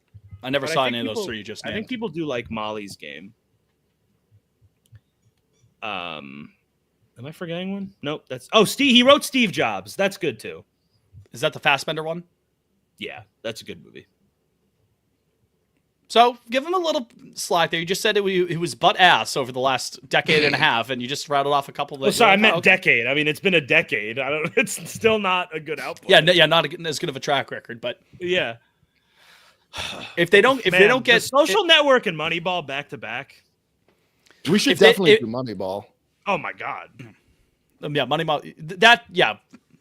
I never But saw I any think of those people- three you just I named. think people do like Molly's Game. Am I forgetting one? Nope. Steve. He wrote Steve Jobs. That's good too. Is that the Fassbender one? Yeah, that's a good movie. So give him a little slack there. You just said it was butt ass over the last decade and a half, and you just rattled off a couple of. Oh, sorry, I meant okay. decade. I mean, it's been a decade. I don't. It's still not a good output. Yeah, not as good of a track record, but Yeah. if they don't The get Social Network and Moneyball back to back. We should If they- definitely it- do Moneyball. Oh my god. Moneyball.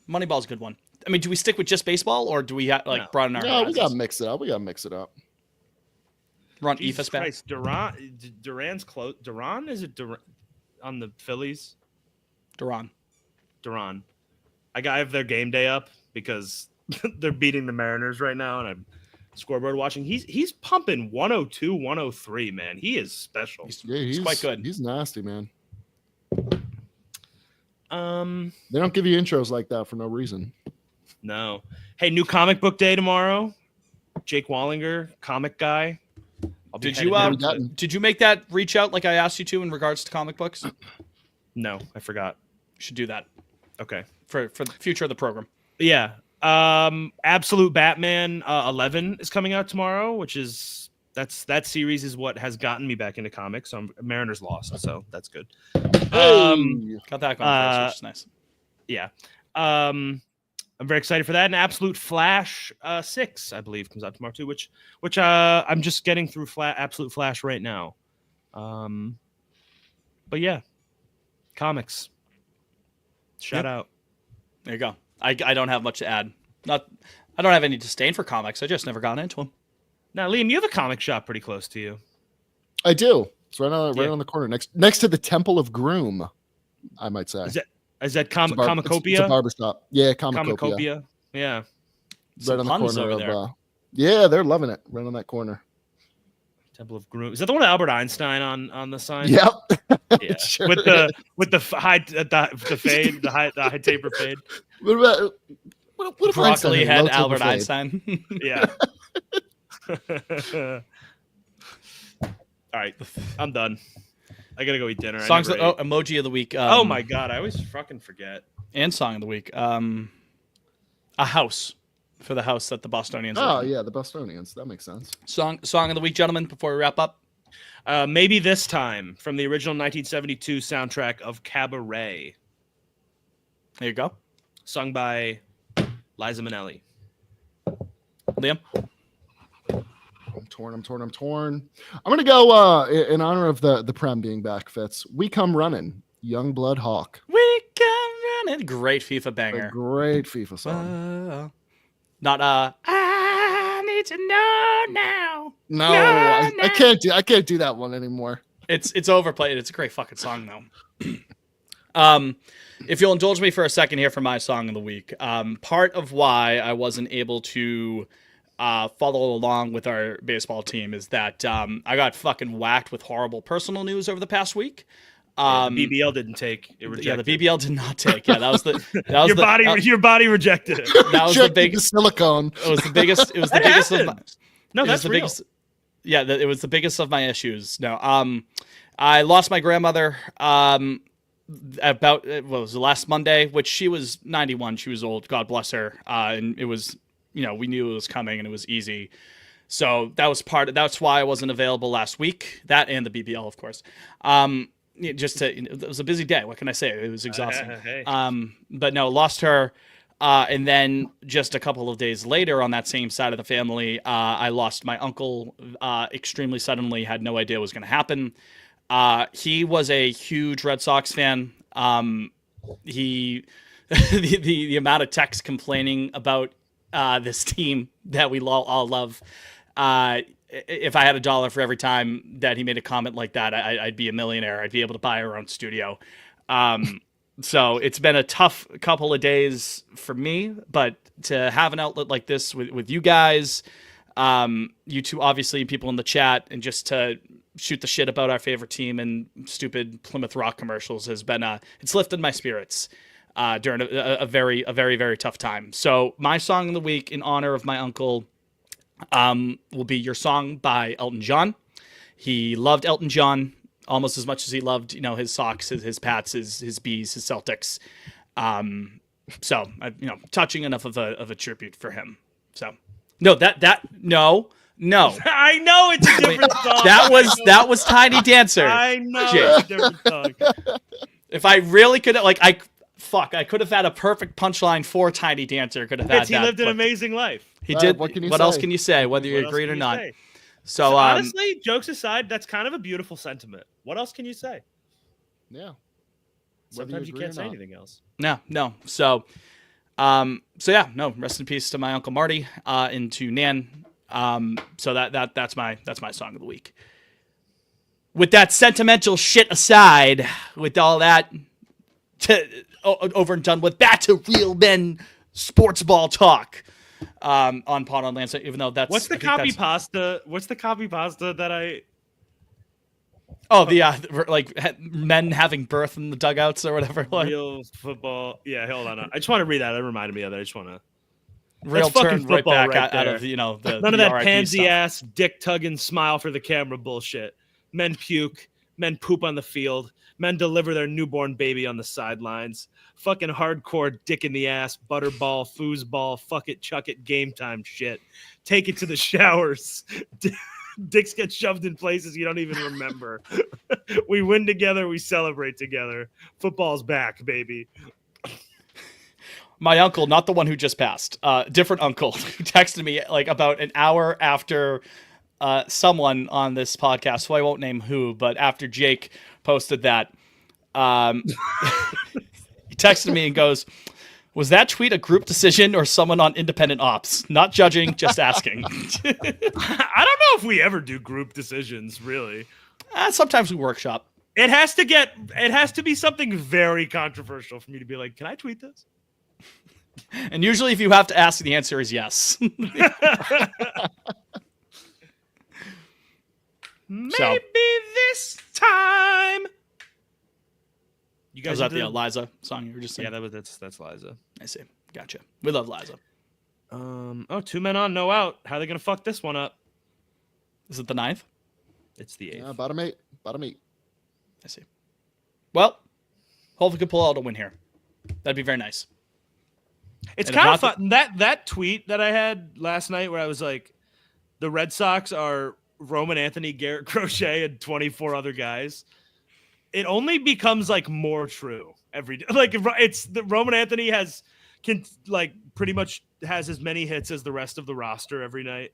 Moneyball's a good one. I mean, do we stick with just baseball, or do we No. broaden our No, we horizons? gotta mix it up. Run Jesus Ephus back. Christ, Duran's close. Duran is it Duran on the Phillies? Duran. Duran. I have their game day up because they're beating the Mariners right now, and I'm scoreboard watching. He's pumping 102, 103. Man, he is special. He's quite good. He's nasty, man. They They don't give you intros like that for no reason. No. Hey, new comic book day tomorrow. Jake Wallinger, comic guy. I'll be Did you headed down to- did you make that reach out like I asked you to in regards to comic books? You No, I forgot. should do that Okay. for the future of the program. Yeah. Absolute Batman 11 is coming out tomorrow, which is that series is what has gotten me back into comics. So Mariners lost, so that's good. Got that going first, which is nice. Yeah. I'm very excited for that. And Absolute Flash 6, I believe, comes out tomorrow too, which I'm just getting through Absolute Flash right now. But yeah, comics. Shout out. There you go. I don't have much to add. I don't have any disdain for comics. I just never got into them. Now, Liam, you have a comic shop pretty close to you. I do. It's right on the corner, next to the Temple of Groom, I might say. Is that Comicopia? It's a barbershop. Yeah, Comicopia. Yeah. Right on the corner over of there. yeah, they're loving it. Right on that corner. Temple of Groom. Is that the one with Albert Einstein on the sign? Yep. Yeah. Sure with the high fade, the high taper fade. What about what if Einstein Broccoli had head low taper Albert fade? Einstein. Yeah. All right, I'm done. I gotta go eat dinner. Emoji of the week. Oh my god, I always fucking forget. And song of the week. A house for the house that the Bostonians. Oh live in. yeah, the Bostonians. That makes sense. Song of the week, gentlemen. Before we wrap up. Maybe This Time from the original 1972 soundtrack of Cabaret. There you go. Sung by Liza Minnelli. Liam. I'm torn. I'm gonna go in honor of the Prem being back. Fitz. We Come Running. Youngblood Hawk. We come running. Great FIFA banger. A great FIFA song. Not I need to know now. No, I can't do that one anymore. It's overplayed. It's a great fucking song though. If you'll indulge me for a second here for my song of the week. Part of why I wasn't able to follow along with our baseball team is that I got fucking whacked with horrible personal news over the past week. The BBL didn't take. It rejected. Yeah, the BBL did not take. Yeah, that was your body rejected it. That was the biggest silicone. It was the biggest. It was the biggest of my, no, that's the real. biggest. Yeah, it was the biggest of my issues. No, I lost my grandmother. About what was the last Monday, which she was 91. She was old. God bless her. And it was, we knew it was coming, and it was easy. So that was that's why I wasn't available last week. That and the BBL, of course. It was a busy day. What can I say? It was exhausting. Hey. But no, lost her. And then just a couple of days later on that same side of the family, I lost my uncle extremely suddenly, had no idea what was going to happen. He was a huge Red Sox fan. The amount of texts complaining about this team that we all love. If I had $1 for every time that he made a comment like that, I'd be a millionaire. I'd be able to buy our own studio. So it's been a tough couple of days for me, but to have an outlet like this with you guys, you two, obviously people in the chat, and just to shoot the shit about our favorite team and stupid Plymouth Rock commercials has been, it's lifted my spirits during a very, very tough time. So my song of the week in honor of my uncle will be Your Song by Elton John. He loved Elton John almost as much as he loved, his Sox, his Pats, his Bees, his Celtics. So touching enough of a tribute for him. So no. I know it's a different song. That was Tiny Dancer. I know it's a different song. If I really could, I could have had a perfect punchline for Tiny Dancer. Could have had he that. lived an amazing life. He did. What can you what say? else can you say, whether you agree or not? Say? So honestly, jokes aside, that's kind of a beautiful sentiment. What else can you say? Yeah. Sometimes you can't say anything else. No. So yeah, no. Rest in peace to my Uncle Marty, and to Nan. So that's my song of the week. With that sentimental shit aside, with all that over and done with, back to real men sports ball talk. On Pod on Lansdowne, even though that's what's the copy pasta that I like men having birth in the dugouts or whatever. Real football. Yeah, hold on. I just want to read that. That reminded me of that. I just want to real turn right back right out of the none of that RIP pansy stuff. ass dick tugging smile for the camera bullshit. Men puke. Men poop on the field. Men deliver their newborn baby on the sidelines. Fucking hardcore dick in the ass, butterball, foosball, fuck it, chuck it, game time shit. Take it to the showers. Dicks get shoved in places you don't even remember. We win together, we celebrate together. Football's back, baby. My uncle, not the one who just passed, different uncle, who texted me like about an hour after someone on this podcast, so I won't name who, but after Jake posted that, he texted me and goes, "Was that tweet a group decision or someone on independent ops? Not judging, just asking." I don't know if we ever do group decisions, really. Sometimes we workshop. It has to be something very controversial for me to be like, can I tweet this? And usually if you have to ask, the answer is yes. Maybe this time. You guys Was that the Liza song you were just saying? Yeah, that's Liza. I see. Gotcha. We love Liza. 2 men on, no out. How are they gonna fuck this one up? Is it the 9th? It's the 8th. Yeah, bottom eight. I see. Well, hopefully we can pull out a win here. That'd be very nice. It's And kind if of not fun. That tweet that I had last night where I was like, the Red Sox are Roman Anthony, Garrett Crochet, and 24 other guys. It only becomes like more true every day. Like it's the Roman Anthony can pretty much has as many hits as the rest of the roster every night.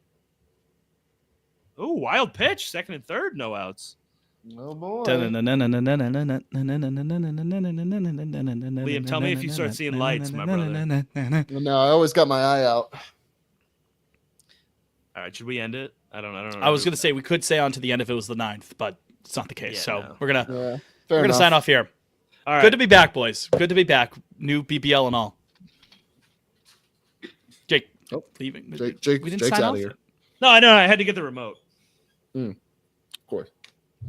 Oh, wild pitch, second and third, no outs. Oh boy. Liam, tell me if you start seeing lights, my brother. No, I always got my eye out. All right, should we end it? I don't know. I was going to say we could say on to the end if it was the 9th, but it's not the case. Yeah, so no. we're going to Yeah, sign off here. All right. Good to be back, boys. Good to be back. New BBL and all. Jake, leaving. Jake's we didn't sign out off. of here. No, I know. I had to get the remote. Of course.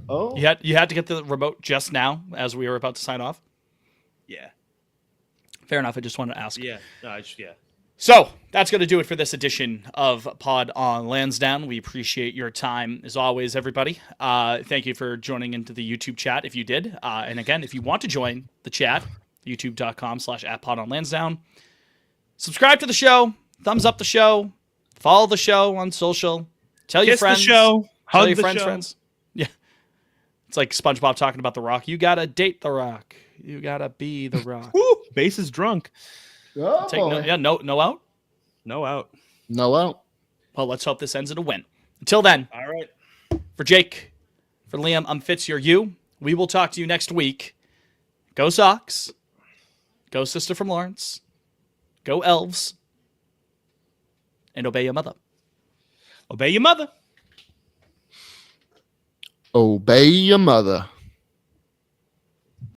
Oh. You had to get the remote just now as we were about to sign off. Yeah. Fair enough. I just wanted to ask. Yeah. No, yeah. So that's going to do it for this edition of Pod on Lansdowne. We appreciate your time as always, everybody. Thank you for joining into the YouTube chat if you did. And again, if you want to join the chat, youtube.com/@podonlansdowne. Subscribe to the show. Thumbs up the show. Follow the show on social. Tell your Kiss friends. the show. Tell Hug your the friends, show. friends. Yeah. It's like SpongeBob talking about The Rock. You got to date The Rock. You got to be The Rock. Woo! Base is drunk. Oh, No out. No out. no out. Well, let's hope this ends in a win. Until then, All right. for Jake, for Liam, I'm Fitz, you're you. We will talk to you next week. Go Sox. Go Sister from Lawrence. Go Elves. And obey your mother. Obey your mother. Obey your mother.